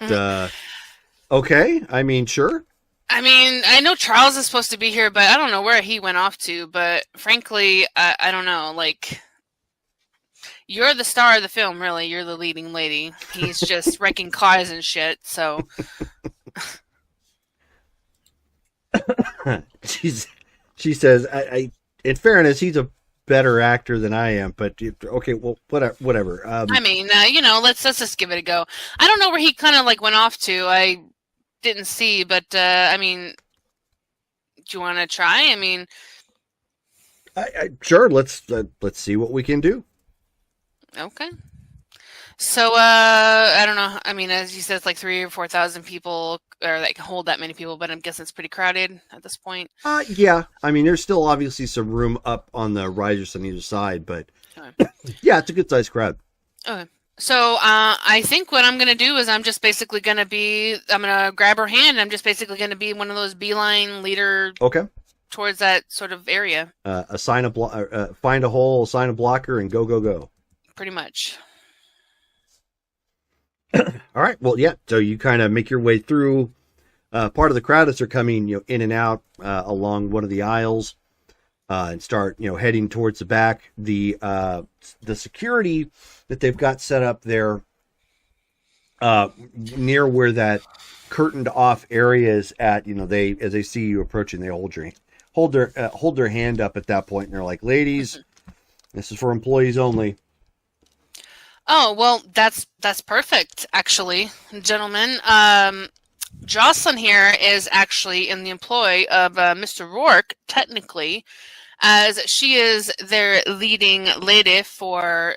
okay. I mean, sure. I mean, I know Charles is supposed to be here, but I don't know where he went off to. But frankly, I don't know. Like, you're the star of the film, really. You're the leading lady. He's just wrecking cars and shit. So, she says, I in fairness, he's a better actor than I am. But okay, well, whatever. I mean, let's just give it a go. I don't know where he kind of like went off to. I didn't see, but I mean, do you want to try? I mean, sure. Let's see what we can do. Okay. So, I don't know. I mean, as you said, it's like 3,000 or 4,000 people, or that can hold that many people, but I'm guessing it's pretty crowded at this point. Yeah. I mean, there's still obviously some room up on the risers on either side, but Okay. yeah, it's a good sized crowd. Okay. So, I think what I'm going to do is I'm just basically going to grab her hand. I'm just basically going to be one of those beeline leader Okay. towards that sort of area. Find a hole, assign a blocker, and go, go, go. Pretty much. All right. Well, yeah. So you kind of make your way through part of the crowd as they're coming, in and out along one of the aisles, and start, heading towards the back. The security that they've got set up there, near where that curtained off area is at, as they see you approaching, they hold their hand up at that point, and they're like, "Ladies, this is for employees only." Oh, well, that's perfect, actually, gentlemen. Jocelyn here is actually in the employ of Mr. Rourke, technically, as she is their leading lady for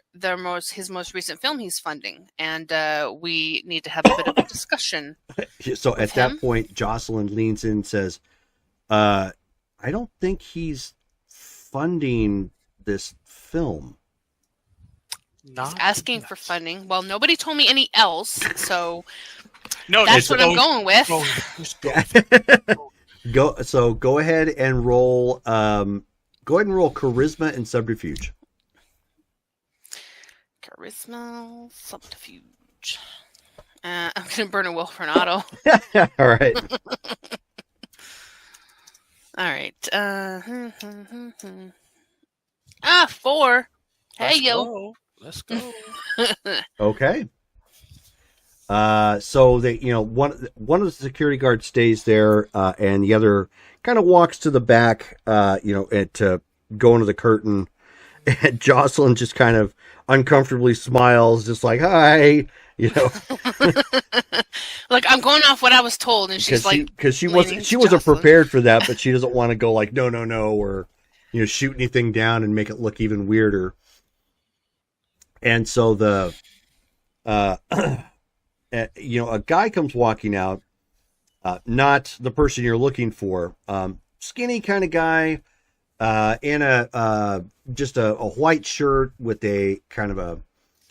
his most recent film he's funding, and we need to have a bit of a discussion. So at that point, Jocelyn leans in and says, "I don't think he's funding this film." He's asking for funding. Well, nobody told me any else, so No, that's what I'm going with. Go ahead and roll. Go ahead and roll charisma and subterfuge. Charisma, subterfuge. I'm gonna burn a will for an auto. All right. All right. 4. Hey yo. Let's go. Okay. So they, one of the security guards stays there, and the other kind of walks to the back, to go into the curtain. And Jocelyn just kind of uncomfortably smiles, just like, "Hi," Like, I'm going off what I was told, and she's because she wasn't prepared for that, but she doesn't want to go like, no, or shoot anything down and make it look even weirder. And so a guy comes walking out, not the person you're looking for, skinny kind of guy, in just a white shirt with a kind of a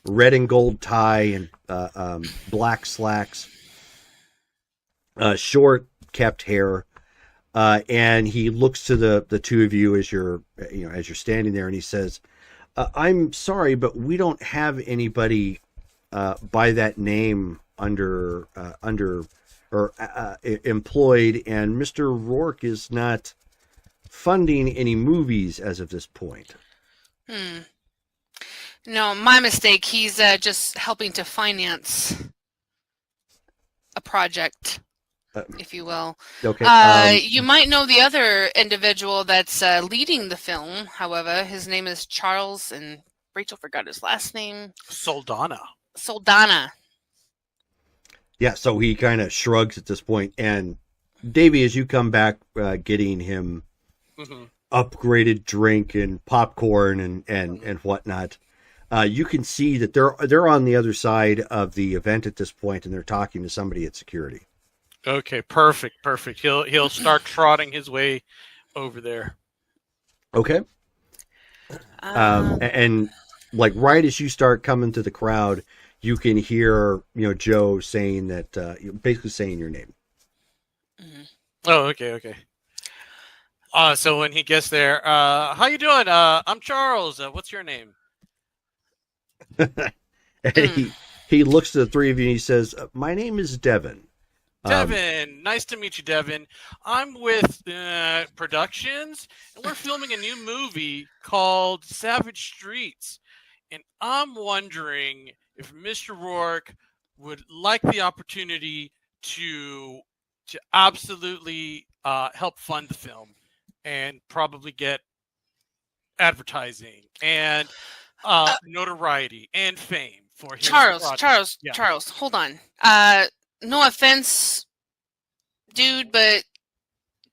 red and gold tie and black slacks, short kept hair, and he looks to the two of you as you're standing there, and he says, "I'm sorry, but we don't have anybody by that name under or employed, and Mr. Rourke is not funding any movies as of this point." No, my mistake. He's just helping to finance a project, if you will. Okay. You might know the other individual that's leading the film. However, his name is Charles, and Rachel forgot his last name. Soldana. Yeah, so he kind of shrugs at this point, and Davey, as you come back, getting him upgraded drink and popcorn and whatnot, you can see that they're on the other side of the event at this point, and they're talking to somebody at security. Okay, perfect. He'll start trotting his way over there. Okay. And like right as you start coming to the crowd, you can hear Joe saying that, basically saying your name. Oh, okay. So when he gets there, how you doing? I'm Charles. What's your name? And he looks to the three of you and he says, "My name is Devin." Devin, nice to meet you, Devin. I'm with Productions, and we're filming a new movie called Savage Streets. And I'm wondering if Mr. Rourke would like the opportunity to absolutely help fund the film and probably get advertising and notoriety and fame for his project. Charles, hold on. No offense, dude, but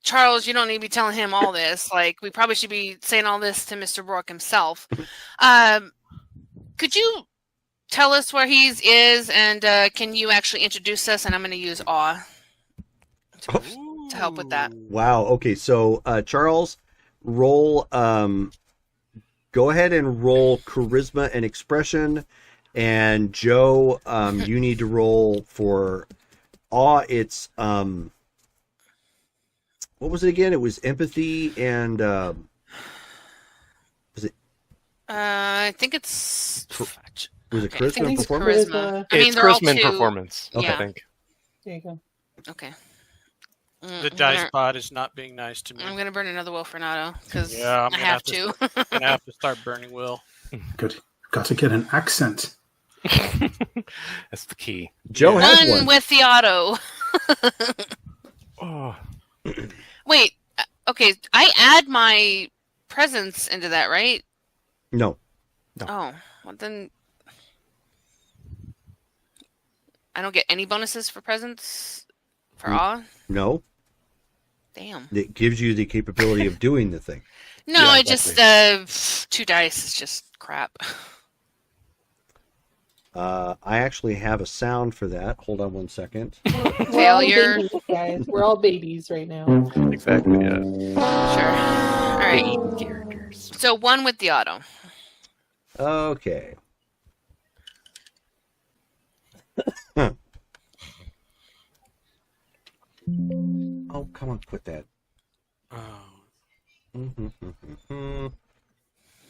Charles, you don't need to be telling him all this. Like, we probably should be saying all this to Mr. Rourke himself. Could you tell us where he is, and can you actually introduce us? And I'm going to use awe to help with that. Wow. Okay. So, Charles, roll. Go ahead and roll charisma and expression, and Joe, you need to roll for awe. It's what was it again? It was empathy and was it? I think it's. Was it Okay, I charisma think and it's performance? charisma. It's they're all charisma and two. performance, Yeah. I think. There you go. Okay. The dice bot is not being nice to me. I'm gonna burn another will for Nato because Yeah, I'm I gonna have have to. I'm gonna have to start burning will. Good. Got to get an accent. That's the key. Joe has One one. with the auto. Oh, Wait. Okay. I add my presence into that, right? No. Oh, well then. I don't get any bonuses for presence for awe. No. Damn. It gives you the capability of doing the thing. No, Yeah, I just 2 dice is just crap. I actually have a sound for that. Hold on one second. We're all Failure. babies, guys. We're all babies right now. exactly. Yeah. Sure. All right. Characters. So 1 with the auto. Okay. Huh. Oh, come on, quit that. Oh.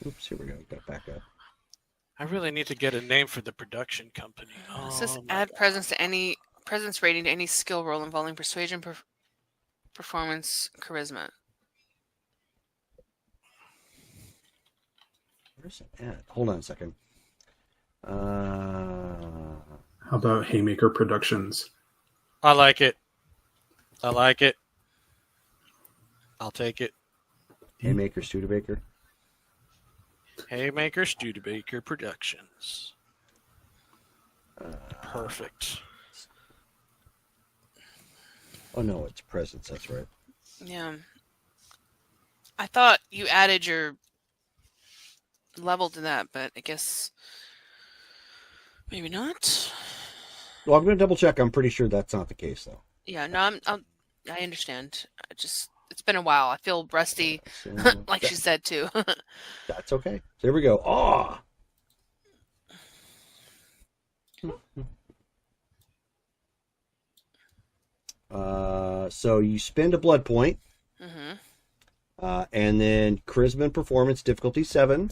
Oops, here we go. Got back up. I really need to get a name for the production company. It says Oh, my add God. presence rating to any skill roll involving persuasion, performance, charisma. Where's it at? Hold on a second. How about Haymaker Productions? I like it. I like it. I'll take it. Haymaker, Studebaker. Haymaker Studebaker Productions. Perfect. Oh no, it's presence. That's right. Yeah. I thought you added your level to that, but I guess maybe not. Well, I'm going to double check. I'm pretty sure that's not the case, though. Yeah, no, I understand. It's been a while. I feel rusty, So, like she said too. that's okay. There we go. Ah. So you spend a blood point, and then charisma and performance difficulty 7.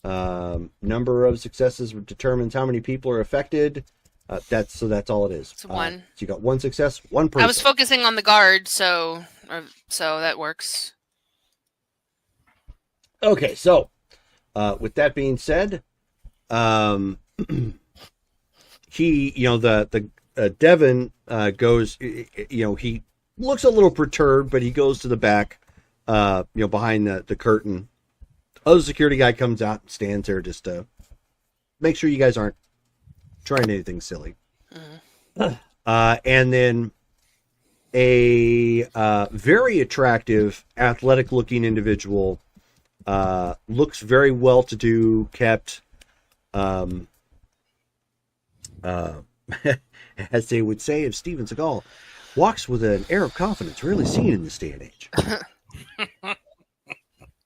Number of successes determines how many people are affected. That's all it is. It's 1. So you got 1 success, 1 person. I was focusing on the guard, so that works. Okay, so with that being said, he, Devin goes, he looks a little perturbed, but he goes to the back, behind the curtain. Other security guy comes out and stands there just to make sure you guys aren't trying anything silly. And then a very attractive, athletic-looking individual, looks very well-to-do, kept, as they would say of Steven Seagal, walks with an air of confidence rarely seen in this day and age.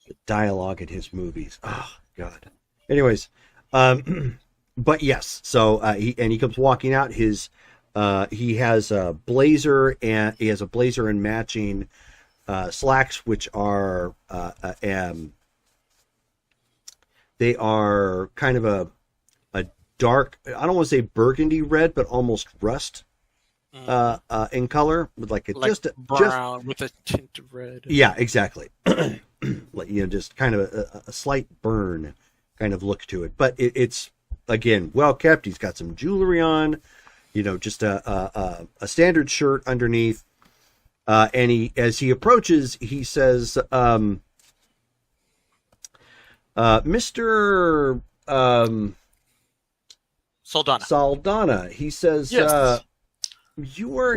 The dialogue in his movies. Oh, God. Anyways, but yes, so he comes walking out. He has a blazer and matching slacks, which are they are kind of a dark, I don't want to say burgundy red, but almost rust in color, with like brown with a tint of red. Yeah, exactly. Just kind of a slight burn kind of look to it, but it's again well kept. He's got some jewelry on, just a standard shirt underneath, and as he approaches, he says, Mr. Saldana. He says, yes. You were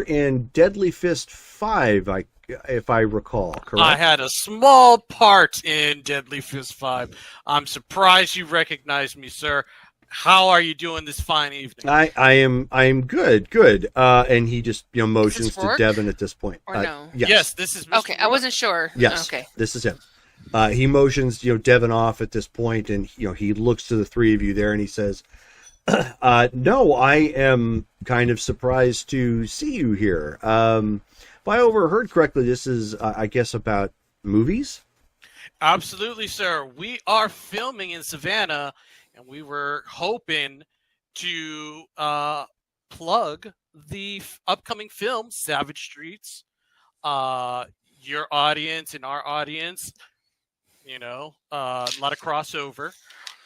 in Deadly Fist 5, if I recall, correct? I had a small part in Deadly Fist 5. I'm surprised you recognized me, sir. How are you doing this fine evening? I am good. And he just motions to Devin at this point. Or no? Yes, this is Mr. Okay, I wasn't sure. Yes, Okay. this is him. He motions Devin off at this point, and he looks to the three of you there, and he says, "No, I am kind of surprised to see you here. If I overheard correctly, this is, I guess, about movies." Absolutely, sir. We are filming in Savannah, and we were hoping to plug the upcoming film, Savage Streets. Your audience and our audience, a lot of crossover.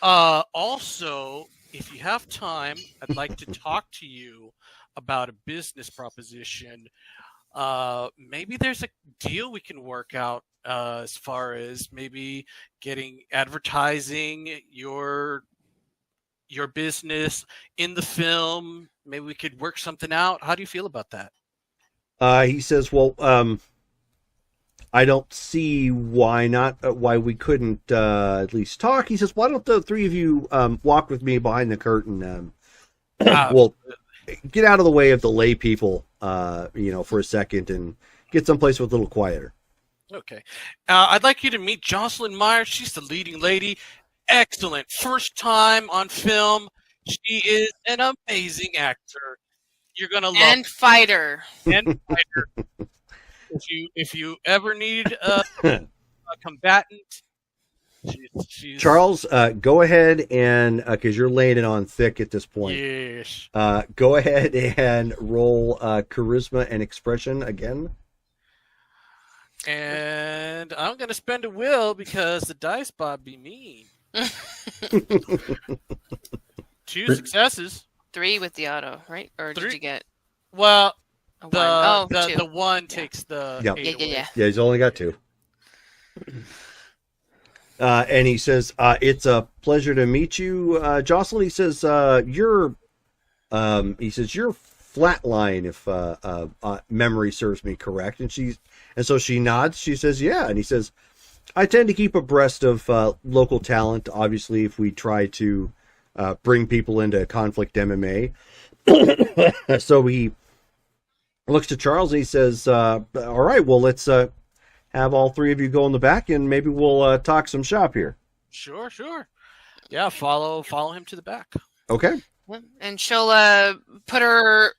Also, if you have time, I'd like to talk to you about a business proposition. Maybe there's a deal we can work out as far as maybe getting advertising your business in the film. Maybe we could work something out. How do you feel about that? He says, "Well, I don't see why not. Why we couldn't at least talk." He says, "Why don't the three of you walk with me behind the curtain? Well, get out of the way of the lay people, for a second, and get someplace with a little quieter." Okay. I'd like you to meet Jocelyn Myers. She's the leading lady. Excellent. First time on film. She is an amazing actor. You're gonna love And fighter. and fighter. If you ever need a combatant, she's Charles, go ahead and because you're laying it on thick at this point. Yes. Go ahead and roll charisma and expression again. And I'm gonna spend a will because the dice bot be mean. 2 successes. 3 with the auto, right? Or did 3? you get Well, a 1? the 2. one takes the Yep. 8 away. Yeah. Yeah, he's only got 2. And he says, "It's a pleasure to meet you, Jocelyn." He says, "You're flatline, if memory serves me correct." And so she nods. She says, "Yeah." And he says, "I tend to keep abreast of local talent. Obviously, if we try to bring people into conflict MMA." So he looks to Charles and he says, "All right, well, let's have all three of you go in the back, and maybe we'll talk some shop here." Sure. Yeah, follow him to the back. Okay. And she'll put her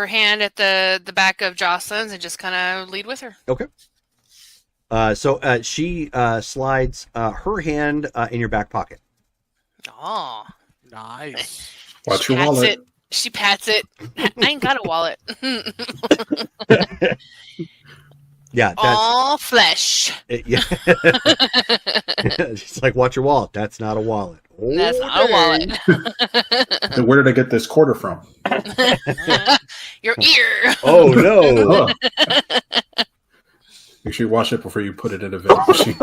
hand at the back of Jocelyn's and just kind of lead with her. Okay. So she slides her hand in your back pocket. Oh, Nice. Watch your wallet. She pats it. I ain't got a wallet. Yeah, that's All flesh. yeah. She's like, "Watch your wallet. That's not a wallet." That's not a wallet. Then where did I get this quarter from? Your ear. Oh no. Huh. Make sure you wash it before you put it in a vending machine.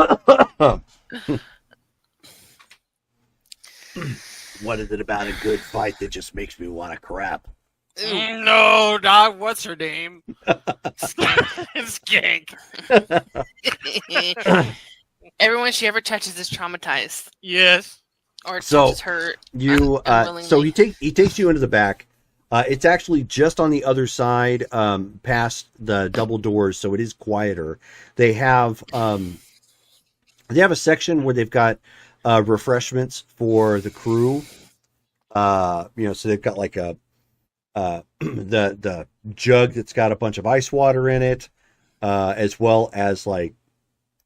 What is it about a good fight that just makes me want to crap? No, not what's her name? Skank. Everyone she ever touches is traumatized, Yes. or So, touches her. You so he takes you into the back. It's actually just on the other side, past the double doors, so it is quieter. They have a section where they've got refreshments for the crew. So they've got like a the jug that's got a bunch of ice water in it, as well as like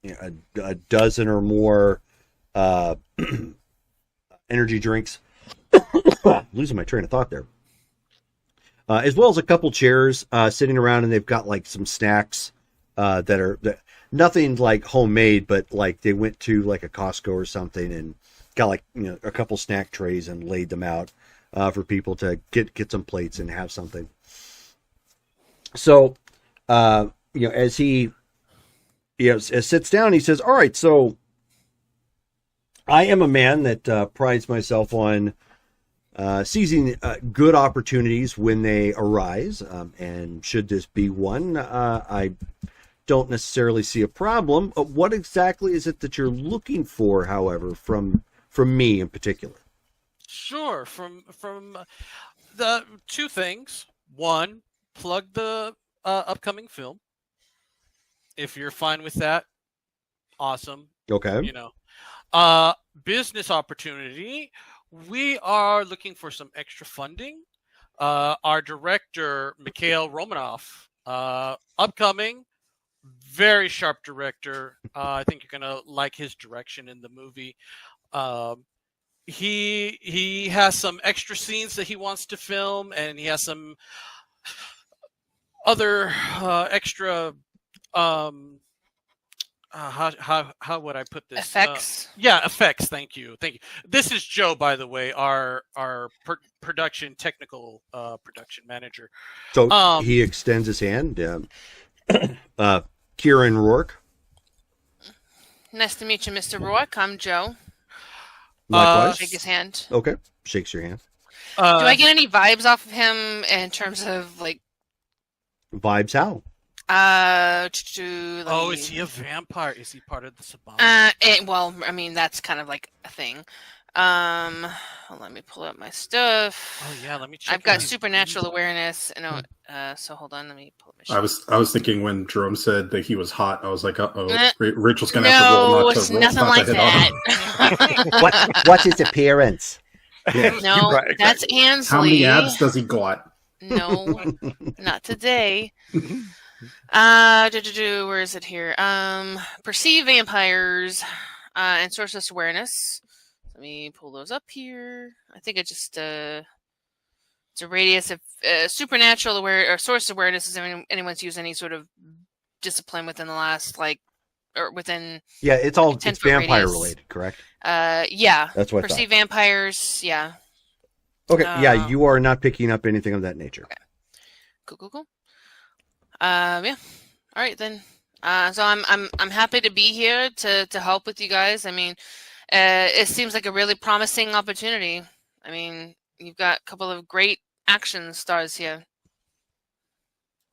a dozen or more energy drinks. Losing my train of thought there. As well as a couple chairs sitting around, and they've got like some snacks that are nothing like homemade, but like they went to like a Costco or something and got like a couple snack trays and laid them out for people to get some plates and have something. So as he sits down, he says, "All right, so I am a man that prides myself on seizing good opportunities when they arise, and should this be one, I don't necessarily see a problem. What exactly is it that you're looking for, however, from me in particular? Sure. From the two things. One, plug the upcoming film. If you're fine with that, awesome. Okay. You know, business opportunity. We are looking for some extra funding. Our director, Mikhail Romanoff, upcoming, very sharp director. I think you're gonna like his direction in the movie. He has some extra scenes that he wants to film, and he has some other extra. How would I put this? Effects. Yeah, effects. Thank you. This is Joe, by the way, our production technical production manager. So he extends his hand. Kieran Rourke. Nice to meet you, Mr. Rourke. I'm Joe. Likewise. Shake his hand. Okay. Shakes your hand. Do I get any vibes off of him in terms of like Vibes how? Is he a vampire? Is he part of the Savannah? Well, I mean, that's kind of like a thing. Let me pull up my stuff. Oh yeah, let me check. I've got supernatural awareness. So hold on, let me pull up my sheet. I was thinking when Jerome said that he was hot, I was like, Uh, Rachel's gonna have to roll No, not it's to roll nothing not like to hit on him. that. What's his appearance? No, Right, that's Ansley. How many abs does he got? No, not today. Where is it here? Perceive vampires and sourceless awareness. Let me pull those up here. I think it just it's a radius of supernatural aware or source awareness is anyone's used any sort of discipline within the last within. Yeah, it's vampire radius. related, correct? Yeah. That's what I perceive thought. vampires. Yeah. Okay, yeah, you are not picking up anything of that nature. Okay. Cool. Yeah. All right then. So I'm happy to be here to help with you guys. I mean, it seems like a really promising opportunity. I mean, you've got a couple of great action stars here.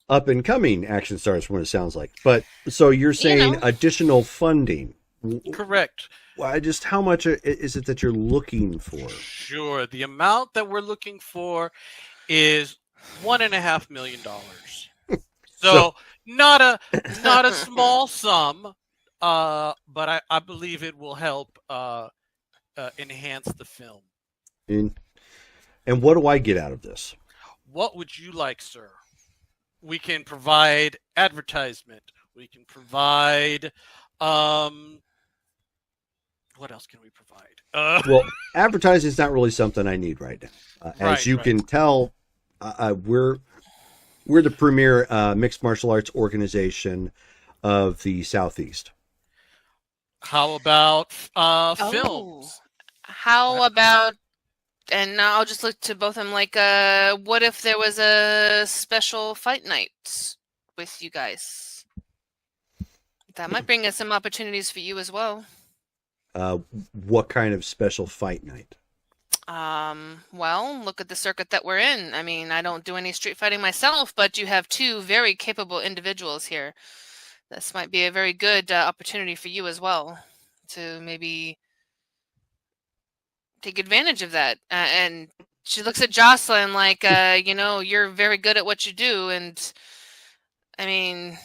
Up and coming action stars, from what it sounds like. But so you're saying additional funding? Correct. Just how much is it that you're looking for? Sure. The amount that we're looking for is $1.5 million. So not a small sum, but I believe it will help enhance the film. And what do I get out of this? What would you like, sir? We can provide advertisement. We can provide. What else can we provide? Well, advertising is not really something I need right now. As you can tell, we're the premier mixed martial arts organization of the Southeast. How about films? How about, and I'll just look to both of them, like, what if there was a special fight night with you guys? That might bring us some opportunities for you as well. What kind of special fight night? Well, look at the circuit that we're in. I mean, I don't do any street fighting myself, but you have two very capable individuals here. This might be a very good opportunity for you as well to maybe take advantage of that. And she looks at Jocelyn like, you're very good at what you do. And I mean,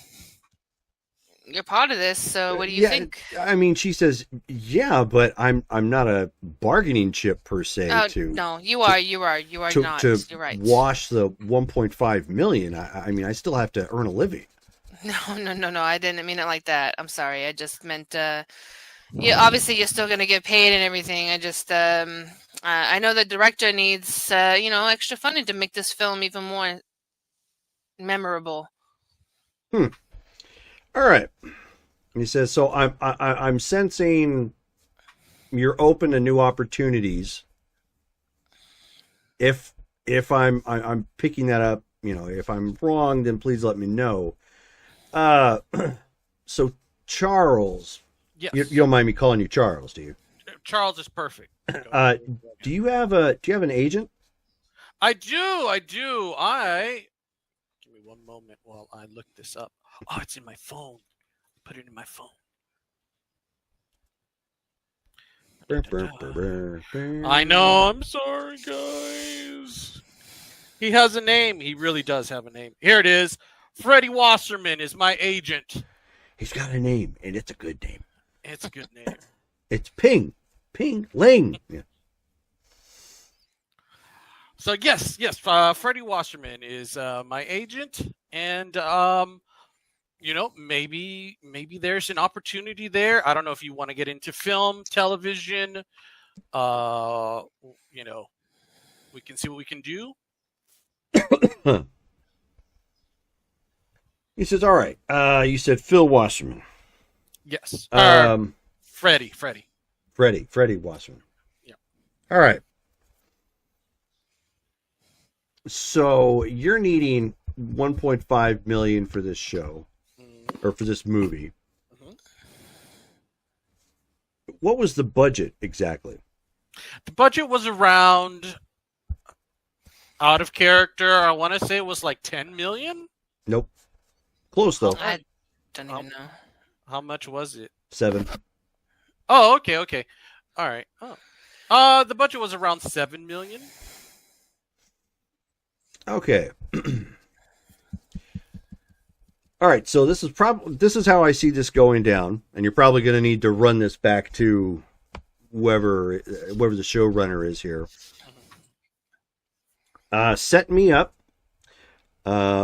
you're part of this, so what do you think? I mean, she says, yeah, but I'm not a bargaining chip per se. No, you are not. You're right. Wash the 1.5 million. I mean, I still have to earn a living. No. I didn't mean it like that. I'm sorry. I just meant, obviously you're still going to get paid and everything. I just, I know the director needs, extra funding to make this film even more memorable. All right. He says, so I'm sensing you're open to new opportunities. If I'm picking that up, if I'm wrong, then please let me know. So Charles, yes. You don't mind me calling you Charles, do you? Charles is perfect. Do you have an agent? I do. Give me one moment while I look this up. Oh, it's in my phone. Put it in my phone. I know. I'm sorry, guys. He has a name. He really does have a name. Here it is. Freddie Wasserman is my agent. He's got a name, and it's a good name. It's a good name. It's Ping Ling. Yeah. So yes, Freddie Wasserman is my agent, and maybe there's an opportunity there. I don't know if you want to get into film, television. We can see what we can do. He says, "All right." You said Phil Wasserman. Yes. Freddie Wasserman. Yeah. All right. So you're needing $1.5 million for this show, or for this movie. Mm-hmm. What was the budget exactly? The budget was around, out of character, I want to say it was like $10 million. Nope. Close though. I don't even know. How much was it? 7. Oh, okay. All right. Oh. The budget was around $7 million. Okay. All right, so this is how I see this going down, and you're probably going to need to run this back to whoever the showrunner is here. Set me up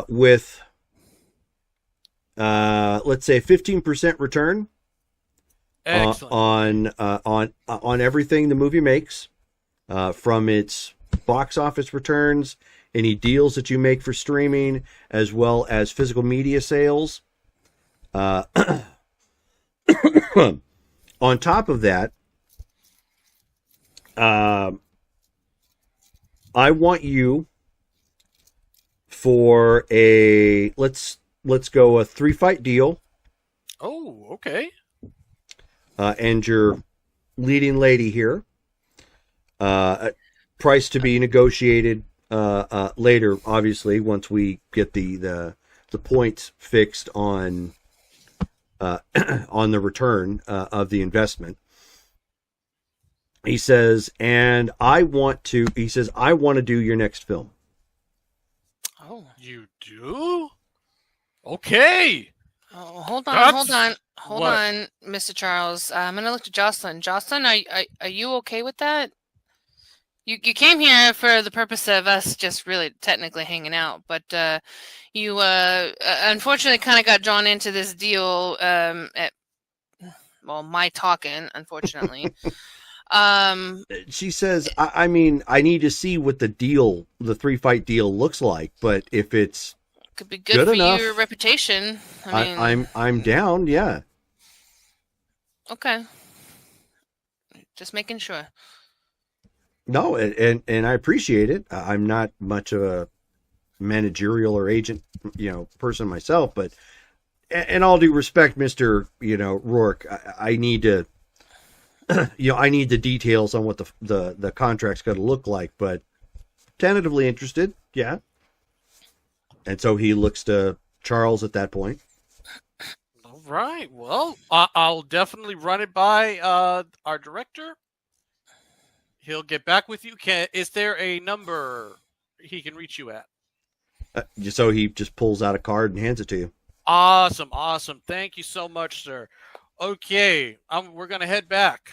with let's say 15% return on everything the movie makes, from its box office returns, any deals that you make for streaming, as well as physical media sales. On top of that, I want you for let's go a 3-fight deal. Oh, okay. And your leading lady here. Price to be negotiated later, obviously, once we get the points fixed on the return of the investment. He says, I want to do your next film. Oh, you do? Okay. Oh, hold on, Mr. Charles. I'm gonna look to Jocelyn. Jocelyn, are you okay with that? You came here for the purpose of us just really technically hanging out, but you unfortunately kind of got drawn into this deal my talking, unfortunately. She says, I mean, I need to see what the 3-fight deal looks like, but if it's could be good for enough, your reputation. I'm down, yeah. Okay. Just making sure. No, and I appreciate it. I'm not much of a managerial or agent, person myself, but in all due respect, Mr. Rourke, I need to, I need the details on what the contract's going to look like, but tentatively interested, yeah. And so he looks to Charles at that point. All right. Well, I'll definitely run it by our director. He'll get back with you. Is there a number he can reach you at? So he just pulls out a card and hands it to you. Awesome. Thank you so much, sir. Okay, we're going to head back.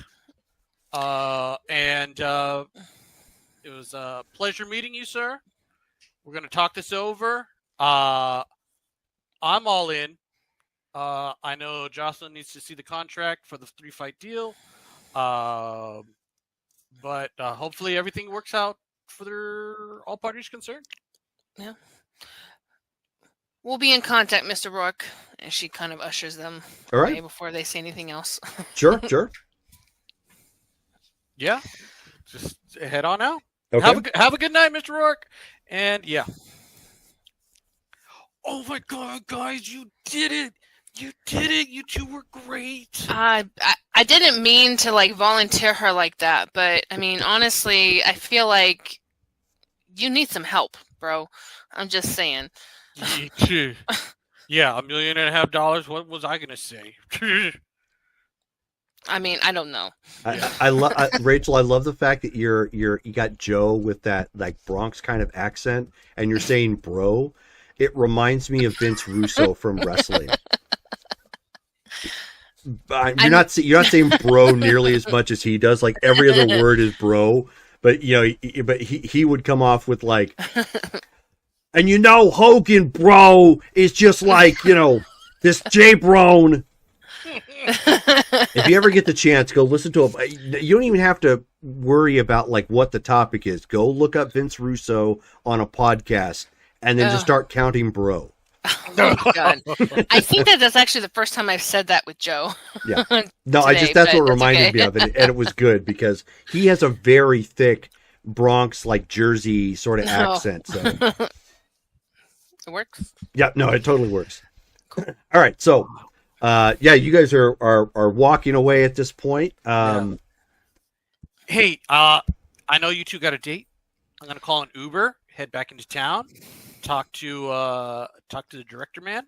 And it was a pleasure meeting you, sir. We're going to talk this over. I'm all in. I know Jocelyn needs to see the contract for the 3-fight deal. But hopefully everything works out for all parties concerned. Yeah. We'll be in contact, Mr. Rourke. And she kind of ushers them away before they say anything else. Sure. Yeah. Just head on out. Okay. Have a good night, Mr. Rourke. And yeah. Oh my God, guys, you did it. You did it. You two were great. I didn't mean to volunteer her like that, but I mean, honestly, I feel like you need some help, bro. I'm just saying. Yeah, $1.5 million. What was I gonna say? I mean, I don't know. I love Rachel. I love the fact that you got Joe with that like Bronx kind of accent, and you're saying bro. It reminds me of Vince Russo from wrestling. You're not saying bro nearly as much as he does. Like every other word is bro, but he would come off with like, and Hogan bro is just like this J Brone. If you ever get the chance, go listen to him. You don't even have to worry about like what the topic is. Go look up Vince Russo on a podcast, and then just start counting bro. Oh my God. I think that's actually the first time I've said that with Joe. Yeah. No, that's what it reminded me of, and it was good because he has a very thick Bronx, like Jersey sort of accent. So it works. Yeah, no, it totally works. Cool. All right, so you guys are walking away at this point. Hey, I know you two got a date. I'm gonna call an Uber, head back into town, talk to the director man.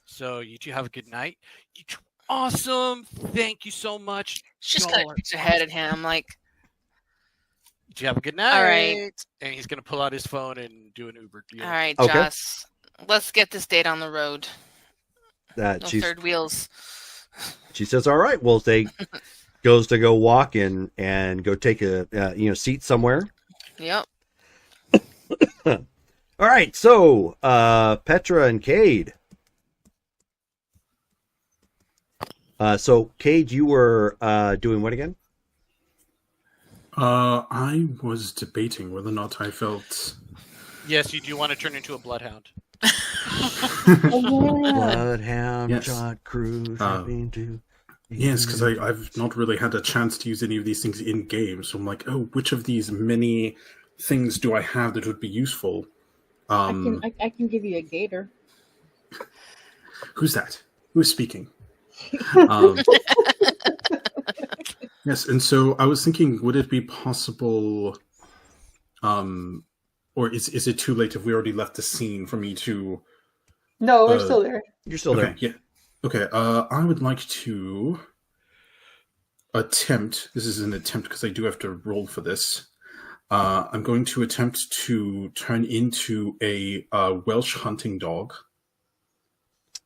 So you two have a good night. You two, awesome. Thank you so much. Just kind of picks ahead at him, like. You two have a good night. All right. And he's gonna pull out his phone and do an Uber deal. All right, Okay. Joss. Let's get this date on the road. No third wheels. She says, "All right." Well, they goes to go walk in and go take a seat somewhere. Yep. All right, so Petra and Cade. So Cade, you were doing what again? I was debating whether or not I felt. Yes, you do want to turn into a bloodhound. Bloodhound, yes. shot cruise. Yes, because I've not really had a chance to use any of these things in game, so I'm like, oh, which of these many things do I have that would be useful? I can give you a gator. Who's that? Who's speaking? Yes, and so I was thinking, would it be possible, or is it too late if we already left the scene for me to? No, we're still there. You're still there. Yeah. Okay. I would like to attempt. This is an attempt because I do have to roll for this. I'm going to attempt to turn into a Welsh hunting dog.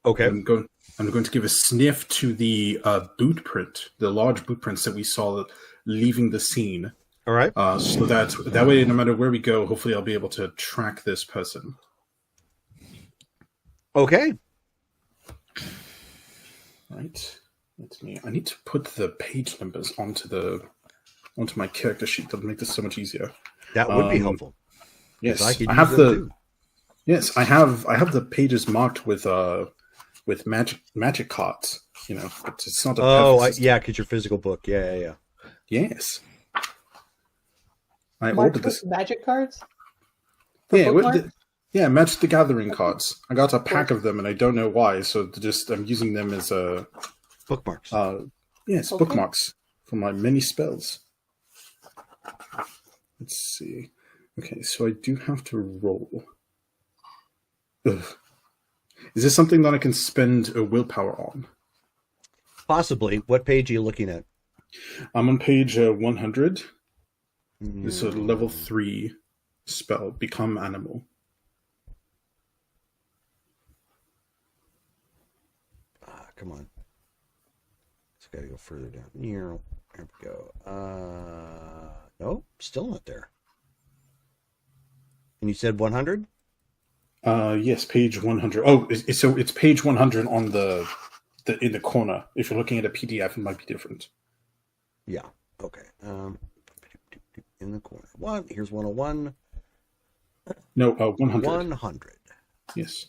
Okay. I'm going to give a sniff to the boot print, the large boot prints that we saw leaving the scene. All right. So that way, no matter where we go, hopefully I'll be able to track this person. Okay. Right. I need to put the page numbers onto my character sheet. That'll make this so much easier. That would be helpful. Yes, I could I have use them too. Yes, I have the pages marked with magic cards. But it's not. Because your physical book. Yeah. Yes. I Marked ordered this. with magic cards? Yeah, Magic the Gathering cards. I got a pack of them, and I don't know why. So I'm using them as bookmarks. Yes, Okay. bookmarks for my many spells. Let's see. Okay, so I do have to roll. Ugh. Is this something that I can spend a willpower on? Possibly. What page are you looking at? I'm on page 100. It's a level 3 spell, Become Animal. Come on. It's got to go further down. There we go. Nope, still not there. And you said 100? Yes, page 100. Oh, so it's page 100 on the in the corner. If you're looking at a PDF, it might be different. Yeah. Okay. In the corner. Here's 101. No, 100. 100. Yes.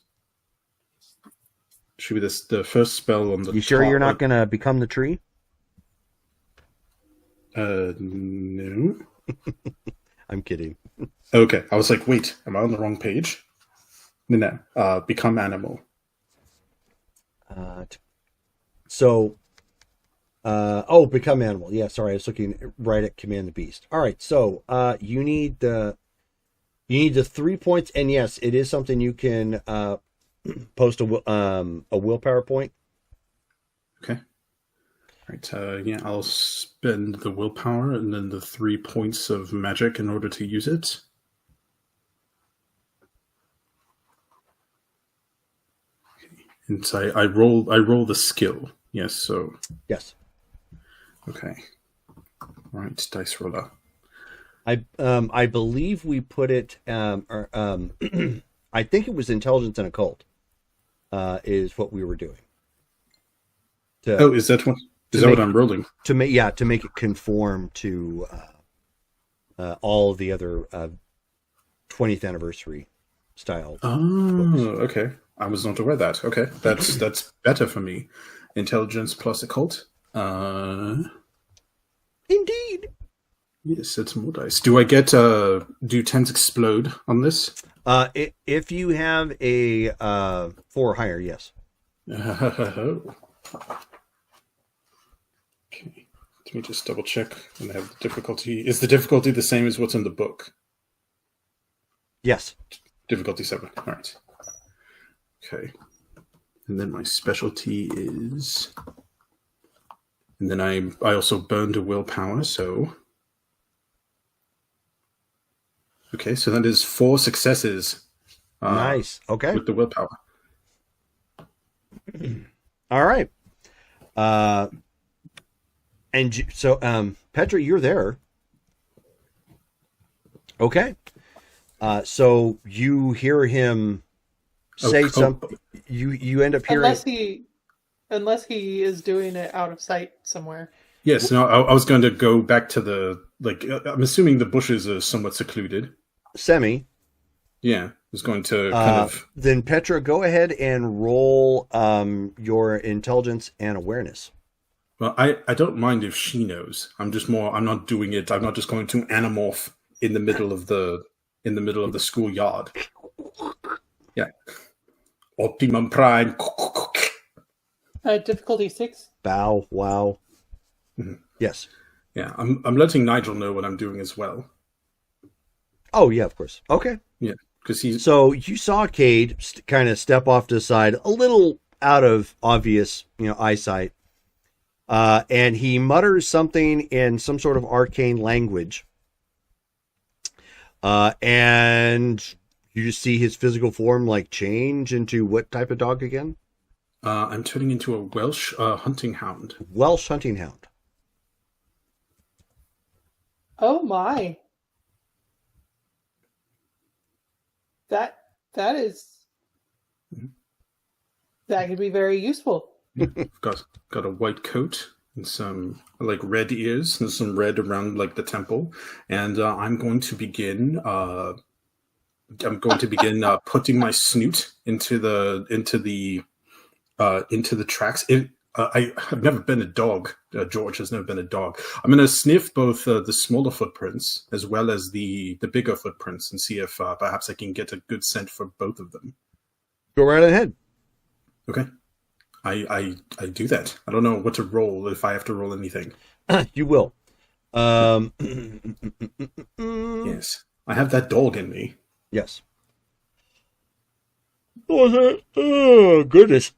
Should be the first spell on the. You sure top. you're not going to become the tree? No. I'm kidding. Okay, I was like, wait, am I on the wrong page? No. Become Animal. Become Animal. Yeah, sorry, I was looking right at Command the Beast. All right, so you need the You need the 3 points, and yes, it is something you can post a willpower point. Okay. Right. Yeah, I'll spend the willpower and then the 3 points of magic in order to use it. Okay. And so I roll the skill. Yes. So. Yes. Okay. Right. Dice roller. I believe we put it. I think it was intelligence and occult. Is what we were doing. Is that what? Is that what I'm rolling? To make it conform to all of the other 20th anniversary style. Oh, books. Okay. I was not aware of that. Okay, that's better for me. Intelligence plus occult. Indeed. Yes, it's more dice. Do I get do 10s explode on this? If you have a 4 or higher, yes. Okay. Let me just double check and have the difficulty. Is the difficulty the same as what's in the book? Yes. Difficulty 7. All right. Okay. And then my specialty is, and then I also burned a willpower. So okay, so that is 4 successes. Nice. Okay. With the willpower. All right. And so, Petra, you're there. Okay. So you hear him say something. You end up hearing. Unless he is doing it out of sight somewhere. Yes. No, I was going to go back to the I'm assuming the bushes are somewhat secluded. Semi. Yeah, I was going to kind of. Then Petra, go ahead and roll your intelligence and awareness. Well, I don't mind if she knows. I'm not doing it. I'm not just going to anamorph in the middle of the schoolyard. Yeah. Optimum Prime. Difficulty 6. Bow. Wow. Mm-hmm. Yes. Yeah, I'm letting Nigel know what I'm doing as well. Oh yeah, of course. Okay. Yeah, because he's. So you saw Cade kind of step off to the side, a little out of obvious, eyesight. And he mutters something in some sort of arcane language. And you just see his physical form change into what type of dog again? I'm turning into a Welsh hunting hound. Welsh hunting hound. Oh my. That is. Mm-hmm. That could be very useful. Got a white coat and some red ears and some red around the temple, and I'm going to begin. Putting my snoot into the tracks. I've never been a dog. George has never been a dog. I'm going to sniff both the smaller footprints as well as the bigger footprints and see if perhaps I can get a good scent for both of them. Go right ahead. Okay. I do that. I don't know what to roll if I have to roll anything. You will. Yes. I have that dog in me. Yes. Oh, goodness.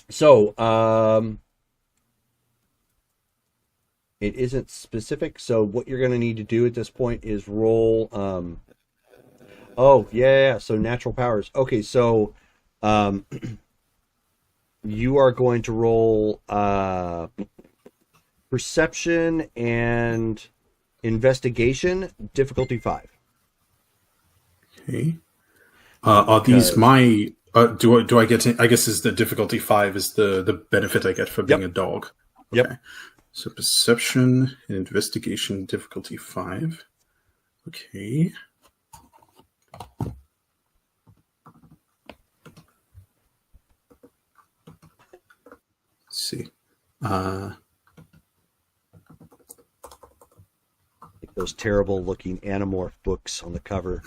So, it isn't specific. So what you're going to need to do at this point is roll. Oh, yeah. So natural powers. Okay. So, you are going to roll perception and investigation, difficulty 5. Okay. Are these my? Do I get? I guess is the difficulty 5 is the benefit I get for being a dog. Okay. Yep. So perception and investigation, difficulty 5. Okay. Let's see. Those terrible looking Animorph books on the cover.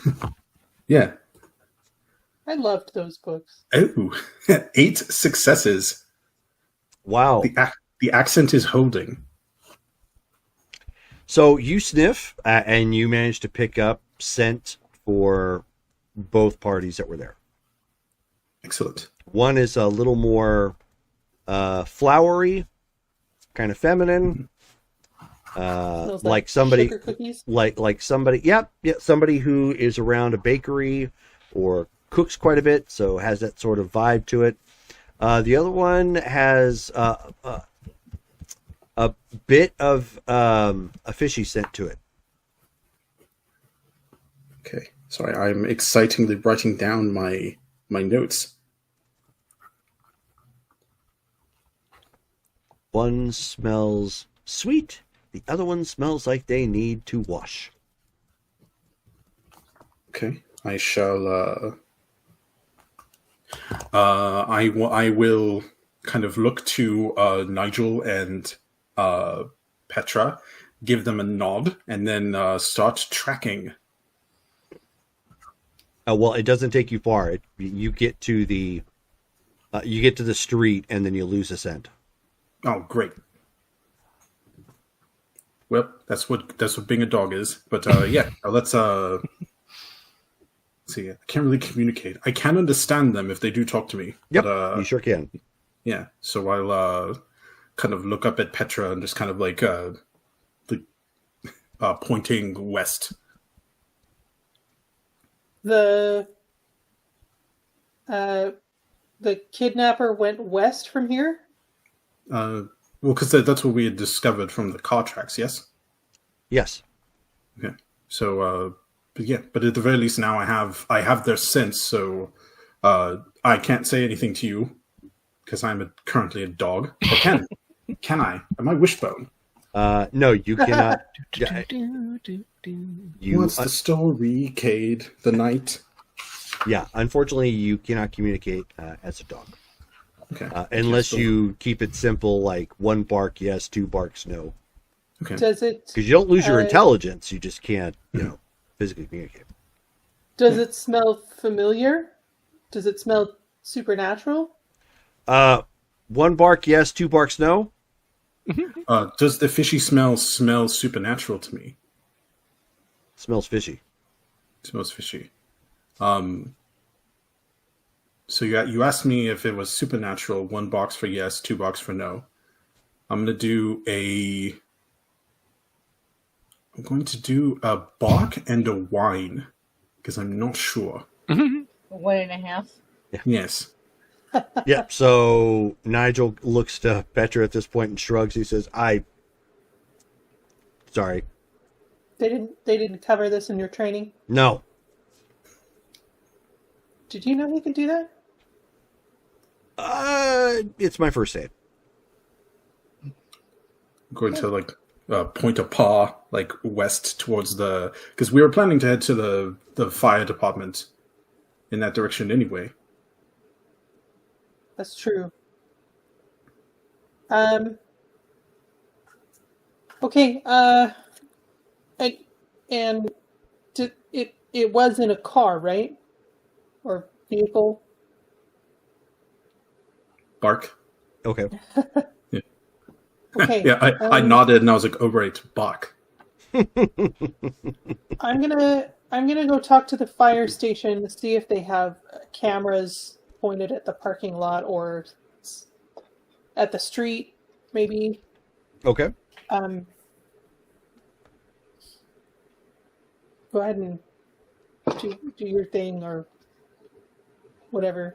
Yeah. I loved those books. Oh, 8 successes. Wow. The accent is holding. So you sniff, and you manage to pick up scent for both parties that were there. Excellent. One is a little more flowery, kind of feminine, Smells like somebody, sugar cookies. like somebody, yeah, somebody who is around a bakery or cooks quite a bit, so has that sort of vibe to it. The other one has a bit of a fishy scent to it. Okay. Sorry, I'm excitingly writing down my notes. One smells sweet. The other one smells like they need to wash. Okay. I shall. I will kind of look to Nigel and Petra, give them a nod, and then start tracking. Well, it doesn't take you far. You get to the street, and then you lose a scent. Oh, great. Well, that's what being a dog is. But yeah, let's see. I can't really communicate. I can understand them if they do talk to me. Yep, but, you sure can. Yeah, so I'll kind of look up at Petra and just kind of like pointing west. The kidnapper went west from here? Well, because that's what we had discovered from the car tracks, yes? Yes. Okay. So, but yeah, but at the very least now I have their scent, so I can't say anything to you because I'm currently a dog. Or can I? Am I Wishbone? No, you cannot. What's the story, Cade? The night? Yeah, unfortunately, you cannot communicate as a dog. Okay. Unless you keep it simple, like one bark yes, two barks no. Okay. Does it? Because you don't lose your intelligence, you just can't, physically communicate. Does it smell familiar? Does it smell supernatural? One bark yes, two barks no. Does the fishy smell supernatural to me? Smells fishy. Smells fishy. So you asked me if it was supernatural. One box for yes, two box for no. I'm going to do a bark and a whine because I'm not sure. 1.5. Yes. Yep. So Nigel looks to Petra at this point and shrugs. He says, sorry. They didn't cover this in your training? No. Did you know he could do that? It's my first aid. I'm going to point a paw like west towards because we were planning to head to the fire department in that direction anyway. That's true. Okay. And it was in a car, right? Or vehicle? Bark. Okay. Yeah. Okay. Yeah, I nodded and I was like, "Oh right, bark." I'm gonna go talk to the fire station to see if they have cameras pointed at the parking lot or at the street, maybe. Okay. Go ahead and do your thing or whatever,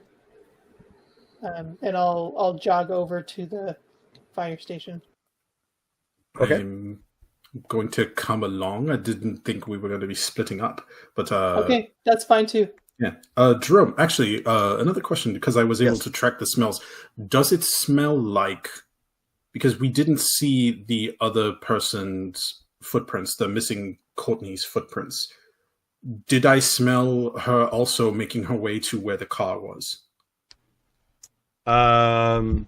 and I'll jog over to the fire station. Okay. I'm going to come along. I didn't think we were going to be splitting up, but okay, that's fine too. Yeah, Jerome. Actually, another question because I was able to track the smells. Does it smell like? Because we didn't see the other person's footprints, the missing Courtney's footprints. Did I smell her also making her way to where the car was? No.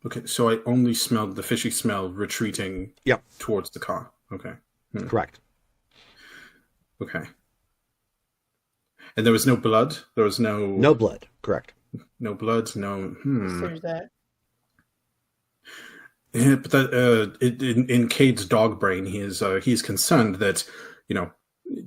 Okay, so I only smelled the fishy smell retreating towards the car. Okay. Correct. Okay. And there was no blood? There was no... No blood, correct. No blood, no... There's that. Yeah, but in Cade's dog brain, he is concerned that, you know,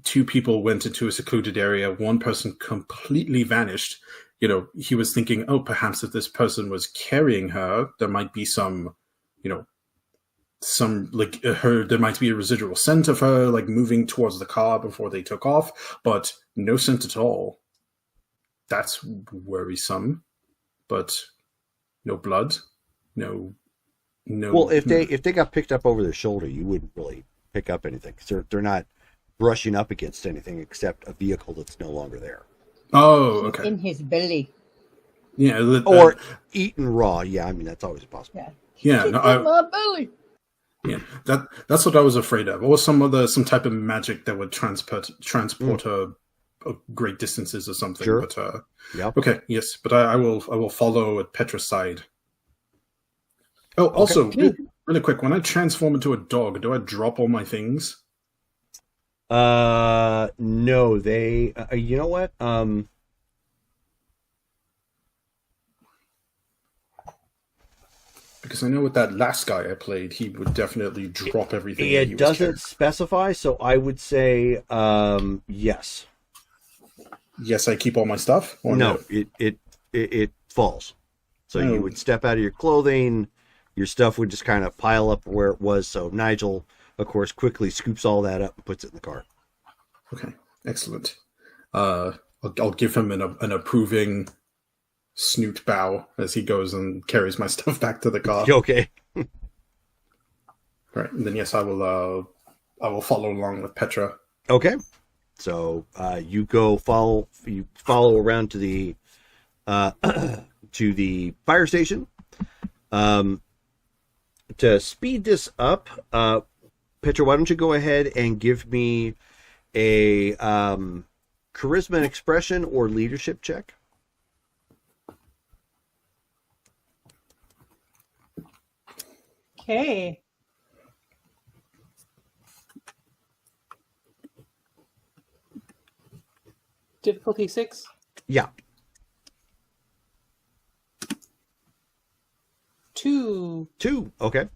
two people went into a secluded area, one person completely vanished. You know, he was thinking, oh, perhaps if this person was carrying her, there might be some, you know, there might be a residual scent of her, like, moving towards the car before they took off, but no scent at all. That's worrisome. But no blood, no. Well, if they got picked up over their shoulder, you wouldn't really pick up anything because they're not brushing up against anything except a vehicle that's no longer there. Oh, okay. In his belly. Yeah, or eaten raw. Yeah, I mean that's always possible. Yeah, in my belly. Yeah, that's what I was afraid of, or some type of magic that would transport her great distances or something. Sure. But yeah. Okay. Yes, but I will follow at Petra's side. Oh, also, really quick, when I transform into a dog, do I drop all my things? No, they. You know what? Because I know with that last guy I played, he would definitely drop everything. It doesn't specify, so I would say yes. Yes, I keep all my stuff. Or no, it falls. So you would step out of your clothing. Your stuff would just kind of pile up where it was. So Nigel, of course, quickly scoops all that up and puts it in the car. Okay, excellent. I'll give him an approving snoot bow as he goes and carries my stuff back to the car. Okay. Right, and then yes, I will follow along with Petra. Okay. So you follow around to the to the fire station. To speed this up, Petra, why don't you go ahead and give me a charisma and expression or leadership check? Okay. Difficulty 6? Yeah. 2. Okay.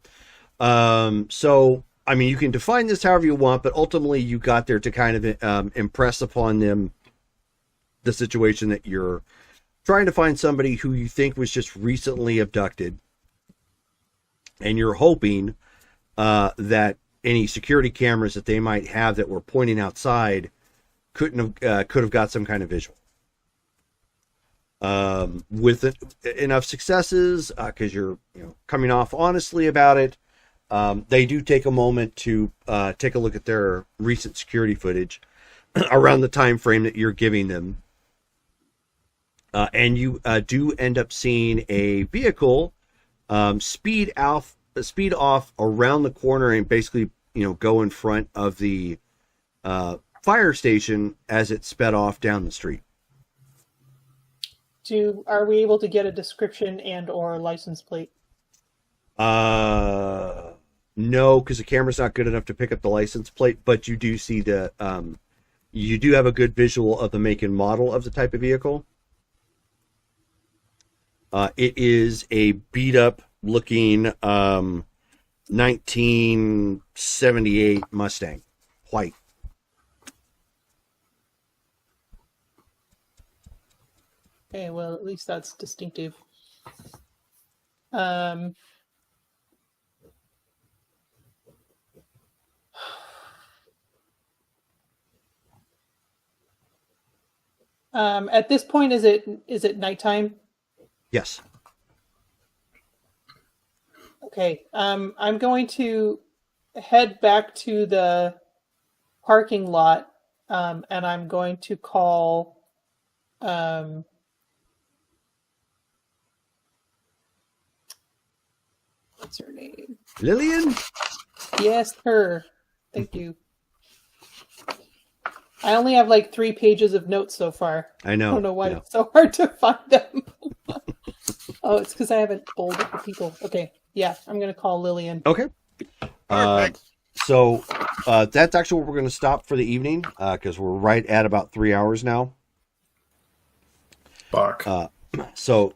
So, I mean, you can define this however you want, but ultimately you got there to kind of impress upon them the situation that you're trying to find somebody who you think was just recently abducted, and you're hoping that any security cameras that they might have that were pointing outside could have got some kind of visual. With enough successes, because you're coming off honestly about it, they do take a moment to take a look at their recent security footage around the time frame that you're giving them, and you do end up seeing a vehicle speed off around the corner and basically go in front of the fire station as it sped off down the street. Are we able to get a description and or license plate? No, because the camera's not good enough to pick up the license plate, but you do see you do have a good visual of the make and model of the type of vehicle. It is a beat up looking 1978 Mustang, white. Okay, well, at least that's distinctive. At this point, is it nighttime? Yes. Okay. I'm going to head back to the parking lot, and I'm going to call. What's her name? Lillian? Yes, her. Thank you. I only have like 3 pages of notes so far. I know. I don't know why it's so hard to find them. Oh, it's because I haven't bolded the people. Okay, yeah, I'm going to call Lillian. Okay. So that's actually where we're going to stop for the evening, because we're right at about 3 hours now. Bark. So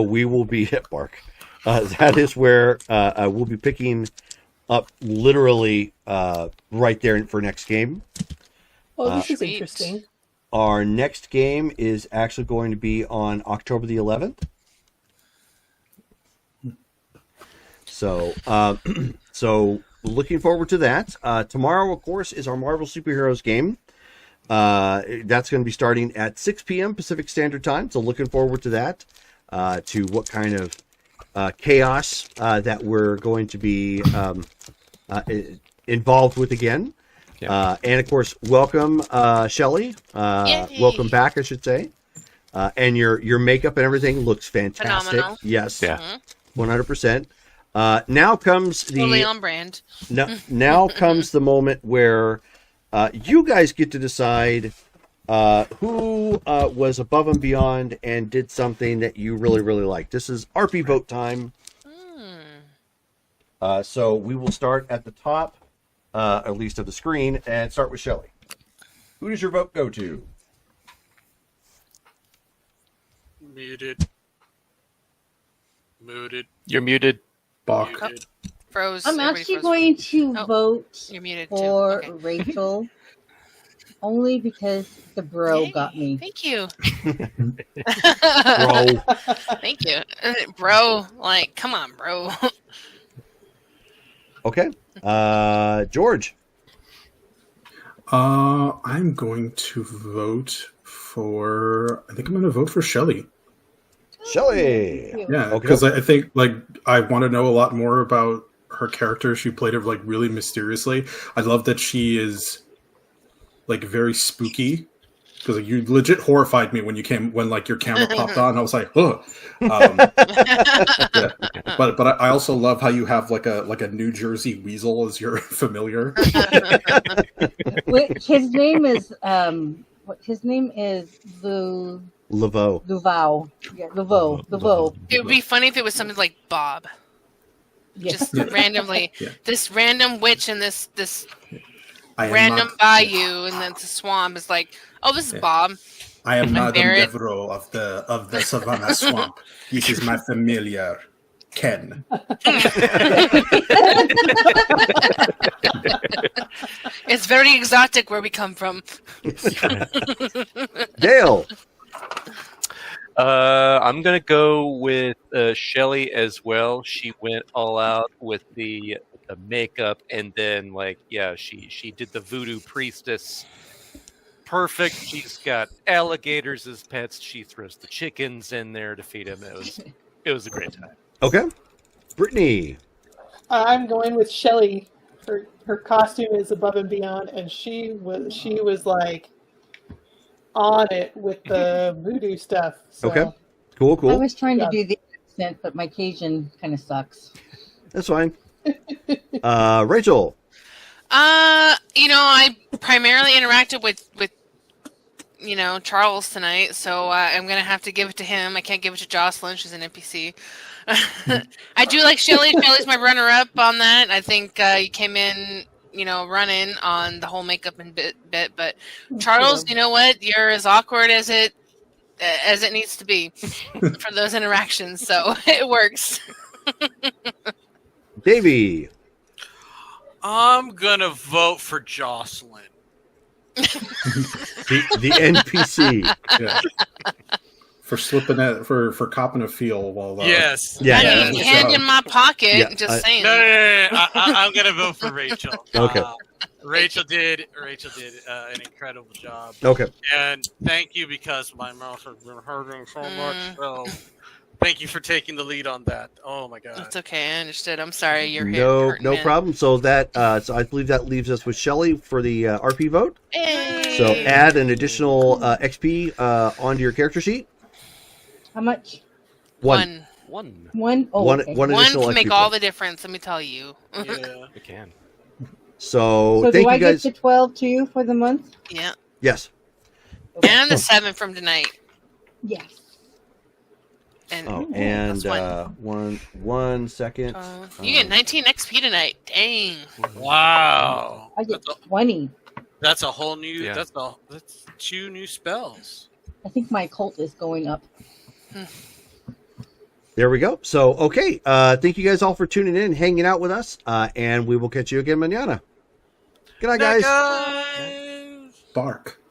we will be at Bark. that is where we'll be picking up literally right there for next game. Oh, this is Sweet. interesting. Our next game is actually going to be on October the 11th. So, so looking forward to that. Tomorrow, of course, is our Marvel Superheroes game. That's going to be starting at 6 p.m. Pacific Standard Time. So looking forward to that, to what kind of chaos that we're going to be involved with again. Yeah. And of course, welcome, Shelley. Yay. Welcome back, I should say. And your makeup and everything looks fantastic. Phenomenal. Yes, Yeah. 100%. Now comes Totally on brand. now comes the moment where you guys get to decide who was above and beyond and did something that you really, really liked. This is RP vote time. So we will start at the top, at least of the screen, and start with Shelley. Who does your vote go to? Muted. Muted. You're muted. Bach. Muted. Froze. I'm Everybody actually froze. going to Oh, vote You're muted too. for Okay. Rachel, only because the bro Yay. got me. Thank you. Bro. Thank you. Bro, like, come on, bro. Okay. George. I'm going to vote for. I think I'm going to vote for Shelley. Shelley. Thank you. Yeah, Okay. because I think like I want to know a lot more about her character. She played it like really mysteriously. I love that she is like very spooky. Because like, you legit horrified me when you came when like your camera popped on. I was like, "Ugh." Yeah. But I also love how you have like a New Jersey weasel as your familiar. Wait, his name is his name is Laveau. Laveau. Yeah, Laveau. It would be funny if it was something like Bob. Yeah. Just randomly. Yeah. This random witch in this I am random not- bayou and then the swamp is like, oh, this is Yeah. Bob. I am Madame Barrett. Devereaux of the Savannah swamp. This is my familiar, Ken. It's very exotic where we come from. Dale. I'm gonna go with Shelley as well. She went all out with the makeup, and then she did the voodoo priestess. Perfect. She's got alligators as pets. She throws the chickens in there to feed them. It was a great time. Okay. Brittany. I'm going with Shelley. Her costume is above and beyond, and she was like on it with the voodoo stuff. So. Okay. Cool, I cool. was trying to do the accent, but my Cajun kind of sucks. That's fine. Rachel. I primarily interacted with Charles tonight, so I'm gonna have to give it to him. I can't give it to Jocelyn; she's an NPC. I do like Shelley. Shelley's my runner-up on that. I think you came in, running on the whole makeup and bit. But Charles, you know what? You're as awkward as it needs to be for those interactions, so it works. Davey. I'm gonna vote for Jocelyn. The NPC. Yeah. For slipping that for copping a feel while Yes. Yeah. Hand in my pocket. Yeah, Just saying. No. I'm gonna vote for Rachel. Okay. Rachel did an incredible job, Okay. and thank you because my mouth has been hurting so much. So thank you for taking the lead on that. Oh my god. It's okay. I understood. I'm sorry. You're No problem. So that so I believe that leaves us with Shelley for the RP vote. Hey. So add an additional XP onto your character sheet. How much? One. One? Oh, One okay. one One additional can XP make all point. the difference. Let me tell you. Yeah. We can. So, So thank do I you guys. get the 12 too for the month? Yeah. Yes. And the 7 from tonight. Yes. And Oh, Ooh, and that's one second. you get 19 XP tonight. Dang. Wow. I get 20. That's a whole new. Yeah. That's 2 new spells. I think my cult is going up. There we go. So, okay. Thank you guys all for tuning in, hanging out with us, and we will catch you again mañana. Good night, guys. Bark.